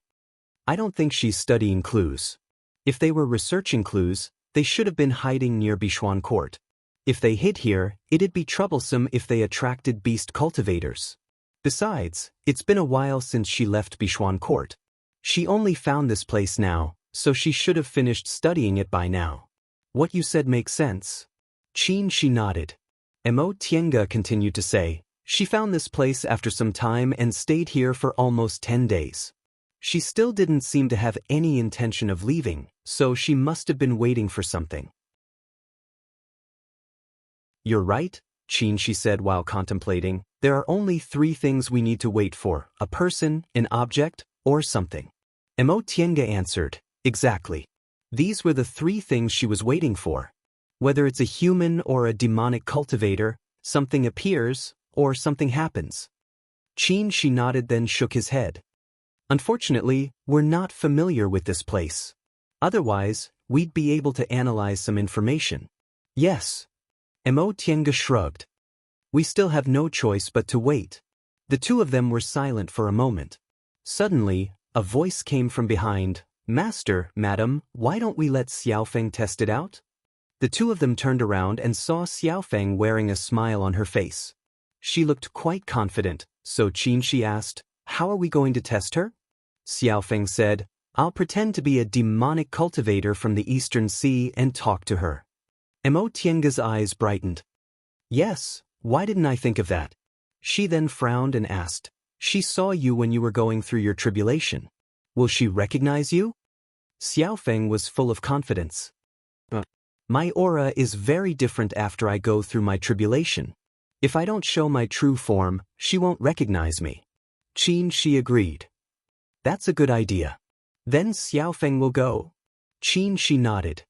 I don't think she's studying clues. If they were researching clues, they should have been hiding near Bishuan Court. If they hid here, it'd be troublesome if they attracted beast cultivators. Besides, it's been a while since she left Bishuan Court. She only found this place now, so she should have finished studying it by now. What you said makes sense. She nodded. Tiange continued to say, she found this place after some time and stayed here for almost 10 days. She still didn't seem to have any intention of leaving, so she must have been waiting for something. You're right, she said while contemplating. There are only 3 things we need to wait for: a person, an object, or something. Tiange answered, exactly. These were the 3 things she was waiting for. Whether it's a human or a demonic cultivator, something appears, or something happens. She nodded, then shook his head. Unfortunately, we're not familiar with this place. Otherwise, we'd be able to analyze some information. Yes. Tiange shrugged. We still have no choice but to wait. The 2 of them were silent for a moment. Suddenly, a voice came from behind. Master, madam, why don't we let Xiaofeng test it out? The 2 of them turned around and saw Xiaofeng wearing a smile on her face. She looked quite confident, so she asked, how are we going to test her? Xiaofeng said, I'll pretend to be a demonic cultivator from the Eastern Sea and talk to her. Tiange's eyes brightened. Yes, why didn't I think of that? She then frowned and asked, she saw you when you were going through your tribulation. Will she recognize you? Xiaofeng was full of confidence. My aura is very different after I go through my tribulation. If I don't show my true form, she won't recognize me. She agreed. That's a good idea. Then Xiaofeng will go. She nodded.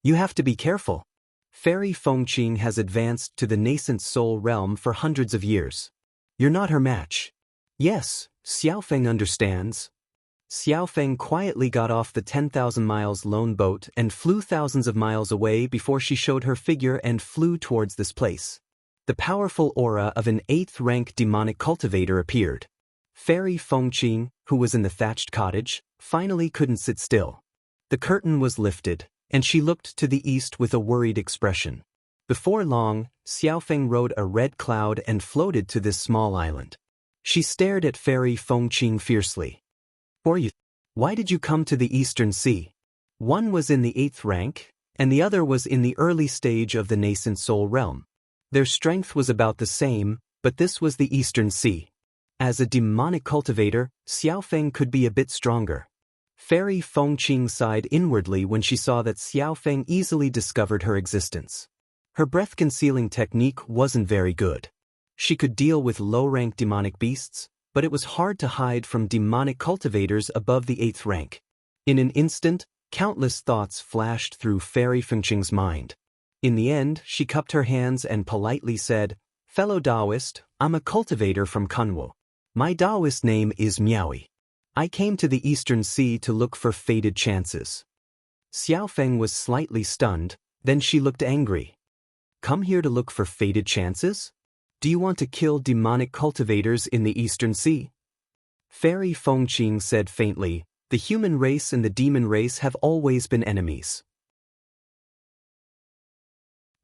You have to be careful. Fairy Fengqing has advanced to the nascent soul realm for hundreds of years. You're not her match. Yes, Xiaofeng understands. Xiaofeng quietly got off the 10,000 miles lone boat and flew thousands of miles away before she showed her figure and flew towards this place. The powerful aura of an 8th-rank demonic cultivator appeared. Fairy Fengqing, who was in the thatched cottage, finally couldn't sit still. The curtain was lifted, and she looked to the east with a worried expression. Before long, Xiaofeng rode a red cloud and floated to this small island. She stared at Fairy Fengqing fiercely. Why did you come to the Eastern Sea? One was in the 8th rank, and the other was in the early stage of the nascent soul realm. Their strength was about the same, but this was the Eastern Sea. As a demonic cultivator, Xiaofeng could be a bit stronger. Fairy Fengqing sighed inwardly when she saw that Xiaofeng easily discovered her existence. Her breath-concealing technique wasn't very good. She could deal with low-rank demonic beasts, but it was hard to hide from demonic cultivators above the 8th rank. In an instant, countless thoughts flashed through Fairy Fengqing's mind. In the end, she cupped her hands and politely said, Fellow Daoist, I'm a cultivator from Kunwu. My Daoist name is Miaoyi. I came to the Eastern Sea to look for fated chances. Xiaofeng was slightly stunned, then she looked angry. Come here to look for fated chances? Do you want to kill demonic cultivators in the Eastern Sea? Fairy Fengqing said faintly, the human race and the demon race have always been enemies.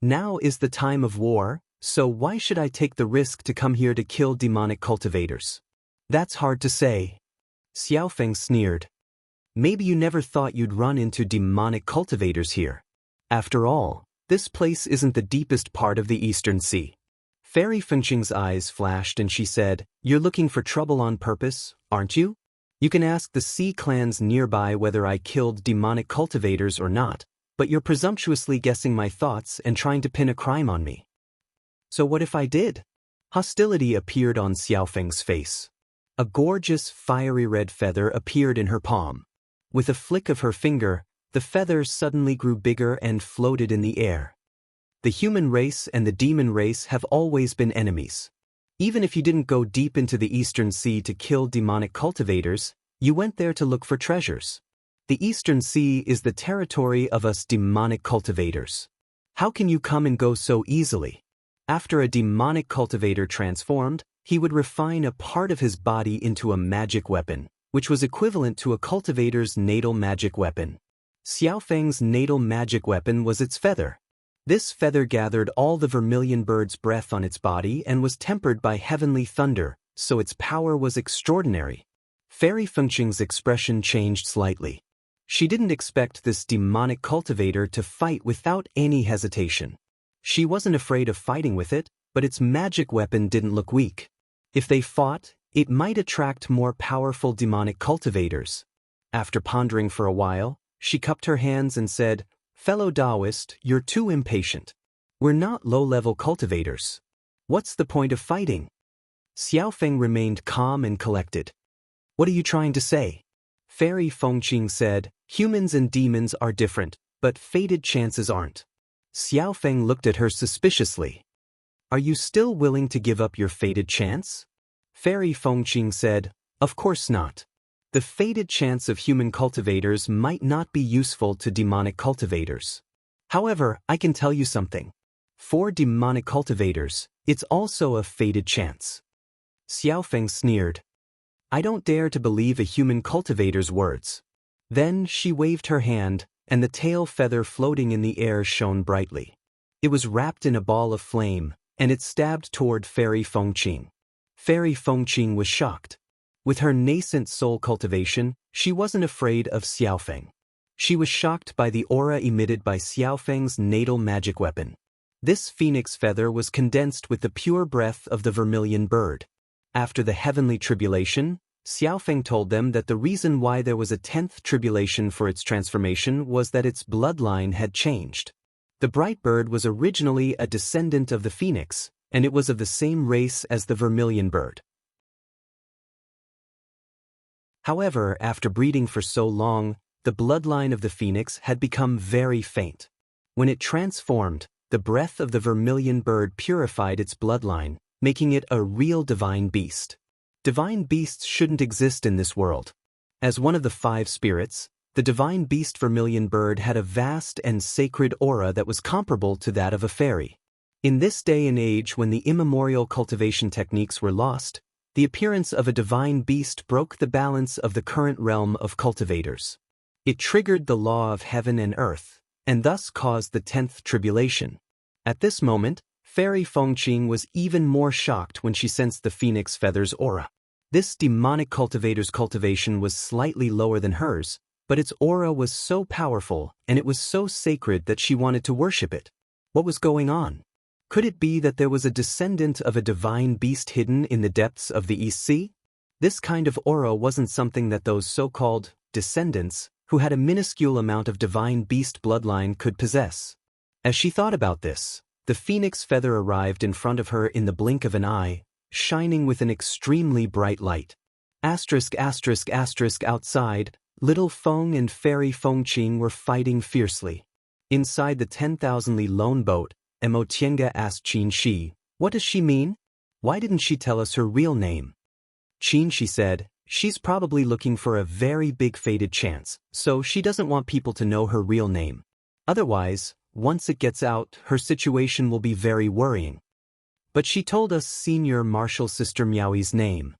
Now is the time of war, so why should I take the risk to come here to kill demonic cultivators? That's hard to say. Xiaofeng sneered. Maybe you never thought you'd run into demonic cultivators here. After all, this place isn't the deepest part of the Eastern Sea. Fairy Fengqing's eyes flashed and she said, "You're looking for trouble on purpose, aren't you? You can ask the sea clans nearby whether I killed demonic cultivators or not, but you're presumptuously guessing my thoughts and trying to pin a crime on me." "So what if I did?" Hostility appeared on Xiaofeng's face. A gorgeous, fiery red feather appeared in her palm. With a flick of her finger, the feather suddenly grew bigger and floated in the air. The human race and the demon race have always been enemies. Even if you didn't go deep into the Eastern Sea to kill demonic cultivators, you went there to look for treasures. The Eastern Sea is the territory of us demonic cultivators. How can you come and go so easily? After a demonic cultivator transformed, he would refine a part of his body into a magic weapon, which was equivalent to a cultivator's natal magic weapon. Xiaofeng's natal magic weapon was its feather. This feather gathered all the vermilion bird's breath on its body and was tempered by heavenly thunder, so its power was extraordinary. Fairy Fengqing's expression changed slightly. She didn't expect this demonic cultivator to fight without any hesitation. She wasn't afraid of fighting with it, but its magic weapon didn't look weak. If they fought, it might attract more powerful demonic cultivators. After pondering for a while, she cupped her hands and said, "Fellow Daoist, you're too impatient. We're not low-level cultivators. What's the point of fighting?" Xiaofeng remained calm and collected. "What are you trying to say?" Fairy Fengqing said, "Humans and demons are different, but fated chances aren't." Xiaofeng looked at her suspiciously. "Are you still willing to give up your fated chance?" Fairy Fengqing said, "Of course not. The fated chance of human cultivators might not be useful to demonic cultivators. However, I can tell you something. For demonic cultivators, it's also a fated chance." Xiaofeng sneered. "I don't dare to believe a human cultivator's words." Then she waved her hand, and the tail feather floating in the air shone brightly. It was wrapped in a ball of flame, and it stabbed toward Fairy Fengqing. Fairy Fengqing was shocked. With her nascent soul cultivation, she wasn't afraid of Xiaofeng. She was shocked by the aura emitted by Xiaofeng's natal magic weapon. This phoenix feather was condensed with the pure breath of the vermilion bird. After the heavenly tribulation, Xiaofeng told them that the reason why there was a 10th tribulation for its transformation was that its bloodline had changed. The bright bird was originally a descendant of the phoenix, and it was of the same race as the vermilion bird. However, after breeding for so long, the bloodline of the phoenix had become very faint. When it transformed, the breath of the vermilion bird purified its bloodline, making it a real divine beast. Divine beasts shouldn't exist in this world. As one of the 5 spirits, the divine beast vermilion bird had a vast and sacred aura that was comparable to that of a fairy. In this day and age when the immemorial cultivation techniques were lost, the appearance of a divine beast broke the balance of the current realm of cultivators. It triggered the law of heaven and earth, and thus caused the 10th tribulation. At this moment, Fairy Fengqing was even more shocked when she sensed the phoenix feather's aura. This demonic cultivator's cultivation was slightly lower than hers, but its aura was so powerful and it was so sacred that she wanted to worship it. What was going on? Could it be that there was a descendant of a divine beast hidden in the depths of the East Sea? This kind of aura wasn't something that those so-called descendants, who had a minuscule amount of divine beast bloodline, could possess. As she thought about this, the phoenix feather arrived in front of her in the blink of an eye, shining with an extremely bright light. Outside, little Feng and Fairy Fengqing were fighting fiercely. Inside the 10,000 li lone boat, Immortal asked Xianxia, "What does she mean? Why didn't she tell us her real name?" Xianxia said, "She's probably looking for a very big fated chance, so she doesn't want people to know her real name. Otherwise, once it gets out, her situation will be very worrying." "But she told us Senior Marshal Sister Miaoi's name,"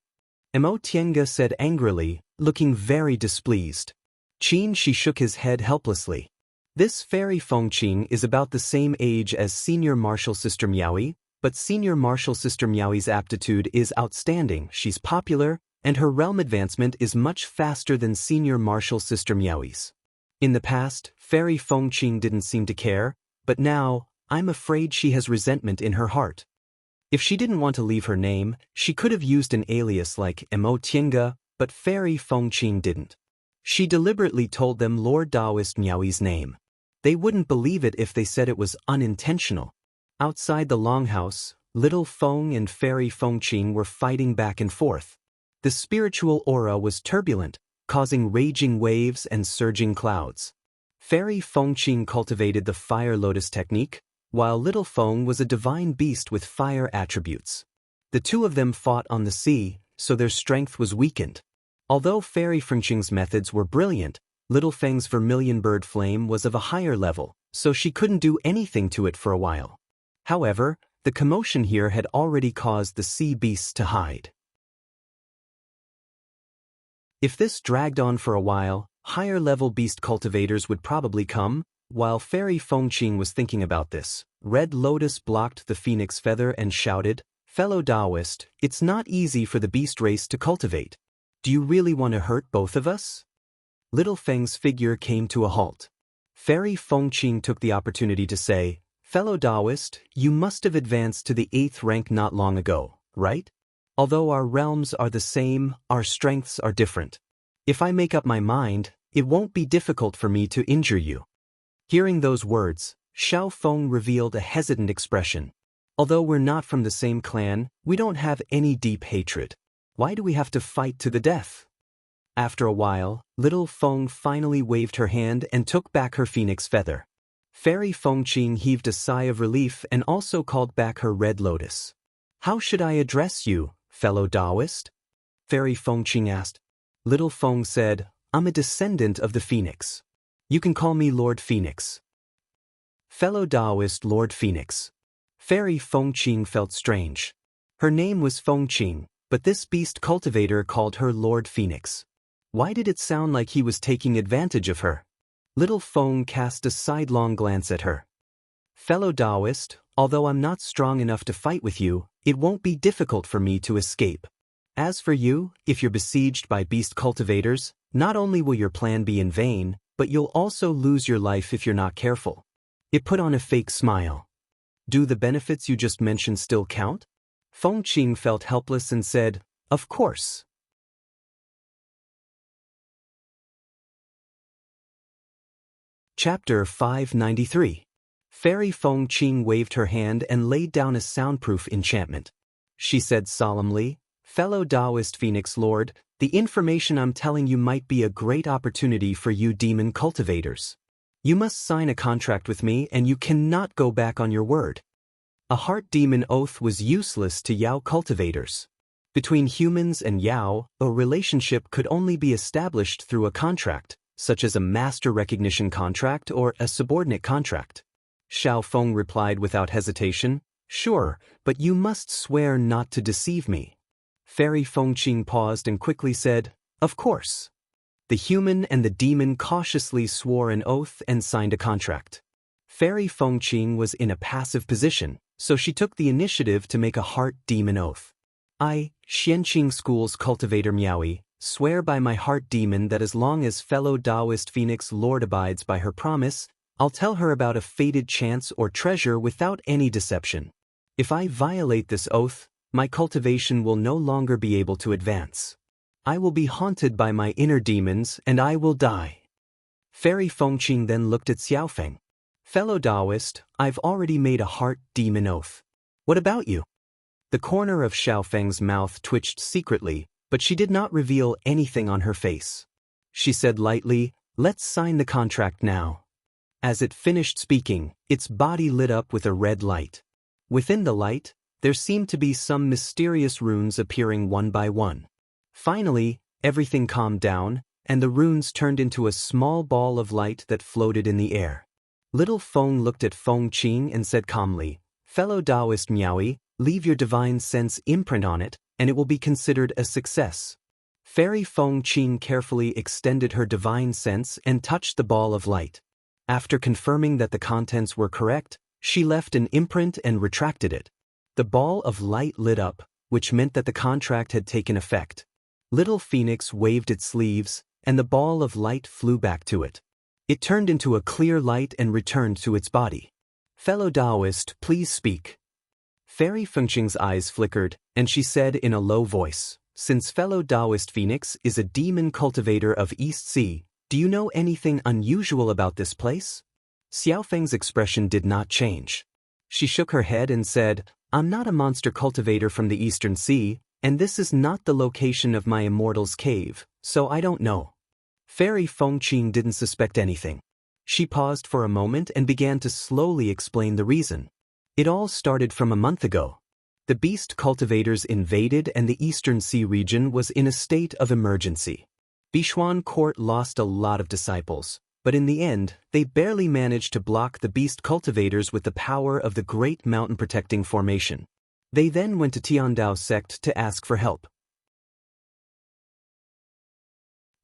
Immortal said angrily, looking very displeased. Xianxia shook his head helplessly. This Fairy Fengqing is about the same age as Senior Marshal Sister Miaoi, but Senior Marshal Sister Miaoi's aptitude is outstanding, she's popular, and her realm advancement is much faster than Senior Marshal Sister Miaoi's. In the past, Fairy Fengqing didn't seem to care, but now, I'm afraid she has resentment in her heart. If she didn't want to leave her name, she could have used an alias like Tienge, but Fairy Fengqing didn't. She deliberately told them Lord Daoist Miaoi's name. They wouldn't believe it if they said it was unintentional. Outside the longhouse, Little Feng and Fairy Fengqing were fighting back and forth. The spiritual aura was turbulent, causing raging waves and surging clouds. Fairy Fengqing cultivated the fire lotus technique, while Little Feng was a divine beast with fire attributes. The two of them fought on the sea, so their strength was weakened. Although Fairy Fengqing's methods were brilliant, Little Feng's vermilion bird flame was of a higher level, so she couldn't do anything to it for a while. However, the commotion here had already caused the sea beasts to hide. If this dragged on for a while, higher-level beast cultivators would probably come. While Fairy Fengqing was thinking about this, Red Lotus blocked the phoenix feather and shouted, "Fellow Daoist, it's not easy for the beast race to cultivate. Do you really want to hurt both of us?" Little Feng's figure came to a halt. Fairy Fengqing took the opportunity to say, "Fellow Daoist, you must have advanced to the 8th rank not long ago, right? Although our realms are the same, our strengths are different. If I make up my mind, it won't be difficult for me to injure you." Hearing those words, Xiao Feng revealed a hesitant expression. "Although we're not from the same clan, we don't have any deep hatred. Why do we have to fight to the death?" After a while, Little Feng finally waved her hand and took back her phoenix feather. Fairy Fengqing heaved a sigh of relief and also called back her red lotus. "How should I address you, fellow Daoist?" Fairy Fengqing asked. Little Feng said, "I'm a descendant of the phoenix. You can call me Lord Phoenix." Fellow Daoist Lord Phoenix. Fairy Fengqing felt strange. Her name was Fengqing, but this beast cultivator called her Lord Phoenix. Why did it sound like he was taking advantage of her? Little Feng cast a sidelong glance at her. "Fellow Daoist, although I'm not strong enough to fight with you, it won't be difficult for me to escape. As for you, if you're besieged by beast cultivators, not only will your plan be in vain, but you'll also lose your life if you're not careful." It put on a fake smile. "Do the benefits you just mentioned still count?" Fengqing felt helpless and said, "Of course." Chapter 593. Fairy Fengqing waved her hand and laid down a soundproof enchantment. She said solemnly, "Fellow Daoist Phoenix Lord, the information I'm telling you might be a great opportunity for you demon cultivators. You must sign a contract with me and you cannot go back on your word." A heart demon oath was useless to Yao cultivators. Between humans and Yao, a relationship could only be established through a contract, such as a master recognition contract or a subordinate contract. Xiao Feng replied without hesitation, "Sure, but you must swear not to deceive me." Fairy Fengqing paused and quickly said, "Of course." The human and the demon cautiously swore an oath and signed a contract. Fairy Fengqing was in a passive position, so she took the initiative to make a heart demon oath. "I, Xianxia School's cultivator Miaoi, swear by my heart demon that as long as fellow Daoist Phoenix Lord abides by her promise, I'll tell her about a fated chance or treasure without any deception. If I violate this oath, my cultivation will no longer be able to advance. I will be haunted by my inner demons and I will die." Fairy Fengqing then looked at Xiaofeng. "Fellow Daoist, I've already made a heart demon oath. What about you?" The corner of Xiaofeng's mouth twitched secretly, but she did not reveal anything on her face. She said lightly, "Let's sign the contract now." As it finished speaking, its body lit up with a red light. Within the light, there seemed to be some mysterious runes appearing one by one. Finally, everything calmed down, and the runes turned into a small ball of light that floated in the air. Little Feng looked at Fengqing and said calmly, "Fellow Daoist Miaoi, leave your divine sense imprint on it, and it will be considered a success." Fairy Fengqing carefully extended her divine sense and touched the ball of light. After confirming that the contents were correct, she left an imprint and retracted it. The ball of light lit up, which meant that the contract had taken effect. Little Phoenix waved its sleeves, and the ball of light flew back to it. It turned into a clear light and returned to its body. Fellow Daoist, please speak. Fairy Fengqing's eyes flickered, and she said in a low voice, since fellow Daoist Phoenix is a demon cultivator of East Sea, do you know anything unusual about this place? Xiaofeng's expression did not change. She shook her head and said, I'm not a monster cultivator from the Eastern Sea, and this is not the location of my Immortal's cave, so I don't know. Fairy Fengqing didn't suspect anything. She paused for a moment and began to slowly explain the reason. It all started from a month ago. The beast cultivators invaded and the Eastern Sea region was in a state of emergency. Bichuan Court lost a lot of disciples, but in the end, they barely managed to block the beast cultivators with the power of the Great Mountain Protecting Formation. They then went to Tiandao sect to ask for help.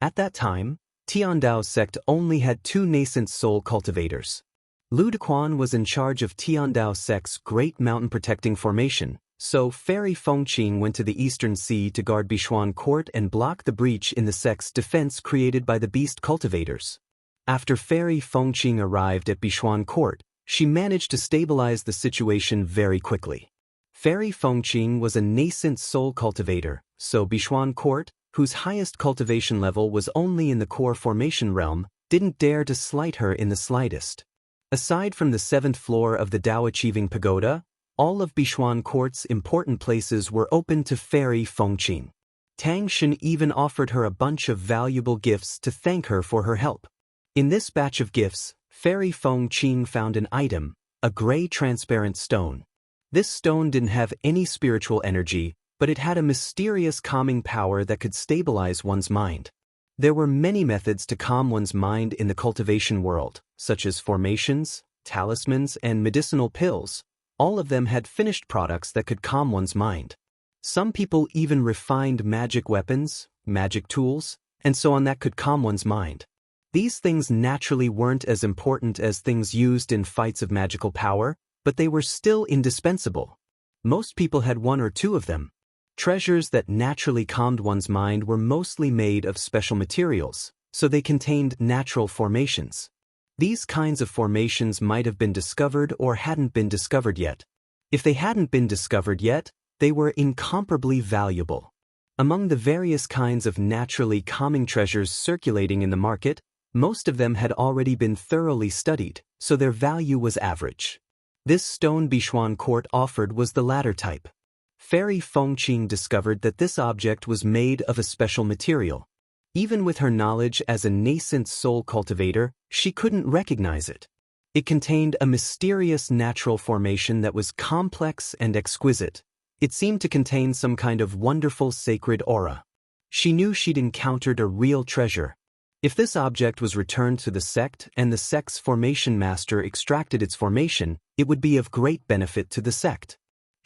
At that time, Tiandao sect only had 2 nascent soul cultivators. Lu Dequan was in charge of Tiandao sect's Great Mountain Protecting Formation, so Fairy Fengqing went to the Eastern Sea to guard Bichuan Court and block the breach in the sect's defense created by the beast cultivators. After Fairy Fengqing arrived at Bichuan Court, she managed to stabilize the situation very quickly. Fairy Fengqing was a nascent soul cultivator, so Bichuan Court, whose highest cultivation level was only in the core formation realm, didn't dare to slight her in the slightest. Aside from the 7th floor of the Dao Achieving Pagoda, all of Bichuan Court's important places were open to Fairy Fengqing. Tang Shen even offered her a bunch of valuable gifts to thank her for her help. In this batch of gifts, Fairy Fengqing found an item, a gray transparent stone. This stone didn't have any spiritual energy, but it had a mysterious calming power that could stabilize one's mind. There were many methods to calm one's mind in the cultivation world, such as formations, talismans, and medicinal pills. All of them had finished products that could calm one's mind. Some people even refined magic weapons, magic tools, and so on that could calm one's mind. These things naturally weren't as important as things used in fights of magical power, but they were still indispensable. Most people had 1 or 2 of them. Treasures that naturally calmed one's mind were mostly made of special materials, so they contained natural formations. These kinds of formations might have been discovered or hadn't been discovered yet. If they hadn't been discovered yet, they were incomparably valuable. Among the various kinds of naturally calming treasures circulating in the market, most of them had already been thoroughly studied, so their value was average. This stone Bichuan Court offered was the latter type. Fairy Fengqing discovered that this object was made of a special material. Even with her knowledge as a nascent soul cultivator, she couldn't recognize it. It contained a mysterious natural formation that was complex and exquisite. It seemed to contain some kind of wonderful sacred aura. She knew she'd encountered a real treasure. If this object was returned to the sect and the sect's formation master extracted its formation, it would be of great benefit to the sect.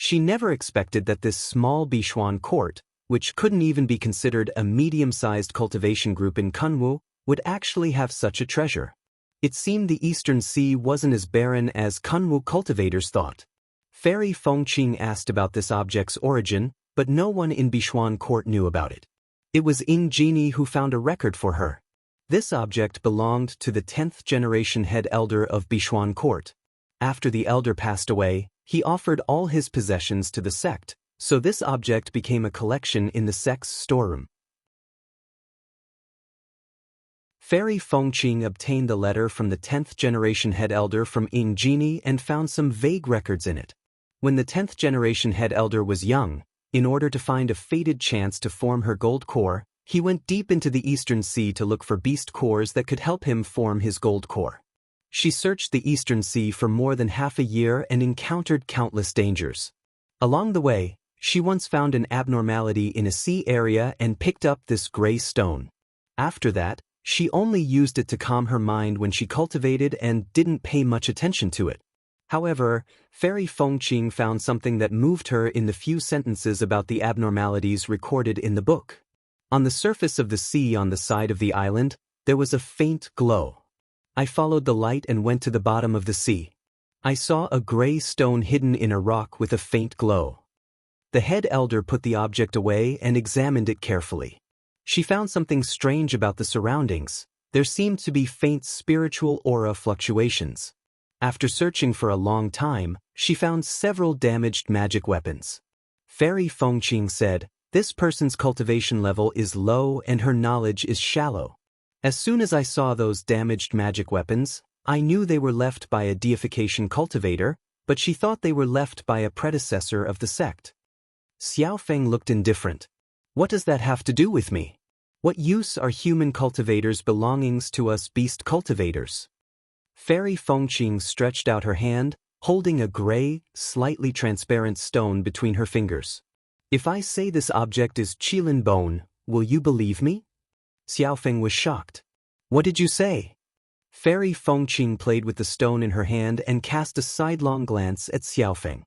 She never expected that this small Bichuan Court, which couldn't even be considered a medium-sized cultivation group in Kunwu, would actually have such a treasure. It seemed the Eastern Sea wasn't as barren as Kunwu cultivators thought. Fairy Fengqing asked about this object's origin, but no one in Bichuan Court knew about it. It was Ing Genie who found a record for her. This object belonged to the 10th generation head elder of Bichuan Court. After the elder passed away, he offered all his possessions to the sect, so this object became a collection in the sect's storeroom. Fairy Fengqing obtained the letter from the 10th generation head elder from Ing Genie and found some vague records in it. When the 10th generation head elder was young, in order to find a fated chance to form her gold core, he went deep into the Eastern Sea to look for beast cores that could help him form his gold core. She searched the Eastern Sea for more than half a year and encountered countless dangers. Along the way, she once found an abnormality in a sea area and picked up this gray stone. After that, she only used it to calm her mind when she cultivated and didn't pay much attention to it. However, Fairy Fengqing found something that moved her in the few sentences about the abnormalities recorded in the book. On the surface of the sea on the side of the island, there was a faint glow. I followed the light and went to the bottom of the sea. I saw a gray stone hidden in a rock with a faint glow. The head elder put the object away and examined it carefully. She found something strange about the surroundings. There seemed to be faint spiritual aura fluctuations. After searching for a long time, she found several damaged magic weapons. Fairy Fengqing said, "This person's cultivation level is low and her knowledge is shallow. As soon as I saw those damaged magic weapons, I knew they were left by a deification cultivator, but she thought they were left by a predecessor of the sect." Xiaofeng looked indifferent. "What does that have to do with me? What use are human cultivators' belongings to us beast cultivators?" Fairy Fengqing stretched out her hand, holding a gray, slightly transparent stone between her fingers. "If I say this object is qilin bone, will you believe me?" Xiaofeng was shocked. "What did you say?" Fairy Fengqing played with the stone in her hand and cast a sidelong glance at Xiaofeng.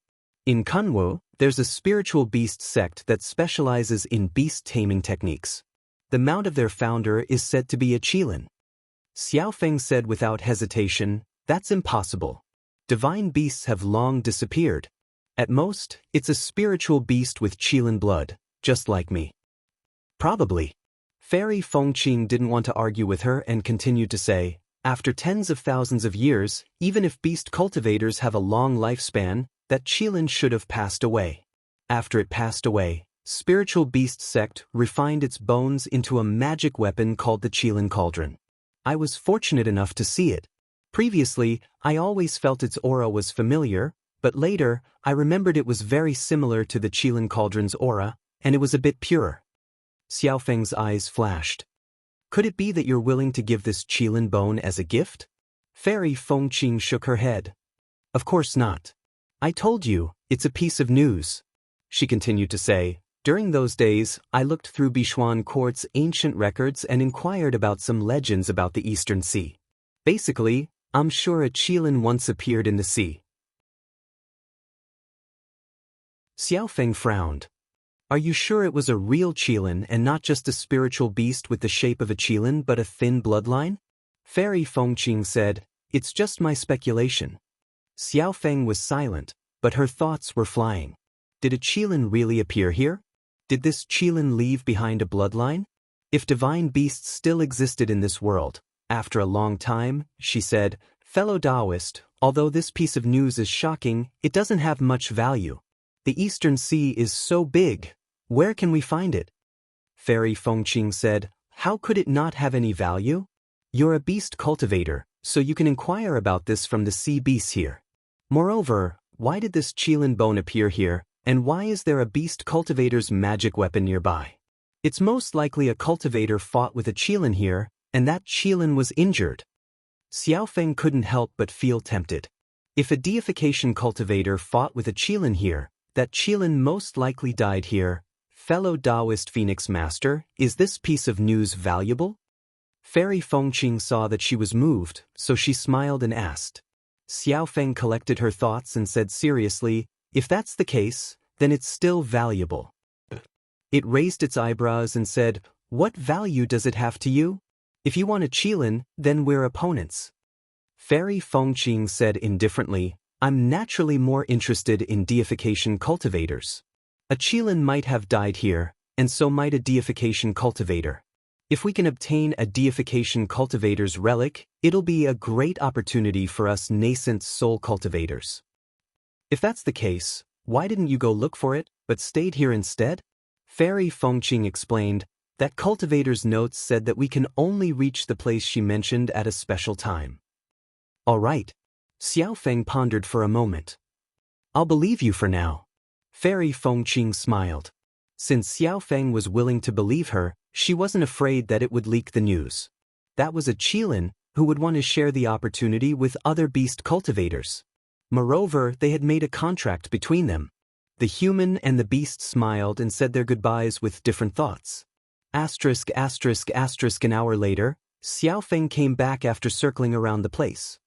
"In Kunwu, there's a spiritual beast sect that specializes in beast taming techniques. The mount of their founder is said to be a qilin." Xiaofeng said without hesitation, "That's impossible. Divine beasts have long disappeared. At most, it's a spiritual beast with qilin blood, just like me." "Probably." Fairy Fengqing didn't want to argue with her and continued to say, "After tens of thousands of years, even if beast cultivators have a long lifespan, that qilin should have passed away. After it passed away, spiritual beast sect refined its bones into a magic weapon called the qilin cauldron. I was fortunate enough to see it. Previously, I always felt its aura was familiar, but later, I remembered it was very similar to the qilin cauldron's aura, and it was a bit pure." Xiaofeng's eyes flashed. "Could it be that you're willing to give this qilin bone as a gift?" Fairy Fengqing shook her head. "Of course not. I told you, it's a piece of news." She continued to say, "During those days, I looked through Bishuan Court's ancient records and inquired about some legends about the Eastern Sea. Basically, I'm sure a qilin once appeared in the sea." Xiaofeng frowned. "Are you sure it was a real qilin and not just a spiritual beast with the shape of a qilin but a thin bloodline?" Fairy Fengqing said, "It's just my speculation." Xiaofeng was silent, but her thoughts were flying. Did a qilin really appear here? Did this qilin leave behind a bloodline? If divine beasts still existed in this world, after a long time, she said, "Fellow Daoist, although this piece of news is shocking, it doesn't have much value. The Eastern Sea is so big. Where can we find it?" Fairy Fengqing said, "How could it not have any value? You're a beast cultivator, so you can inquire about this from the sea beasts here. Moreover, why did this qilin bone appear here, and why is there a beast cultivator's magic weapon nearby? It's most likely a cultivator fought with a qilin here, and that qilin was injured." Xiaofeng couldn't help but feel tempted. If a deification cultivator fought with a qilin here, that qilin most likely died here. Fellow Daoist Phoenix Master, is this piece of news valuable? Fairy Fengqing saw that she was moved, so she smiled and asked. Xiaofeng collected her thoughts and said seriously, "If that's the case, then it's still valuable." It raised its eyebrows and said, "What value does it have to you? If you want a qilin, then we're opponents." Fairy Fengqing said indifferently, "I'm naturally more interested in deification cultivators. A qilin might have died here, and so might a deification cultivator. If we can obtain a deification cultivator's relic, it'll be a great opportunity for us nascent soul cultivators." "If that's the case, why didn't you go look for it, but stayed here instead?" Fairy Fengqing explained, "That cultivator's notes said that we can only reach the place she mentioned at a special time." "All right." Xiaofeng pondered for a moment. "I'll believe you for now." Fairy Fengqing smiled. Since Xiaofeng was willing to believe her, she wasn't afraid that it would leak the news. That was a qilin who would want to share the opportunity with other beast cultivators. Moreover, they had made a contract between them. The human and the beast smiled and said their goodbyes with different thoughts. *****. An hour later, Xiaofeng came back after circling around the place.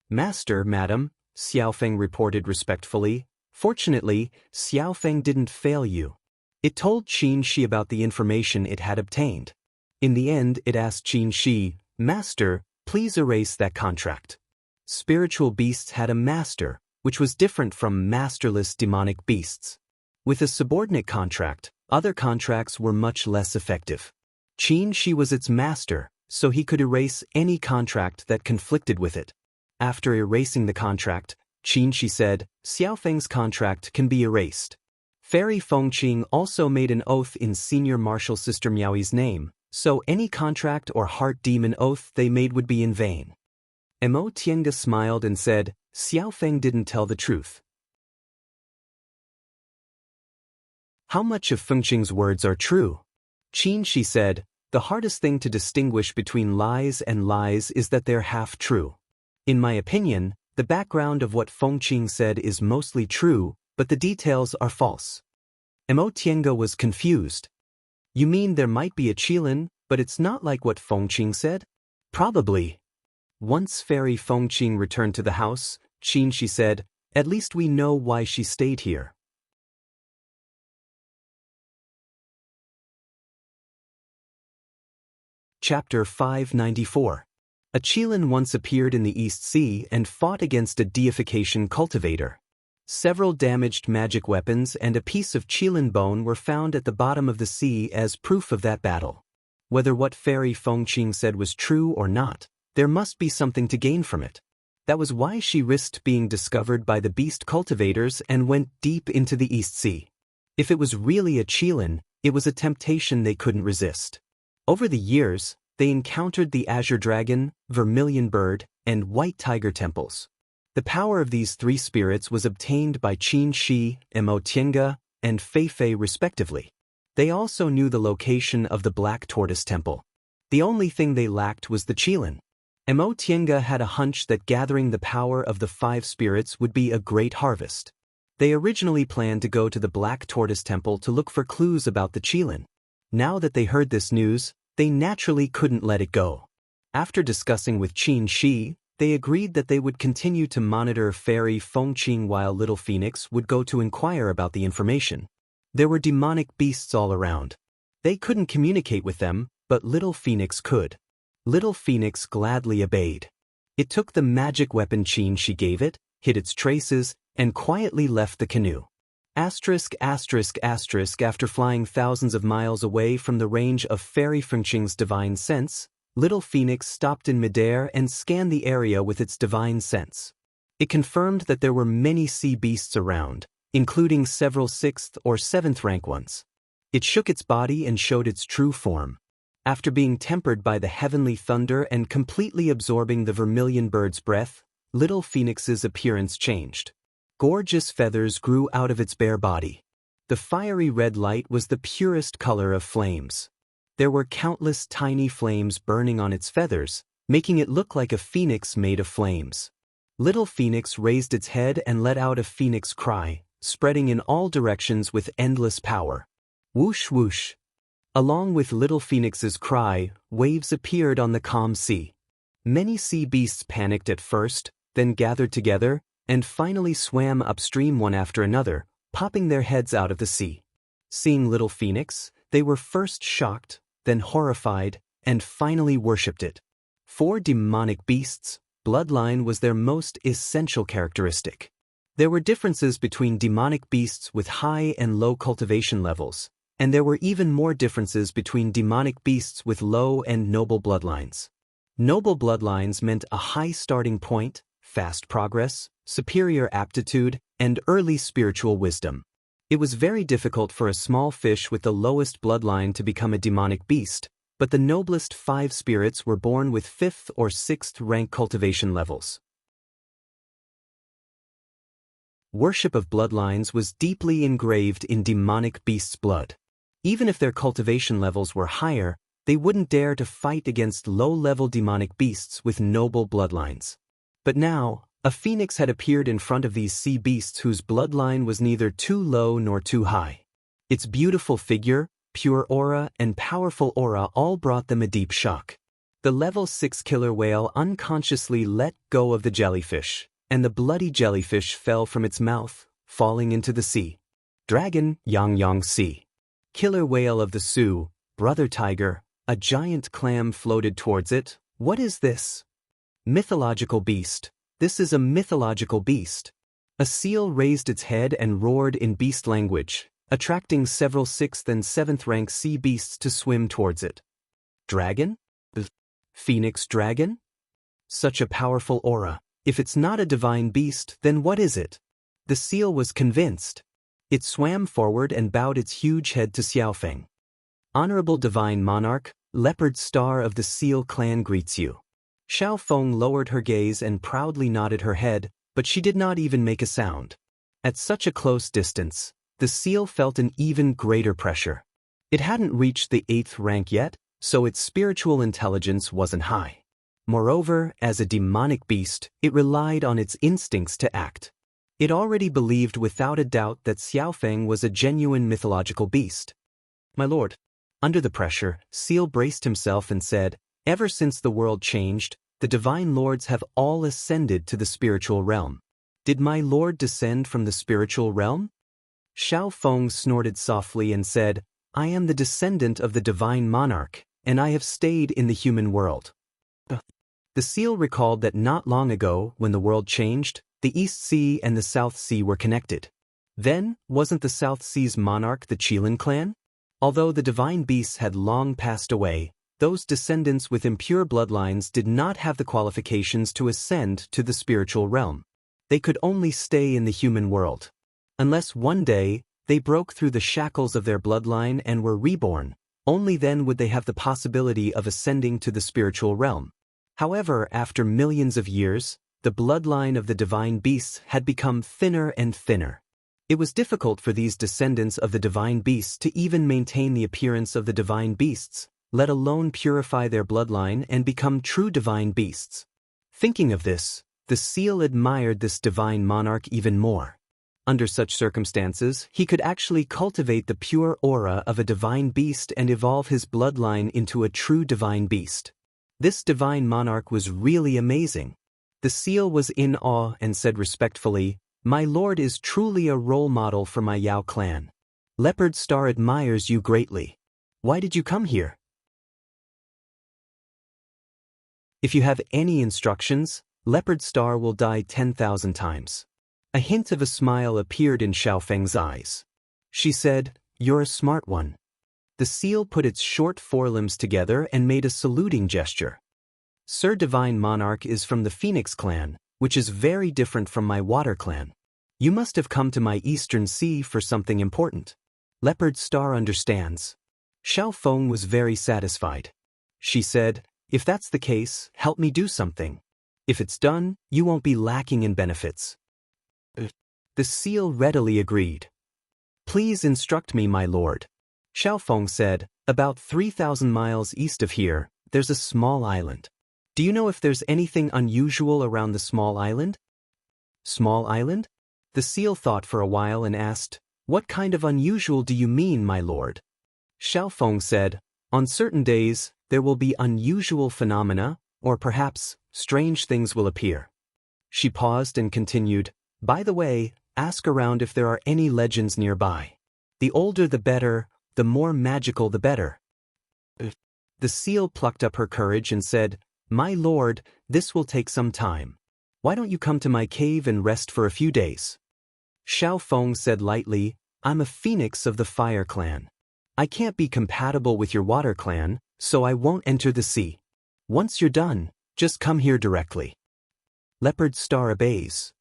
"Master, madam," Xiaofeng reported respectfully. Fortunately, Xiaofeng didn't fail you. It told Qin Shi about the information it had obtained. In the end, it asked Qin Shi, "Master, please erase that contract." Spiritual beasts had a master, which was different from masterless demonic beasts. With a subordinate contract, other contracts were much less effective. Qin Shi was its master, so he could erase any contract that conflicted with it. After erasing the contract, Xianxia said, Xiaofeng's contract can be erased. Fairy Fengqing also made an oath in senior martial sister Miaoyi's name, so any contract or heart demon oath they made would be in vain. Mo Tiange smiled and said, Xiaofeng didn't tell the truth. How much of Fengqing's words are true? Xianxia said, the hardest thing to distinguish between lies and lies is that they're half true. In my opinion, the background of what Fengqing said is mostly true, but the details are false. Mo Tiange was confused. You mean there might be a Qilin, but it's not like what Fengqing said? Probably. Once Fairy Fengqing returned to the house, Xianxia said, at least we know why she stayed here. Chapter 594. A Qilin once appeared in the East Sea and fought against a deification cultivator. Several damaged magic weapons and a piece of Qilin bone were found at the bottom of the sea as proof of that battle. Whether what Fairy Fengqing said was true or not, there must be something to gain from it. That was why she risked being discovered by the beast cultivators and went deep into the East Sea. If it was really a Qilin, it was a temptation they couldn't resist. Over the years, they encountered the Azure Dragon, Vermilion Bird, and White Tiger temples. The power of these three spirits was obtained by Xianxia, Mo Tiange, and Feifei respectively. They also knew the location of the Black Tortoise Temple. The only thing they lacked was the Qilin. Mo Tiange had a hunch that gathering the power of the five spirits would be a great harvest. They originally planned to go to the Black Tortoise Temple to look for clues about the Qilin. Now that they heard this news, they naturally couldn't let it go. After discussing with Xianxia, they agreed that they would continue to monitor Fairy Fengqing while Little Phoenix would go to inquire about the information. There were demonic beasts all around. They couldn't communicate with them, but Little Phoenix could. Little Phoenix gladly obeyed. It took the magic weapon Xianxia gave it, hid its traces, and quietly left the canoe. After flying thousands of miles away from the range of Fairy Fengqing's divine sense, Little Phoenix stopped in midair and scanned the area with its divine sense. It confirmed that there were many sea beasts around, including several 6th or 7th rank ones. It shook its body and showed its true form. After being tempered by the heavenly thunder and completely absorbing the Vermilion Bird's breath, Little Phoenix's appearance changed. Gorgeous feathers grew out of its bare body. The fiery red light was the purest color of flames. There were countless tiny flames burning on its feathers, making it look like a phoenix made of flames. Little Phoenix raised its head and let out a phoenix cry, spreading in all directions with endless power. Whoosh whoosh. Along with Little Phoenix's cry, waves appeared on the calm sea. Many sea beasts panicked at first, then gathered together, and finally swam upstream one after another, popping their heads out of the sea. Seeing Little Phoenix, they were first shocked, then horrified, and finally worshipped it. For demonic beasts, bloodline was their most essential characteristic. There were differences between demonic beasts with high and low cultivation levels, and there were even more differences between demonic beasts with low and noble bloodlines. Noble bloodlines meant a high starting point, fast progress, superior aptitude, and early spiritual wisdom. It was very difficult for a small fish with the lowest bloodline to become a demonic beast, but the noblest 5 spirits were born with 5th or 6th rank cultivation levels. Worship of bloodlines was deeply engraved in demonic beasts' blood. Even if their cultivation levels were higher, they wouldn't dare to fight against low-level demonic beasts with noble bloodlines. But now, a phoenix had appeared in front of these sea beasts whose bloodline was neither too low nor too high. Its beautiful figure, pure aura, and powerful aura all brought them a deep shock. The level 6 killer whale unconsciously let go of the jellyfish, and the bloody jellyfish fell from its mouth, falling into the sea. Dragon, Yang Sea. Killer whale of the Sioux, brother tiger, a giant clam floated towards it. What is this? Mythological beast. This is a mythological beast. A seal raised its head and roared in beast language, attracting several 6th and 7th rank sea beasts to swim towards it. Dragon? Phoenix dragon? Such a powerful aura. If it's not a divine beast, then what is it? The seal was convinced. It swam forward and bowed its huge head to Xiaofeng. Honorable divine monarch, leopard star of the seal clan greets you. Xiaofeng lowered her gaze and proudly nodded her head, but she did not even make a sound. At such a close distance, the seal felt an even greater pressure. It hadn't reached the 8th rank yet, so its spiritual intelligence wasn't high. Moreover, as a demonic beast, it relied on its instincts to act. It already believed without a doubt that Xiaofeng was a genuine mythological beast. My lord. Under the pressure, Seal braced himself and said, ever since the world changed, the divine lords have all ascended to the spiritual realm. Did my lord descend from the spiritual realm? Xiaofeng snorted softly and said, I am the descendant of the divine monarch, and I have stayed in the human world. The seal recalled that not long ago, when the world changed, the East Sea and the South Sea were connected. Then, wasn't the South Sea's monarch the Qilin clan? Although the divine beasts had long passed away, those descendants with impure bloodlines did not have the qualifications to ascend to the spiritual realm. They could only stay in the human world. Unless one day, they broke through the shackles of their bloodline and were reborn, only then would they have the possibility of ascending to the spiritual realm. However, after millions of years, the bloodline of the divine beasts had become thinner and thinner. It was difficult for these descendants of the divine beasts to even maintain the appearance of the divine beasts, let alone purify their bloodline and become true divine beasts. Thinking of this, the seal admired this divine monarch even more. Under such circumstances, he could actually cultivate the pure aura of a divine beast and evolve his bloodline into a true divine beast. This divine monarch was really amazing. The seal was in awe and said respectfully, My lord is truly a role model for my Yao clan. Leopard Star admires you greatly. Why did you come here? If you have any instructions, Leopard Star will die 10,000 times. A hint of a smile appeared in Xiaofeng's eyes. She said, You're a smart one. The seal put its short forelimbs together and made a saluting gesture. Sir Divine Monarch is from the Phoenix clan, which is very different from my water clan. You must have come to my eastern sea for something important. Leopard Star understands. Xiaofeng was very satisfied. She said, If that's the case, help me do something. If it's done, you won't be lacking in benefits. The seal readily agreed. Please instruct me, my lord. Xiaofeng said, About 3,000 miles east of here, there's a small island. Do you know if there's anything unusual around the small island? Small island? The seal thought for a while and asked, What kind of unusual do you mean, my lord? Xiaofeng said, On certain days, there will be unusual phenomena, or perhaps, strange things will appear. She paused and continued, By the way, ask around if there are any legends nearby. The older the better, the more magical the better. The seal plucked up her courage and said, My lord, this will take some time. Why don't you come to my cave and rest for a few days? Xiaofeng said lightly, I'm a phoenix of the fire clan. I can't be compatible with your water clan, so I won't enter the sea. Once you're done, just come here directly. Leopard Star obeys.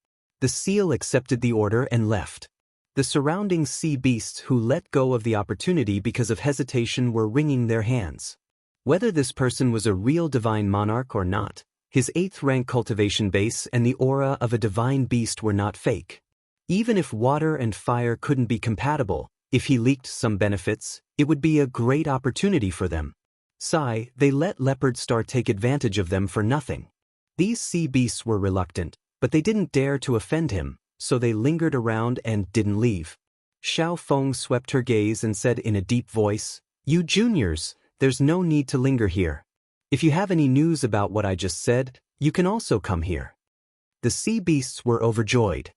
The seal accepted the order and left. The surrounding sea beasts who let go of the opportunity because of hesitation were wringing their hands. Whether this person was a real divine monarch or not, his 8th rank cultivation base and the aura of a divine beast were not fake. Even if water and fire couldn't be compatible, if he leaked some benefits, it would be a great opportunity for them. They let Leopard Star take advantage of them for nothing. These sea beasts were reluctant, but they didn't dare to offend him, so they lingered around and didn't leave. Xiaofeng swept her gaze and said in a deep voice, You juniors, there's no need to linger here. If you have any news about what I just said, you can also come here. The sea beasts were overjoyed.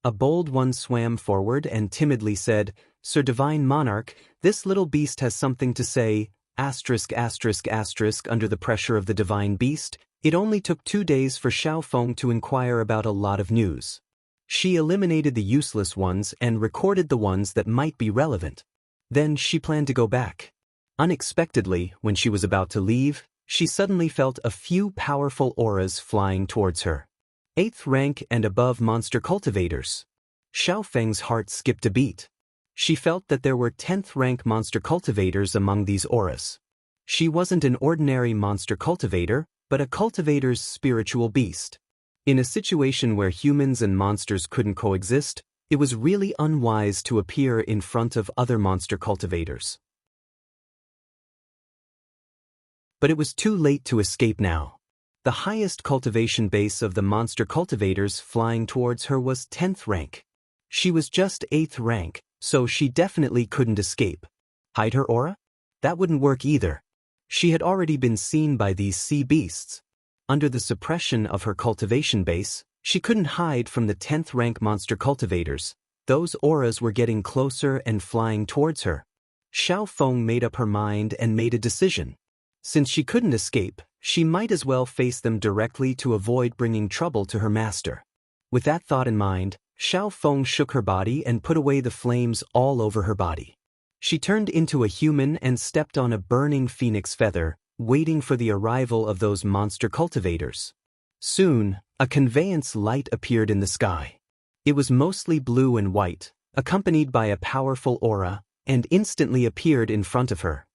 A bold one swam forward and timidly said, Sir Divine Monarch, this little beast has something to say, ***** under the pressure of the divine beast. It only took 2 days for Xiaofeng to inquire about a lot of news. She eliminated the useless ones and recorded the ones that might be relevant. Then she planned to go back. Unexpectedly, when she was about to leave, she suddenly felt a few powerful auras flying towards her. 8th rank and above monster cultivators. Xiaofeng's heart skipped a beat. She felt that there were 10th rank monster cultivators among these auras. She wasn't an ordinary monster cultivator, but a cultivator's spiritual beast. In a situation where humans and monsters couldn't coexist, it was really unwise to appear in front of other monster cultivators. But it was too late to escape now. The highest cultivation base of the monster cultivators flying towards her was 10th rank. She was just 8th rank, so she definitely couldn't escape. Hide her aura? That wouldn't work either. She had already been seen by these sea beasts. Under the suppression of her cultivation base, she couldn't hide from the 10th rank monster cultivators. Those auras were getting closer and flying towards her. Xiaofeng made up her mind and made a decision. Since she couldn't escape, she might as well face them directly to avoid bringing trouble to her master. With that thought in mind, Xiaofeng shook her body and put away the flames all over her body. She turned into a human and stepped on a burning phoenix feather, waiting for the arrival of those monster cultivators. Soon, a conveyance light appeared in the sky. It was mostly blue and white, accompanied by a powerful aura, and instantly appeared in front of her.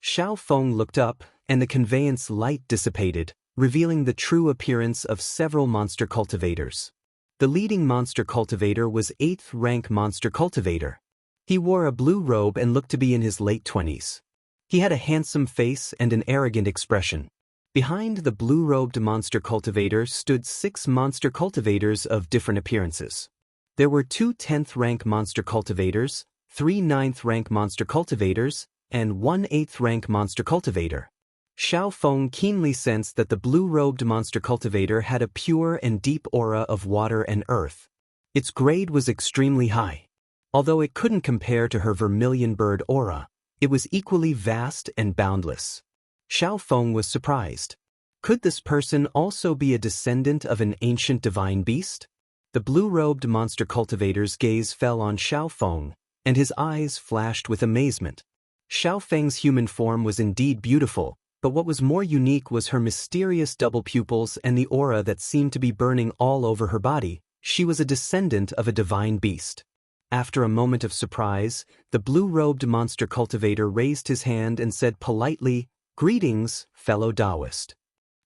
Xiaofeng looked up, and the conveyance light dissipated, revealing the true appearance of several monster cultivators. The leading monster cultivator was 8th rank monster cultivator. He wore a blue robe and looked to be in his late 20s. He had a handsome face and an arrogant expression. Behind the blue-robed monster cultivator stood 6 monster cultivators of different appearances. There were 2 10th rank monster cultivators, 3 9th rank monster cultivators, and 1 8th rank monster cultivator. Xiaofeng keenly sensed that the blue-robed monster cultivator had a pure and deep aura of water and earth. Its grade was extremely high. Although it couldn't compare to her vermilion bird aura, it was equally vast and boundless. Xiaofeng was surprised. Could this person also be a descendant of an ancient divine beast? The blue-robed monster cultivator's gaze fell on Xiaofeng, and his eyes flashed with amazement. Xiaofeng's human form was indeed beautiful, but what was more unique was her mysterious double pupils and the aura that seemed to be burning all over her body. She was a descendant of a divine beast. After a moment of surprise, the blue-robed monster cultivator raised his hand and said politely, "Greetings, fellow Daoist."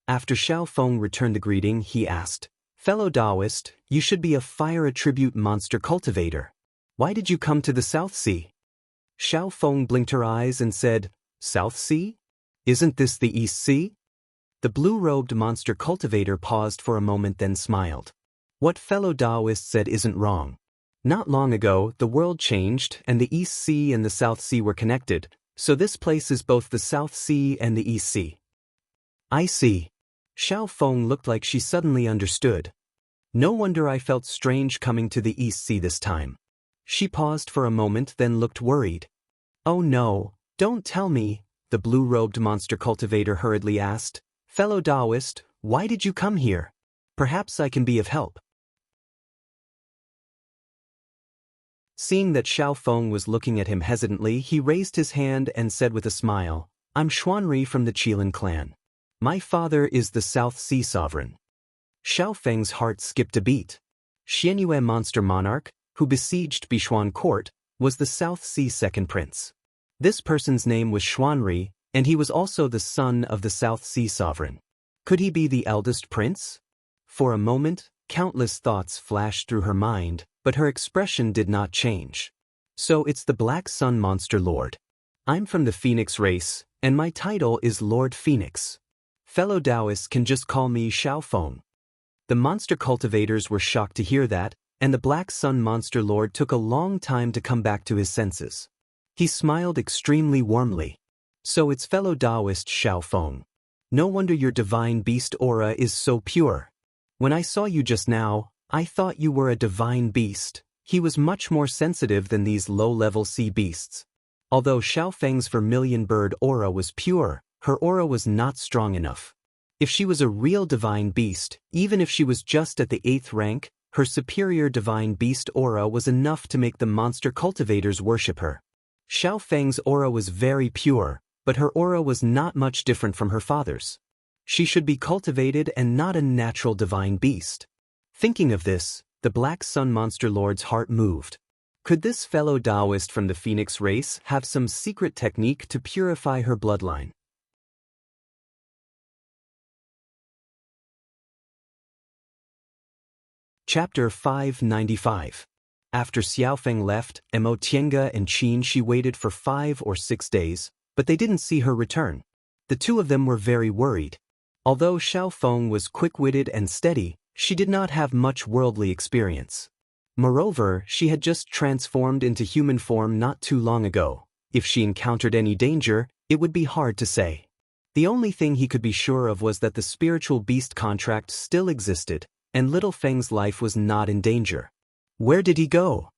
After Xiaofeng returned the greeting, he asked, "Fellow Daoist, you should be a fire attribute monster cultivator. Why did you come to the South Sea?" Xiaofeng blinked her eyes and said, "South Sea? Isn't this the East Sea?" The blue-robed monster cultivator paused for a moment, then smiled. What fellow Daoist said isn't wrong. Not long ago, the world changed and the East Sea and the South Sea were connected, so this place is both the South Sea and the East Sea. I see. Xiaofeng looked like she suddenly understood. No wonder I felt strange coming to the East Sea this time. She paused for a moment, then looked worried. "Oh no, don't tell me," the blue-robed monster cultivator hurriedly asked. "Fellow Daoist, why did you come here? Perhaps I can be of help." Seeing that Xiaofeng was looking at him hesitantly, he raised his hand and said with a smile, "I'm Xuanri from the Qilin clan. My father is the South Sea sovereign." Xiaofeng's heart skipped a beat. Xianyue monster monarch, who besieged Bishuan court, was the South Sea second prince. This person's name was Xuanri, and he was also the son of the South Sea sovereign. Could he be the eldest prince? For a moment, countless thoughts flashed through her mind, but her expression did not change. So it's the Black Sun Monster Lord. I'm from the Phoenix race, and my title is Lord Phoenix. Fellow Daoists can just call me Xiaofeng. The monster cultivators were shocked to hear that, and the Black Sun Monster Lord took a long time to come back to his senses. He smiled extremely warmly. So it's fellow Daoist Xiaofeng. No wonder your divine beast aura is so pure. When I saw you just now, I thought you were a divine beast. He was much more sensitive than these low-level sea beasts. Although Xiaofeng's vermilion bird aura was pure, her aura was not strong enough. If she was a real divine beast, even if she was just at the 8th rank, her superior divine beast aura was enough to make the monster cultivators worship her. Xiaofeng's aura was very pure, but her aura was not much different from her father's. She should be cultivated and not a natural divine beast. Thinking of this, the Black Sun Monster Lord's heart moved. Could this fellow Daoist from the Phoenix race have some secret technique to purify her bloodline? Chapter 595. After Xiaofeng left, Tienge and Xianxia waited for 5 or 6 days, but they didn't see her return. The two of them were very worried. Although Xiaofeng was quick-witted and steady, she did not have much worldly experience. Moreover, she had just transformed into human form not too long ago. If she encountered any danger, it would be hard to say. The only thing he could be sure of was that the spiritual beast contract still existed, and Little Feng's life was not in danger. Where did he go?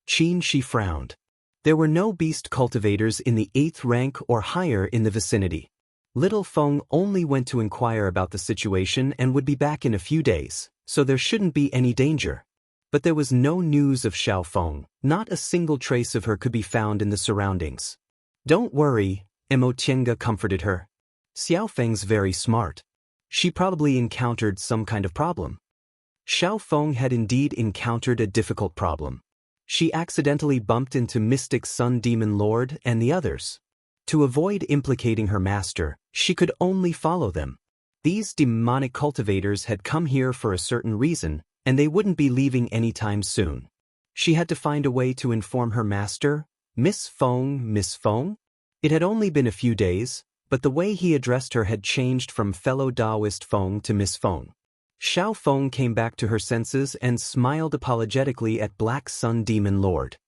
Xianxia frowned. There were no beast cultivators in the 8th rank or higher in the vicinity. Little Feng only went to inquire about the situation and would be back in a few days, so there shouldn't be any danger. But there was no news of Xiaofeng, not a single trace of her could be found in the surroundings. Don't worry, Tienge comforted her. Xiaofeng's very smart. She probably encountered some kind of problem. Xiaofeng had indeed encountered a difficult problem. She accidentally bumped into Mystic Sun Demon Lord and the others. To avoid implicating her master, she could only follow them. These demonic cultivators had come here for a certain reason, and they wouldn't be leaving anytime soon. She had to find a way to inform her master, Miss Feng. It had only been a few days, but the way he addressed her had changed from fellow Daoist Feng to Miss Feng. Xiaofeng came back to her senses and smiled apologetically at Black Sun Demon Lord.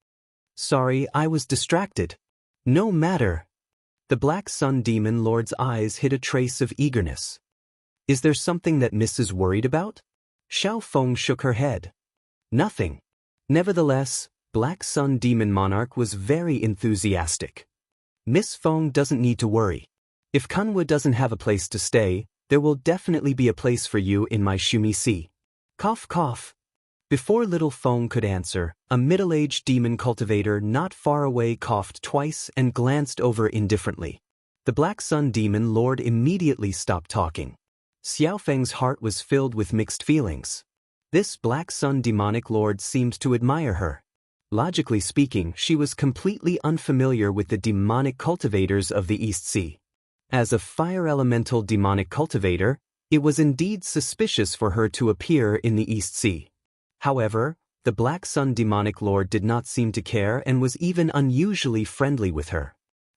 Sorry, I was distracted. No matter. The Black Sun Demon Lord's eyes hid a trace of eagerness. Is there something that Miss is worried about? Xiaofeng shook her head. Nothing. Nevertheless, Black Sun Demon Monarch was very enthusiastic. Miss Feng doesn't need to worry. If Kunwa doesn't have a place to stay, there will definitely be a place for you in my Shumisi. Cough cough. Before Little Feng could answer, a middle-aged demon cultivator not far away coughed twice and glanced over indifferently. The Black Sun Demon Lord immediately stopped talking. Xiaofeng's heart was filled with mixed feelings. This Black Sun Demonic Lord seemed to admire her. Logically speaking, she was completely unfamiliar with the demonic cultivators of the East Sea. As a fire elemental demonic cultivator, it was indeed suspicious for her to appear in the East Sea. However, the Black Sun Demonic Lord did not seem to care and was even unusually friendly with her.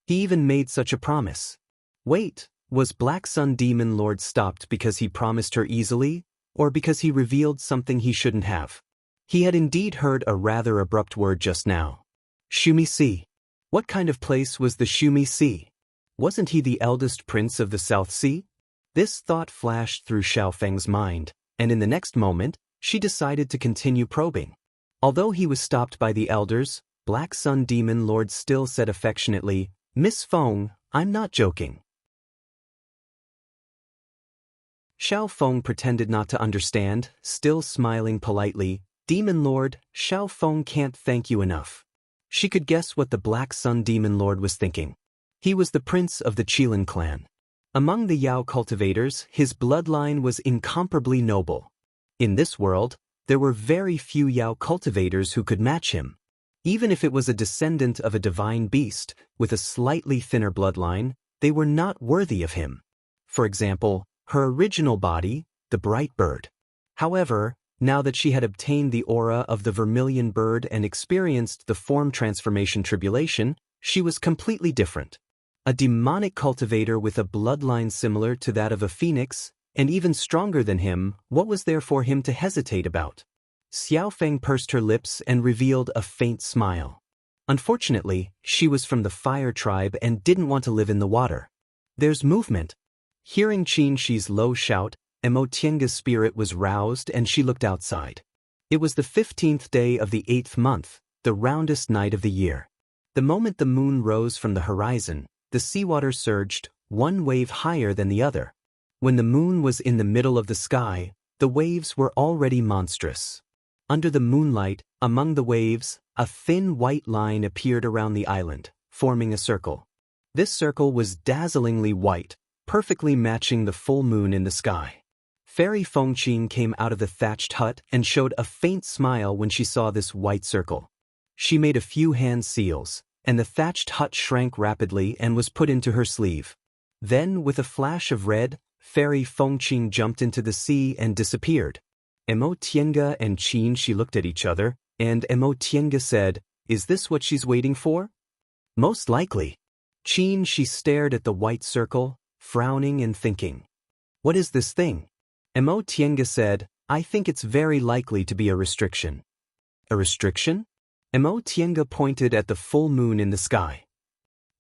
He even made such a promise. Wait, was Black Sun Demon Lord stopped because he promised her easily, or because he revealed something he shouldn't have? He had indeed heard a rather abrupt word just now. Shumisi. What kind of place was the Shumisi? Wasn't he the eldest prince of the South Sea? This thought flashed through Xiaofeng's mind, and in the next moment, she decided to continue probing. Although he was stopped by the elders, Black Sun Demon Lord still said affectionately, Miss Feng, I'm not joking. Xiaofeng pretended not to understand, still smiling politely. Demon Lord, Xiaofeng can't thank you enough. She could guess what the Black Sun Demon Lord was thinking. He was the prince of the Qilin clan. Among the Yao cultivators, his bloodline was incomparably noble. In this world, there were very few Yao cultivators who could match him. Even if it was a descendant of a divine beast, with a slightly thinner bloodline, they were not worthy of him. For example, her original body, the bright bird. However, now that she had obtained the aura of the vermilion bird and experienced the form transformation tribulation, she was completely different. A demonic cultivator with a bloodline similar to that of a phoenix, and even stronger than him, what was there for him to hesitate about? Xiaofeng pursed her lips and revealed a faint smile. Unfortunately, she was from the fire tribe and didn't want to live in the water. There's movement. Hearing Xianxia's low shout, Tienge's spirit was roused and she looked outside. It was the 15th day of the 8th month, the roundest night of the year. The moment the moon rose from the horizon, the seawater surged, one wave higher than the other. When the moon was in the middle of the sky, the waves were already monstrous. Under the moonlight, among the waves, a thin white line appeared around the island, forming a circle. This circle was dazzlingly white, perfectly matching the full moon in the sky. Fairy Fengqin came out of the thatched hut and showed a faint smile when she saw this white circle. She made a few hand seals, and the thatched hut shrank rapidly and was put into her sleeve. Then, with a flash of red, Fairy Fengqin jumped into the sea and disappeared. Tiange and Xianxia looked at each other, and Tiange said, "Is this what she's waiting for?" "Most likely." Xianxia stared at the white circle, frowning and thinking. "What is this thing?" Tiange said, "I think it's very likely to be a restriction." "A restriction?" Tiange pointed at the full moon in the sky.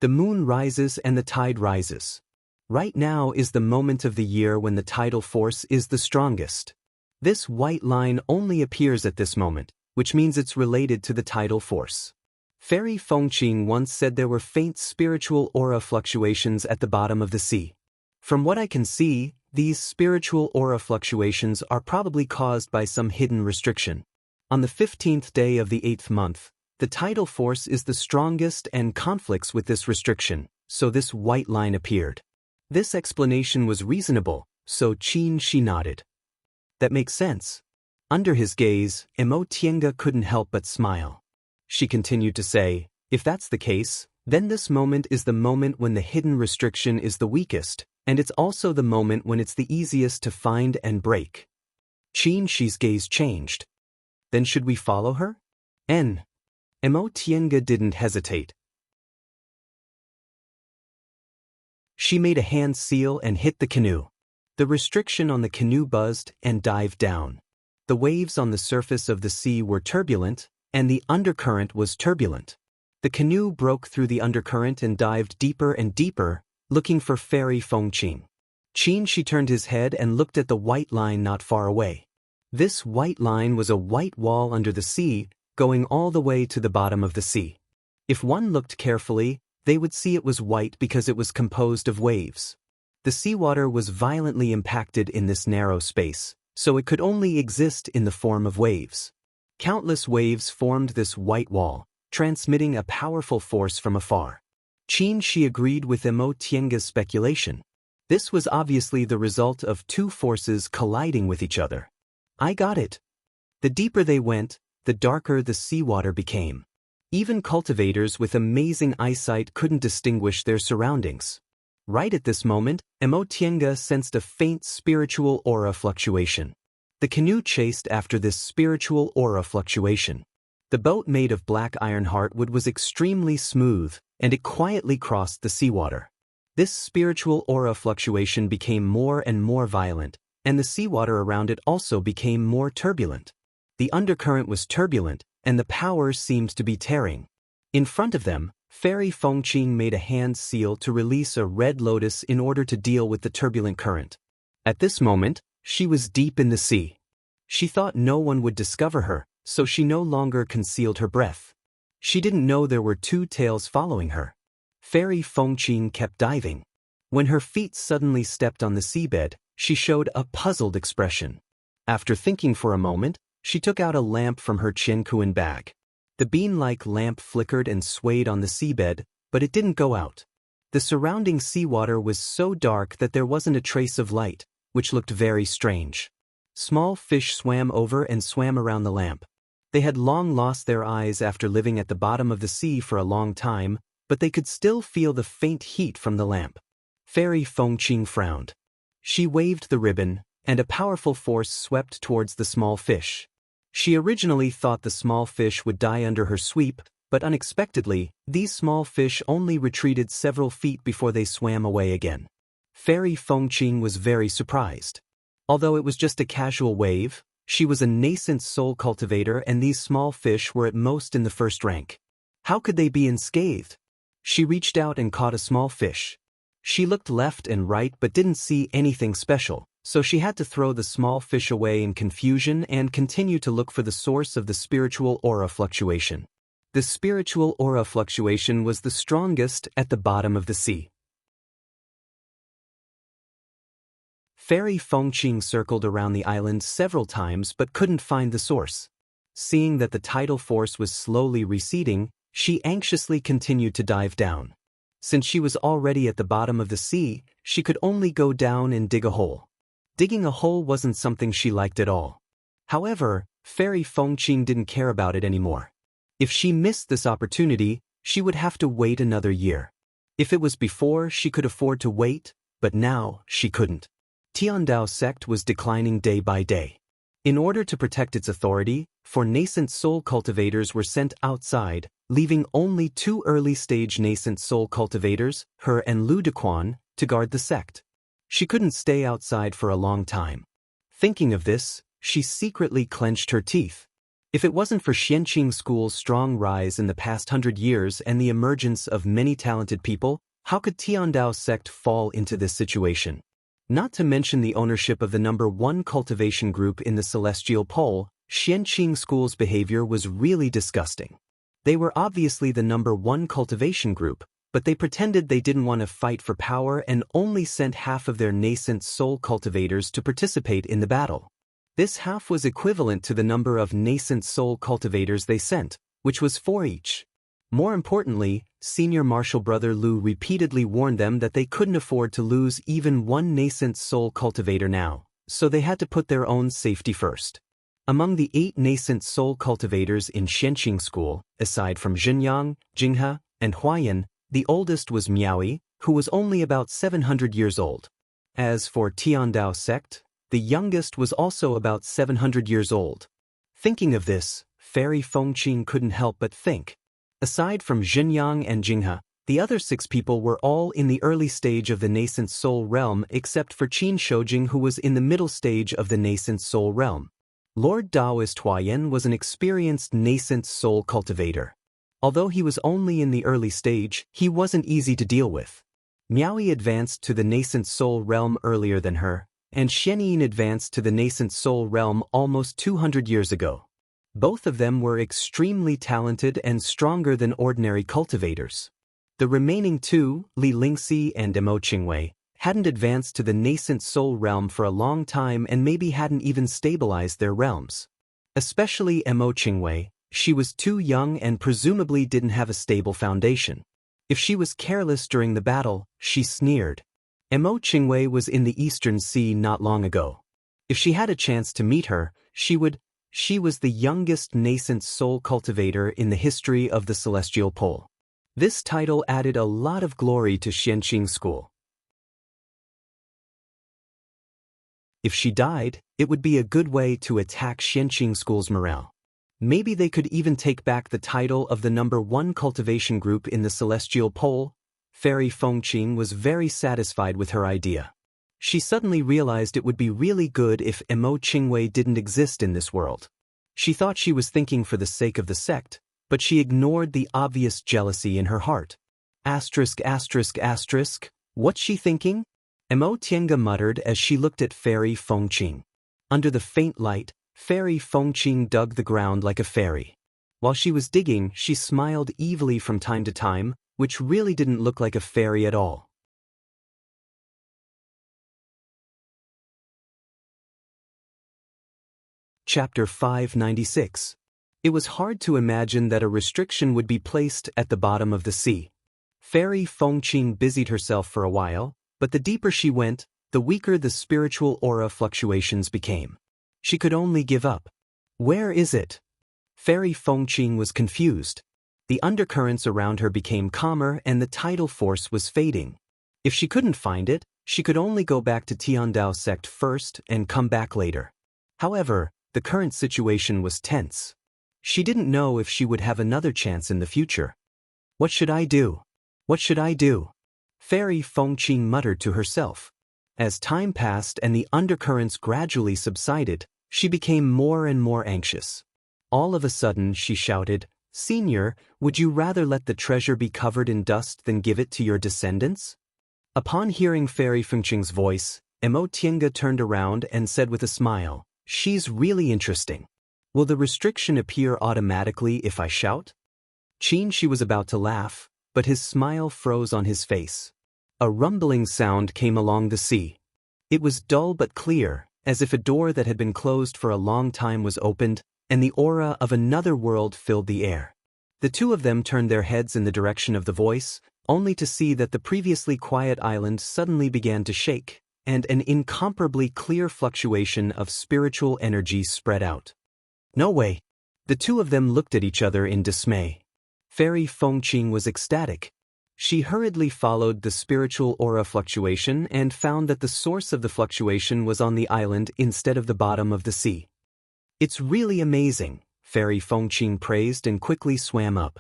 "The moon rises and the tide rises. Right now is the moment of the year when the tidal force is the strongest. This white line only appears at this moment, which means it's related to the tidal force. Fairy Fengqin once said there were faint spiritual aura fluctuations at the bottom of the sea. From what I can see, these spiritual aura fluctuations are probably caused by some hidden restriction. On the 15th day of the 8th month, the tidal force is the strongest and conflicts with this restriction, so this white line appeared. This explanation was reasonable, so Xianxia nodded. That makes sense. Under his gaze, Tiange couldn't help but smile. She continued to say, "If that's the case, then this moment is the moment when the hidden restriction is the weakest, and it's also the moment when it's the easiest to find and break." Xianxia's gaze changed. "Then should we follow her?" Tiange didn't hesitate. She made a hand seal and hit the canoe. The restriction on the canoe buzzed and dived down. The waves on the surface of the sea were turbulent, and the undercurrent was turbulent. The canoe broke through the undercurrent and dived deeper and deeper, looking for Fairy Fengqin. Xianxia turned his head and looked at the white line not far away. This white line was a white wall under the sea, going all the way to the bottom of the sea. If one looked carefully, they would see it was white because it was composed of waves. The seawater was violently impacted in this narrow space, so it could only exist in the form of waves. Countless waves formed this white wall, transmitting a powerful force from afar. Xianxia agreed with Tiange's speculation. This was obviously the result of two forces colliding with each other. "I got it." The deeper they went, the darker the seawater became. Even cultivators with amazing eyesight couldn't distinguish their surroundings. Right at this moment, Tiange sensed a faint spiritual aura fluctuation. The canoe chased after this spiritual aura fluctuation. The boat made of black iron heartwood was extremely smooth, and it quietly crossed the seawater. This spiritual aura fluctuation became more and more violent, and the seawater around it also became more turbulent. The undercurrent was turbulent, and the power seemed to be tearing. In front of them, Fairy Fengqin made a hand seal to release a red lotus in order to deal with the turbulent current. At this moment, she was deep in the sea. She thought no one would discover her, so she no longer concealed her breath. She didn't know there were two tails following her. Fairy Fengqin kept diving. When her feet suddenly stepped on the seabed, she showed a puzzled expression. After thinking for a moment, she took out a lamp from her Qiankuan bag. The bean-like lamp flickered and swayed on the seabed, but it didn't go out. The surrounding seawater was so dark that there wasn't a trace of light, which looked very strange. Small fish swam over and swam around the lamp. They had long lost their eyes after living at the bottom of the sea for a long time, but they could still feel the faint heat from the lamp. Fairy Fengqin frowned. She waved the ribbon, and a powerful force swept towards the small fish. She originally thought the small fish would die under her sweep, but unexpectedly, these small fish only retreated several feet before they swam away again. Fairy Fengqin was very surprised. Although it was just a casual wave, she was a nascent soul cultivator and these small fish were at most in the first rank. How could they be unscathed? She reached out and caught a small fish. She looked left and right but didn't see anything special, so she had to throw the small fish away in confusion and continue to look for the source of the spiritual aura fluctuation. The spiritual aura fluctuation was the strongest at the bottom of the sea. Fairy Fengqin circled around the island several times but couldn't find the source. Seeing that the tidal force was slowly receding, she anxiously continued to dive down. Since she was already at the bottom of the sea, she could only go down and dig a hole. Digging a hole wasn't something she liked at all. However, Fairy Fengqing didn't care about it anymore. If she missed this opportunity, she would have to wait another year. If it was before, she could afford to wait, but now she couldn't. Tiandao sect was declining day by day. In order to protect its authority, four nascent soul cultivators were sent outside, leaving only two early-stage nascent soul cultivators, her and Lu Dequan, to guard the sect. She couldn't stay outside for a long time. Thinking of this, she secretly clenched her teeth. If it wasn't for Xianxia School's strong rise in the past 100 years and the emergence of many talented people, how could Tiandao sect fall into this situation? Not to mention the ownership of the #1 cultivation group in the Celestial Pole, Xianxia School's behavior was really disgusting. They were obviously the #1 cultivation group, but they pretended they didn't want to fight for power and only sent half of their nascent soul cultivators to participate in the battle. This half was equivalent to the number of nascent soul cultivators they sent, which was 4 each. More importantly, senior martial brother Lu repeatedly warned them that they couldn't afford to lose even one nascent soul cultivator now, so they had to put their own safety first. Among the 8 nascent soul cultivators in Xianxia School, aside from Zhenyang, Jinghe, and Huayan, the oldest was Miaoyi, who was only about 700 years old. As for Tiandao sect, the youngest was also about 700 years old. Thinking of this, Fairy Fengqing couldn't help but think. Aside from Zhenyang and Jinghe, the other 6 people were all in the early stage of the nascent soul realm except for Qin Shoujing, who was in the middle stage of the nascent soul realm. Lord Daoist Huayan was an experienced nascent soul cultivator. Although he was only in the early stage, he wasn't easy to deal with. Miaoyi advanced to the nascent soul realm earlier than her, and Xianyin advanced to the nascent soul realm almost 200 years ago. Both of them were extremely talented and stronger than ordinary cultivators. The remaining 2, Li Lingxi and Mo Qingwei, hadn't advanced to the nascent soul realm for a long time and maybe hadn't even stabilized their realms. Especially Mo Qingwei, she was too young and presumably didn't have a stable foundation. If she was careless during the battle, she sneered. Mo Qingwei was in the Eastern Sea not long ago. If she had a chance to meet her, she would. She was the youngest nascent soul cultivator in the history of the Celestial Pole. This title added a lot of glory to Xianxia School. If she died, it would be a good way to attack Xianxia School's morale. Maybe they could even take back the title of the #1 cultivation group in the Celestial Pole. Fairy Fengqing was very satisfied with her idea. She suddenly realized it would be really good if Mo Qingwei didn't exist in this world. She thought she was thinking for the sake of the sect, but she ignored the obvious jealousy in her heart. What's she thinking? Mo Tiange muttered as she looked at Fairy Fengqing. Under the faint light, Fairy Fengqing dug the ground like a fairy. While she was digging, she smiled evilly from time to time, which really didn't look like a fairy at all. Chapter 596. It was hard to imagine that a restriction would be placed at the bottom of the sea. Fairy Fengqing busied herself for a while, but the deeper she went, the weaker the spiritual aura fluctuations became. She could only give up. Where is it? Fairy Fengqing was confused. The undercurrents around her became calmer and the tidal force was fading. If she couldn't find it, she could only go back to Tiandao sect first and come back later. However, the current situation was tense. She didn't know if she would have another chance in the future. What should I do? What should I do? Fairy Fengqing muttered to herself. As time passed and the undercurrents gradually subsided, she became more and more anxious. All of a sudden she shouted, "Senior, would you rather let the treasure be covered in dust than give it to your descendants?" Upon hearing Fairy Fengqing's voice, Mo Tiange turned around and said with a smile, "She's really interesting. Will the restriction appear automatically if I shout?" She was about to laugh, but his smile froze on his face. A rumbling sound came along the sea. It was dull but clear, as if a door that had been closed for a long time was opened, and the aura of another world filled the air. The two of them turned their heads in the direction of the voice, only to see that the previously quiet island suddenly began to shake, and an incomparably clear fluctuation of spiritual energy spread out. No way! The two of them looked at each other in dismay. Fairy Fengqing was ecstatic. She hurriedly followed the spiritual aura fluctuation and found that the source of the fluctuation was on the island instead of the bottom of the sea. It's really amazing, Fairy Fengqing praised and quickly swam up.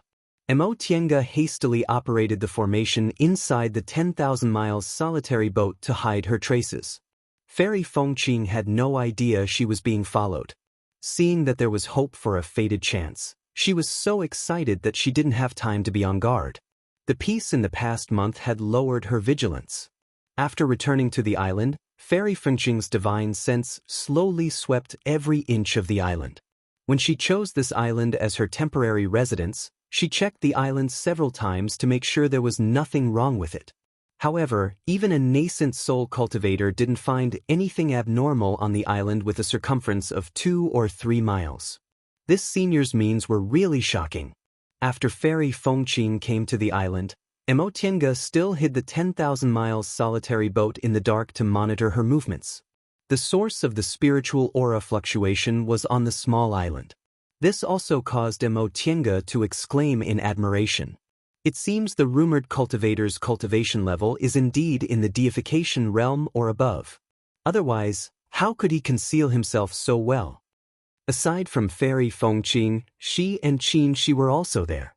Tiange hastily operated the formation inside the 10,000 miles solitary boat to hide her traces. Fairy Fengqing had no idea she was being followed. Seeing that there was hope for a fated chance, she was so excited that she didn't have time to be on guard. The peace in the past month had lowered her vigilance. After returning to the island, Fairy Fengqing's divine sense slowly swept every inch of the island. When she chose this island as her temporary residence, she checked the island several times to make sure there was nothing wrong with it. However, even a nascent soul cultivator didn't find anything abnormal on the island with a circumference of 2 or 3 miles. This senior's means were really shocking. After Fairy Fengqing came to the island, Tiange still hid the 10,000 miles solitary boat in the dark to monitor her movements. The source of the spiritual aura fluctuation was on the small island. This also caused Tiange to exclaim in admiration. It seems the rumored cultivator's cultivation level is indeed in the deification realm or above. Otherwise, how could he conceal himself so well? Aside from Fairy Fengqing, Shi and Xianxia were also there.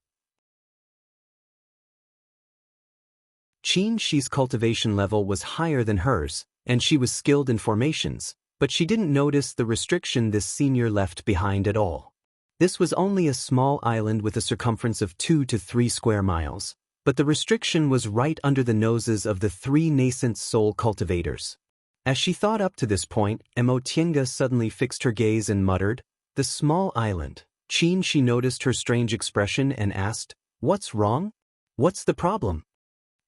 Xianxia's cultivation level was higher than hers, and she was skilled in formations, but she didn't notice the restriction this senior left behind at all. This was only a small island with a circumference of 2 to 3 square miles, but the restriction was right under the noses of the 3 nascent soul cultivators. As she thought up to this point, Tiange suddenly fixed her gaze and muttered, "The small island." She noticed her strange expression and asked, "What's wrong? What's the problem?"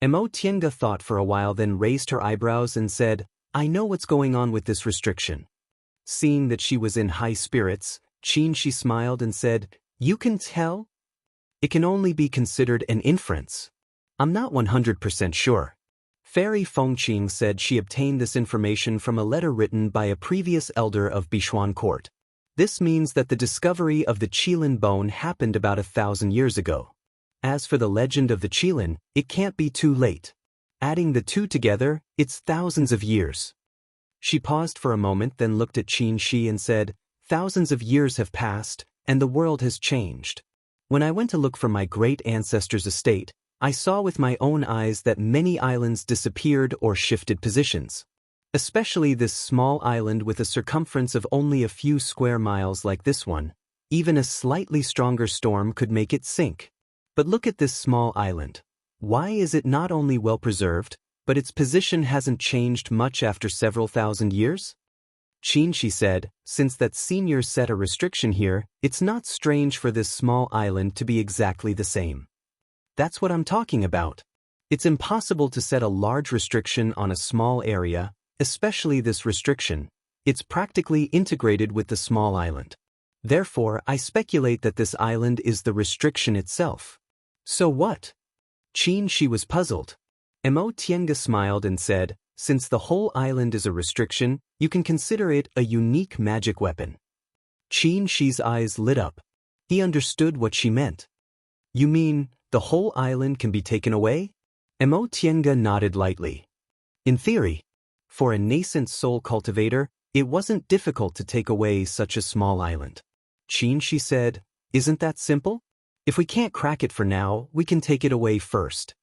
Tiange thought for a while, then raised her eyebrows and said, "I know what's going on with this restriction." Seeing that she was in high spirits, she smiled and said, "You can tell?" "It can only be considered an inference. I'm not 100% sure." Fairy Fengqing said she obtained this information from a letter written by a previous elder of Bishuan court. This means that the discovery of the Qilin bone happened about 1,000 years ago. As for the legend of the Qilin, it can't be too late. Adding the two together, it's thousands of years. She paused for a moment, then looked at Xianxia and said, "Thousands of years have passed, and the world has changed. When I went to look for my great ancestor's estate, I saw with my own eyes that many islands disappeared or shifted positions. Especially this small island with a circumference of only a few square miles like this one. Even a slightly stronger storm could make it sink. But look at this small island. Why is it not only well preserved, but its position hasn't changed much after several thousand years?" Xianxia said, "Since that senior set a restriction here, it's not strange for this small island to be exactly the same." "That's what I'm talking about. It's impossible to set a large restriction on a small area, especially this restriction. It's practically integrated with the small island. Therefore, I speculate that this island is the restriction itself." "So what?" Xianxia was puzzled. Tiange smiled and said, "Since the whole island is a restriction, you can consider it a unique magic weapon." Xianxia's eyes lit up. He understood what she meant. "You mean, the whole island can be taken away?" Tiange nodded lightly. "In theory. For a nascent soul cultivator, it wasn't difficult to take away such a small island." Xianxia said, "Isn't that simple? If we can't crack it for now, we can take it away first."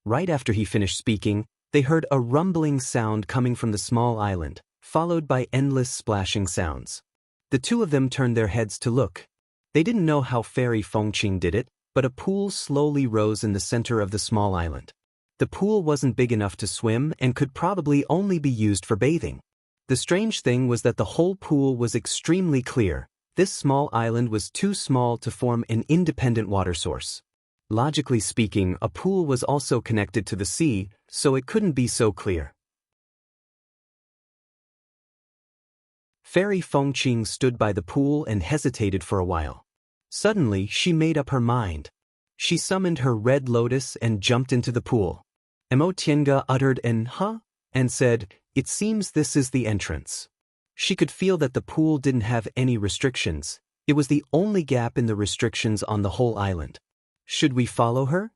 Right after he finished speaking, they heard a rumbling sound coming from the small island, followed by endless splashing sounds. The two of them turned their heads to look. They didn't know how Fairy Fengqing did it, but a pool slowly rose in the center of the small island. The pool wasn't big enough to swim and could probably only be used for bathing. The strange thing was that the whole pool was extremely clear. This small island was too small to form an independent water source. Logically speaking, a pool was also connected to the sea, so it couldn't be so clear. Fairy Fengqing stood by the pool and hesitated for a while. Suddenly, she made up her mind. She summoned her red lotus and jumped into the pool. Mo Tiange uttered an huh and said, "It seems this is the entrance." She could feel that the pool didn't have any restrictions. It was the only gap in the restrictions on the whole island. "Should we follow her?"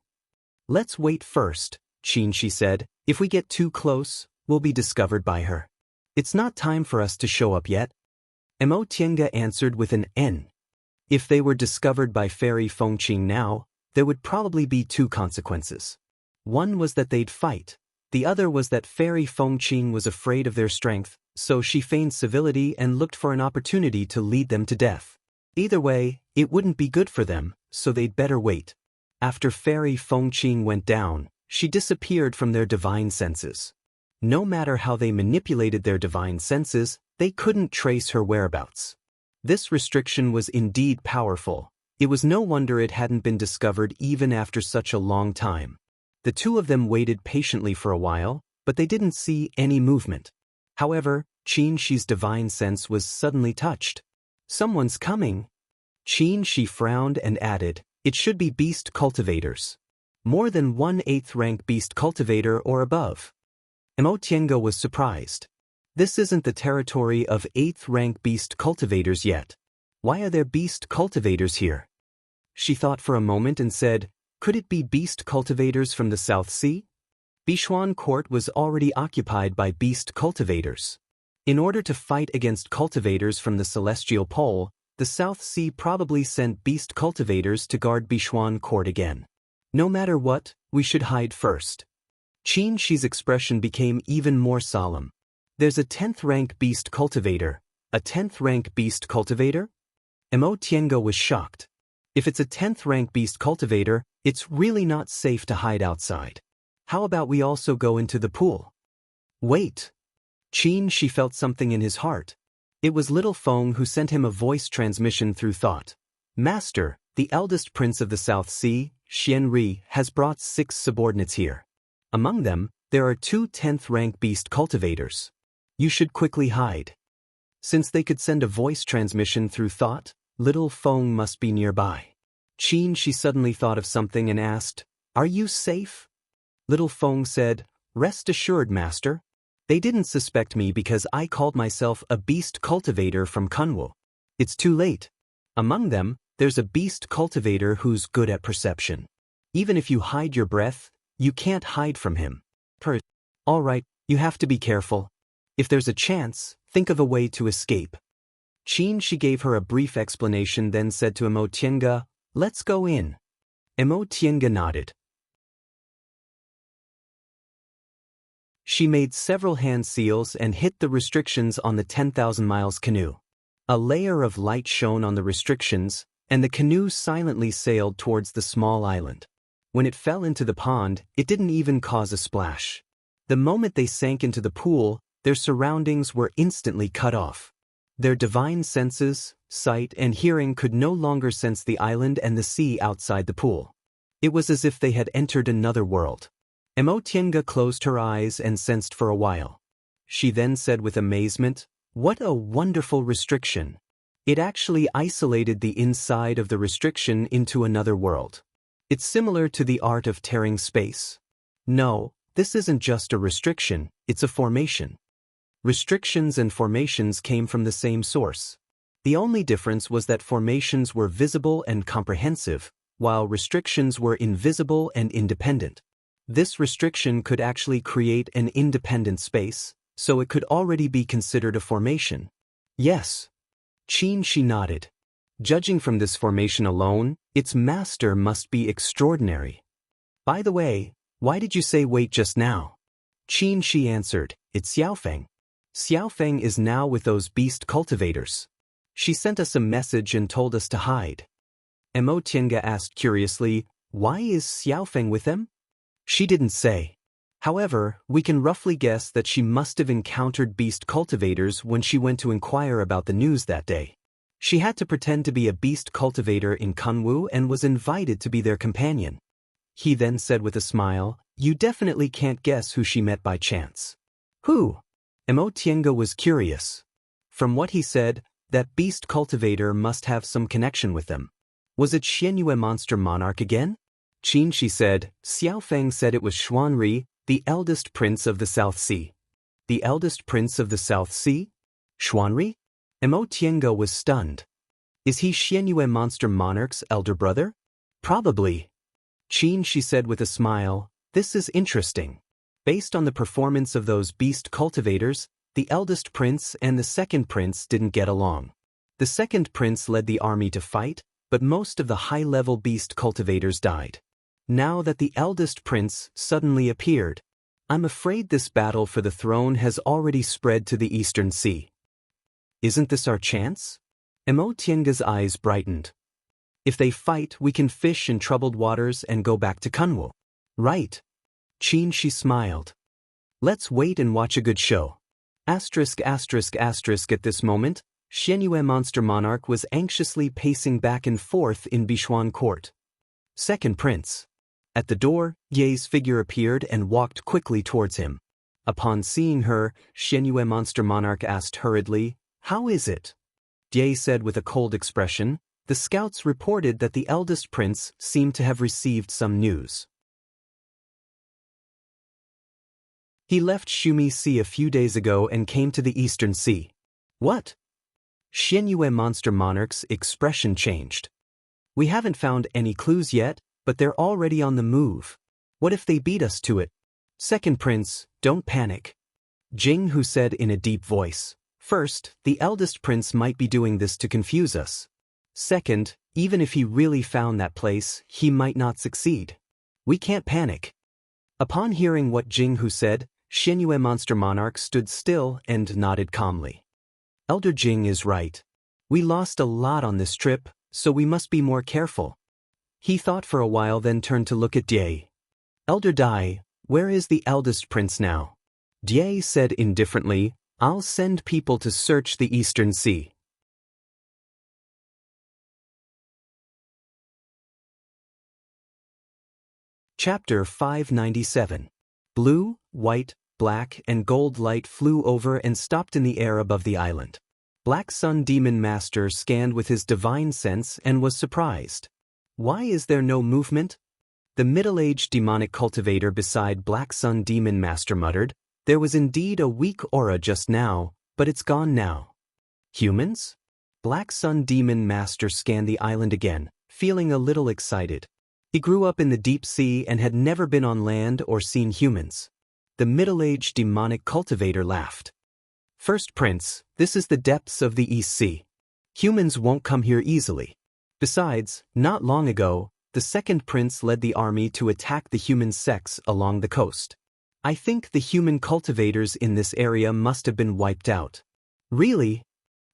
"Let's wait first," Xianxia said. "If we get too close, we'll be discovered by her. It's not time for us to show up yet." Mo Tiange answered with an N. If they were discovered by Fairy Fengqing now, there would probably be two consequences. One was that they'd fight. The other was that Fairy Fengqing was afraid of their strength, so she feigned civility and looked for an opportunity to lead them to death. Either way, it wouldn't be good for them, so they'd better wait. After Fairy Fengqing went down, she disappeared from their divine senses. No matter how they manipulated their divine senses, they couldn't trace her whereabouts. This restriction was indeed powerful. It was no wonder it hadn't been discovered even after such a long time. The two of them waited patiently for a while, but they didn't see any movement. However, Xianxia's divine sense was suddenly touched. "Someone's coming." Xianxia frowned and added, "It should be beast cultivators. More than 1/8 rank beast cultivator or above." Mo Tiange was surprised. This isn't the territory of 8th rank beast cultivators yet. Why are there beast cultivators here? She thought for a moment and said, "Could it be beast cultivators from the South Sea?" Bishuan Court was already occupied by beast cultivators. In order to fight against cultivators from the Celestial Pole, the South Sea probably sent beast cultivators to guard Bishuan Court again. "No matter what, we should hide first." Xianxia's expression became even more solemn. "There's a 10th rank beast cultivator." "A 10th rank beast cultivator?" Mo Tiange was shocked. If it's a 10th rank beast cultivator, it's really not safe to hide outside. How about we also go into the pool? Wait. She felt something in his heart. It was little Feng who sent him a voice transmission through thought. "Master, the eldest prince of the South Sea, Xianri, has brought 6 subordinates here. Among them, there are 2 10th rank beast cultivators. You should quickly hide." Since they could send a voice transmission through thought, little Feng must be nearby. She suddenly thought of something and asked, "Are you safe?" Little Feng said, "Rest assured, Master. They didn't suspect me because I called myself a beast cultivator from Kunwu. It's too late. Among them, there's a beast cultivator who's good at perception. Even if you hide your breath, you can't hide from him. All right, you have to be careful. If there's a chance, think of a way to escape." She gave her a brief explanation, then said to Mo Tiange, "Let's go in." Mo Tiange nodded. She made several hand seals and hit the restrictions on the 10,000 miles canoe. A layer of light shone on the restrictions, and the canoe silently sailed towards the small island. When it fell into the pond, it didn't even cause a splash. The moment they sank into the pool, their surroundings were instantly cut off. Their divine senses, sight and hearing could no longer sense the island and the sea outside the pool. It was as if they had entered another world. Mo Tiange closed her eyes and sensed for a while. She then said with amazement, "What a wonderful restriction." It actually isolated the inside of the restriction into another world. It's similar to the art of tearing space. No, this isn't just a restriction, it's a formation. Restrictions and formations came from the same source. The only difference was that formations were visible and comprehensive, while restrictions were invisible and independent. This restriction could actually create an independent space, so it could already be considered a formation. Yes. She nodded. Judging from this formation alone, its master must be extraordinary. By the way, why did you say wait just now? She answered, "It's Xiaofeng. Xiaofeng is now with those beast cultivators. She sent us a message and told us to hide." Mo Tiange asked curiously, "Why is Xiaofeng with them?" She didn't say. However, we can roughly guess that she must have encountered beast cultivators when she went to inquire about the news that day. She had to pretend to be a beast cultivator in Kunwu and was invited to be their companion. He then said with a smile, "You definitely can't guess who she met by chance." "Who?" Mo Tiange was curious. From what he said, that beast cultivator must have some connection with them. Was it Xianyue Monster Monarch again? Xianxia said, Xiaofeng said it was Xuanri, the eldest prince of the South Sea. The eldest prince of the South Sea? Xuanri? Mo Tiango was stunned. Is he Xianyue monster monarch's elder brother? Probably. Xianxia said with a smile, this is interesting. Based on the performance of those beast cultivators, the eldest prince and the second prince didn't get along. The second prince led the army to fight, but most of the high-level beast cultivators died. Now that the eldest prince suddenly appeared, I'm afraid this battle for the throne has already spread to the Eastern Sea. Isn't this our chance? Mo Tianga's eyes brightened. If they fight, we can fish in troubled waters and go back to Kunwu. Right. Xianxia smiled. Let's wait and watch a good show. At this moment, Xianyue monster monarch was anxiously pacing back and forth in Bishuan court. Second prince. At the door, Ye's figure appeared and walked quickly towards him. Upon seeing her, Xianyue monster monarch asked hurriedly, how is it? Ye said with a cold expression, the scouts reported that the eldest prince seemed to have received some news. He left Shumi Sea a few days ago and came to the Eastern Sea. What? Xianyue monster monarch's expression changed. We haven't found any clues yet, but they're already on the move. What if they beat us to it? Second prince, don't panic. Jing Hu said in a deep voice. First, the eldest prince might be doing this to confuse us. Second, even if he really found that place, he might not succeed. We can't panic. Upon hearing what Jing Hu said, Xianyue monster monarch stood still and nodded calmly. Elder Jing is right. We lost a lot on this trip, so we must be more careful. He thought for a while, then turned to look at Dai. Elder Dai, where is the eldest prince now? Dai said indifferently, I'll send people to search the Eastern Sea. Chapter 597. Blue, white, black, and gold light flew over and stopped in the air above the island. Black Sun Demon Master scanned with his divine sense and was surprised. Why is there no movement? The middle-aged demonic cultivator beside Black Sun Demon Master muttered, there was indeed a weak aura just now, but it's gone now. Humans? Black Sun Demon Master scanned the island again, feeling a little excited. He grew up in the deep sea and had never been on land or seen humans. The middle-aged demonic cultivator laughed. First Prince, this is the depths of the East Sea. Humans won't come here easily. Besides, not long ago, the second prince led the army to attack the human sects along the coast. I think the human cultivators in this area must have been wiped out. Really?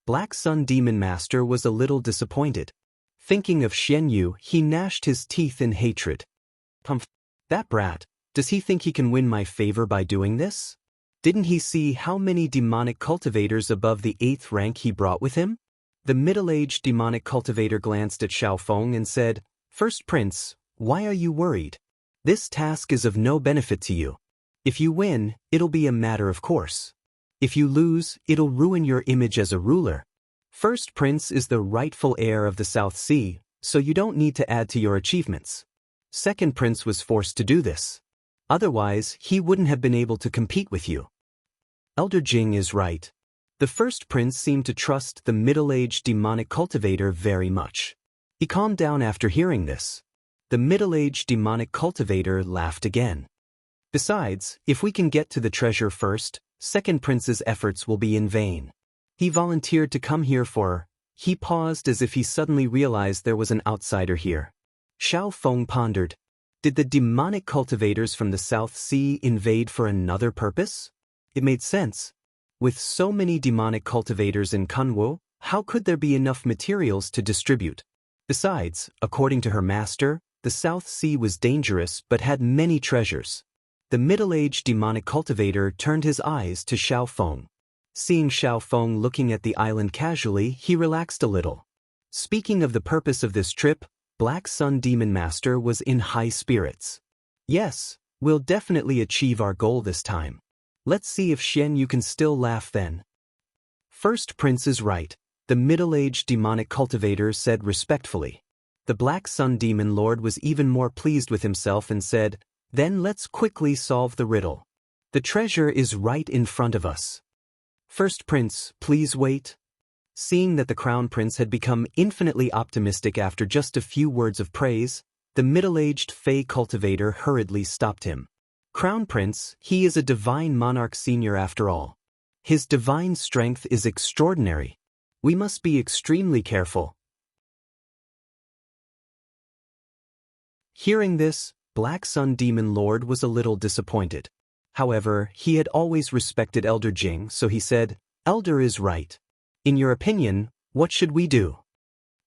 Black Sun Demon Master was a little disappointed. Thinking of Xianyu, he gnashed his teeth in hatred. Humph, that brat, does he think he can win my favor by doing this? Didn't he see how many demonic cultivators above the 8th rank he brought with him? The middle-aged demonic cultivator glanced at Xiaofeng and said, First Prince, why are you worried? This task is of no benefit to you. If you win, it'll be a matter of course. If you lose, it'll ruin your image as a ruler. First Prince is the rightful heir of the South Sea, so you don't need to add to your achievements. Second Prince was forced to do this. Otherwise, he wouldn't have been able to compete with you. Elder Jing is right. The first prince seemed to trust the middle-aged demonic cultivator very much. He calmed down after hearing this. The middle-aged demonic cultivator laughed again. Besides, if we can get to the treasure first, second prince's efforts will be in vain. He volunteered to come here for... He paused as if he suddenly realized there was an outsider here. Xiaofeng pondered. Did the demonic cultivators from the South Sea invade for another purpose? It made sense. With so many demonic cultivators in Kunwu, how could there be enough materials to distribute? Besides, according to her master, the South Sea was dangerous but had many treasures. The middle-aged demonic cultivator turned his eyes to Xiaofeng. Seeing Xiaofeng looking at the island casually, he relaxed a little. Speaking of the purpose of this trip, Black Sun Demon Master was in high spirits. Yes, we'll definitely achieve our goal this time. Let's see if Xianyu can still laugh then. First Prince is right, the middle-aged demonic cultivator said respectfully. The Black Sun Demon Lord was even more pleased with himself and said, "Then let's quickly solve the riddle. The treasure is right in front of us. First Prince, please wait." Seeing that the Crown Prince had become infinitely optimistic after just a few words of praise, the middle-aged Fey cultivator hurriedly stopped him. "Crown Prince, he is a divine monarch senior after all. His divine strength is extraordinary. We must be extremely careful." Hearing this, Black Sun Demon Lord was a little disappointed. However, he had always respected Elder Jing, so he said, "Elder is right. In your opinion, what should we do?"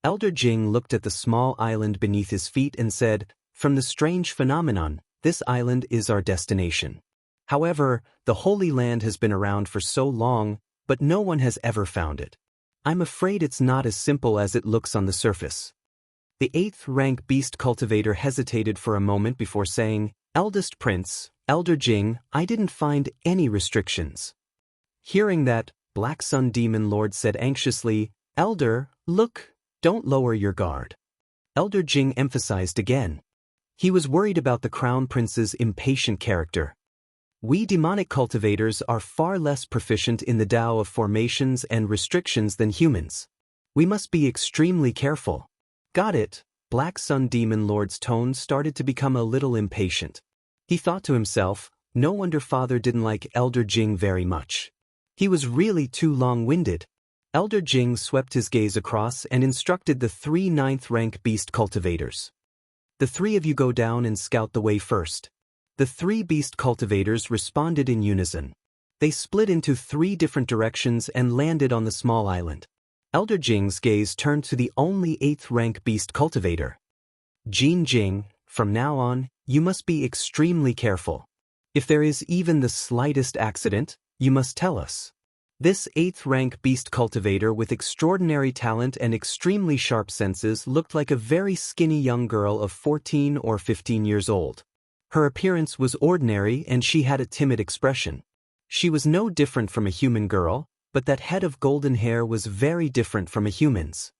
Elder Jing looked at the small island beneath his feet and said, "From the strange phenomenon, this island is our destination. However, the Holy Land has been around for so long, but no one has ever found it. I'm afraid it's not as simple as it looks on the surface." The 8th rank beast cultivator hesitated for a moment before saying, "Eldest Prince, Elder Jing, I didn't find any restrictions." Hearing that, Black Sun Demon Lord said anxiously, "Elder, look, don't lower your guard." Elder Jing emphasized again. He was worried about the Crown Prince's impatient character. "We demonic cultivators are far less proficient in the Tao of formations and restrictions than humans. We must be extremely careful." "Got it." Black Sun Demon Lord's tone started to become a little impatient. He thought to himself, no wonder Father didn't like Elder Jing very much. He was really too long-winded. Elder Jing swept his gaze across and instructed the 3 9th rank beast cultivators. "The 3 of you go down and scout the way first." The 3 beast cultivators responded in unison. They split into 3 different directions and landed on the small island. Elder Jing's gaze turned to the only 8th rank beast cultivator. "Jin Jing, from now on, you must be extremely careful. If there is even the slightest accident, you must tell us." This 8th rank beast cultivator with extraordinary talent and extremely sharp senses looked like a very skinny young girl of 14 or 15 years old. Her appearance was ordinary and she had a timid expression. She was no different from a human girl, but that head of golden hair was very different from a human's.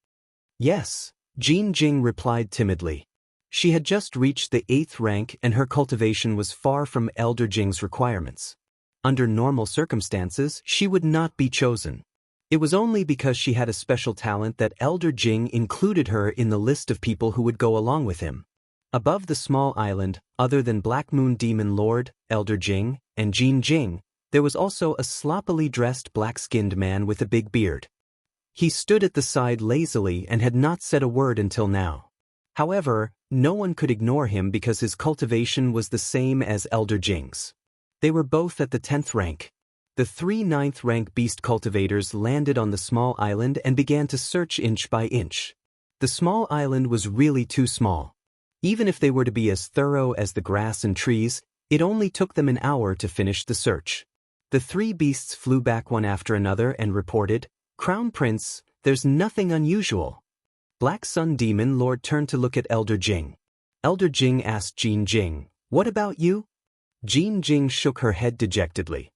"Yes," Jin Jing replied timidly. She had just reached the 8th rank and her cultivation was far from Elder Jing's requirements. Under normal circumstances, she would not be chosen. It was only because she had a special talent that Elder Jing included her in the list of people who would go along with him. Above the small island, other than Black Moon Demon Lord, Elder Jing, and Jin Jing, there was also a sloppily dressed black-skinned man with a big beard. He stood at the side lazily and had not said a word until now. However, no one could ignore him because his cultivation was the same as Elder Jing's. They were both at the 10th rank. The 3 9th rank beast cultivators landed on the small island and began to search inch by inch. The small island was really too small. Even if they were to be as thorough as the grass and trees, it only took them an hour to finish the search. The 3 beasts flew back one after another and reported, "Crown Prince, there's nothing unusual." Black Sun Demon Lord turned to look at Elder Jing. Elder Jing asked Jin Jing, "What about you?" Jin Jing shook her head dejectedly.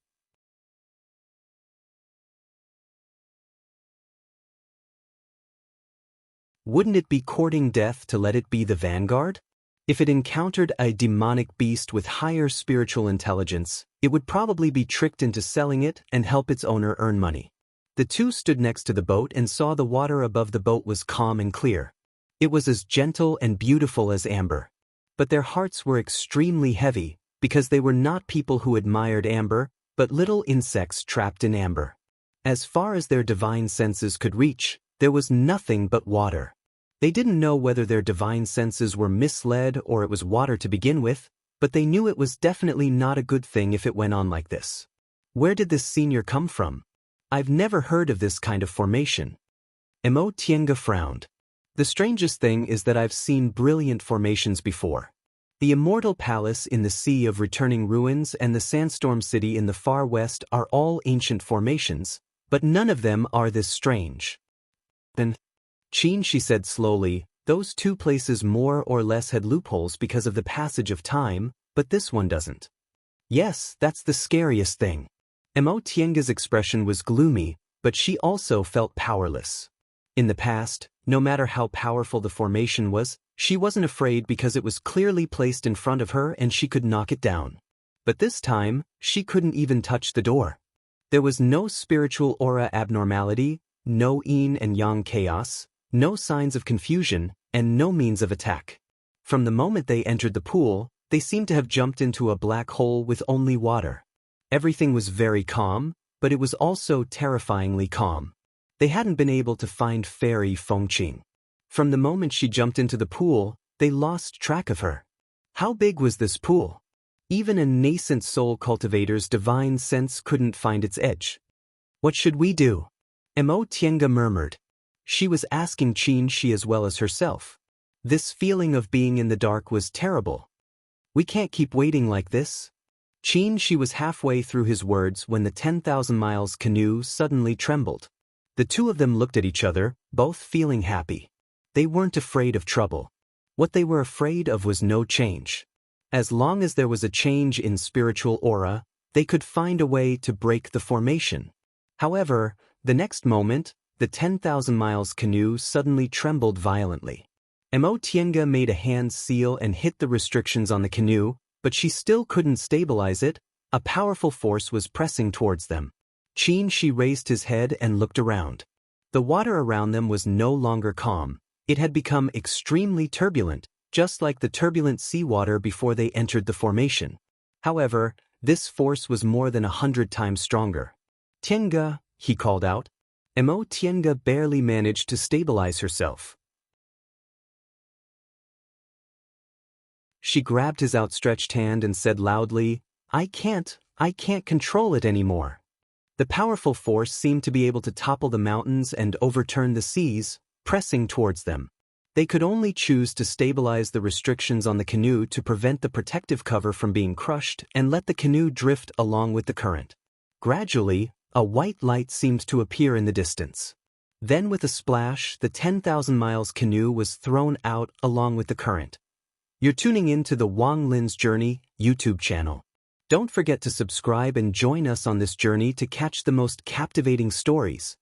Wouldn't it be courting death to let it be the vanguard? If it encountered a demonic beast with higher spiritual intelligence, it would probably be tricked into selling it and help its owner earn money. The 2 stood next to the boat and saw the water above the boat was calm and clear. It was as gentle and beautiful as amber. But their hearts were extremely heavy, because they were not people who admired amber, but little insects trapped in amber. As far as their divine senses could reach, there was nothing but water. They didn't know whether their divine senses were misled or it was water to begin with, but they knew it was definitely not a good thing if it went on like this. Where did this senior come from? I've never heard of this kind of formation. Tiange frowned. The strangest thing is that I've seen brilliant formations before. The Immortal Palace in the Sea of Returning Ruins and the Sandstorm City in the far west are all ancient formations, but none of them are this strange. Then, she said slowly, those 2 places more or less had loopholes because of the passage of time, but this one doesn't. Yes, that's the scariest thing. Tiange's expression was gloomy, but she also felt powerless. In the past, No matter how powerful the formation was, she wasn't afraid because it was clearly placed in front of her and she could knock it down. But this time, she couldn't even touch the door. There was no spiritual aura abnormality, no yin and yang chaos, no signs of confusion, and no means of attack. From the moment they entered the pool, they seemed to have jumped into a black hole with only water. Everything was very calm, but it was also terrifyingly calm. They hadn't been able to find Fairy Fengqing. From the moment she jumped into the pool, they lost track of her. How big was this pool? Even a nascent soul cultivator's divine sense couldn't find its edge. What should we do? Mo Tiange murmured. She was asking Xianxia as well as herself. This feeling of being in the dark was terrible. We can't keep waiting like this. Xianxia was halfway through his words when the 10,000 miles canoe suddenly trembled. The two of them looked at each other, both feeling happy. They weren't afraid of trouble. What they were afraid of was no change. As long as there was a change in spiritual aura, they could find a way to break the formation. However, the next moment, the 10,000 miles canoe suddenly trembled violently. Mo Tiange made a hand seal and hit the restrictions on the canoe, but she still couldn't stabilize it. A powerful force was pressing towards them. Xianxia raised his head and looked around. The water around them was no longer calm. It had become extremely turbulent, just like the turbulent seawater before they entered the formation. However, this force was more than 100 times stronger. Tiange, he called out. Mo Tiange barely managed to stabilize herself. She grabbed his outstretched hand and said loudly, I can't control it anymore. The powerful force seemed to be able to topple the mountains and overturn the seas, pressing towards them. They could only choose to stabilize the restrictions on the canoe to prevent the protective cover from being crushed and let the canoe drift along with the current. Gradually, a white light seemed to appear in the distance. Then with a splash, the 10,000 miles canoe was thrown out along with the current. You're tuning in to the Wang Lin's Journey YouTube channel. Don't forget to subscribe and join us on this journey to catch the most captivating stories.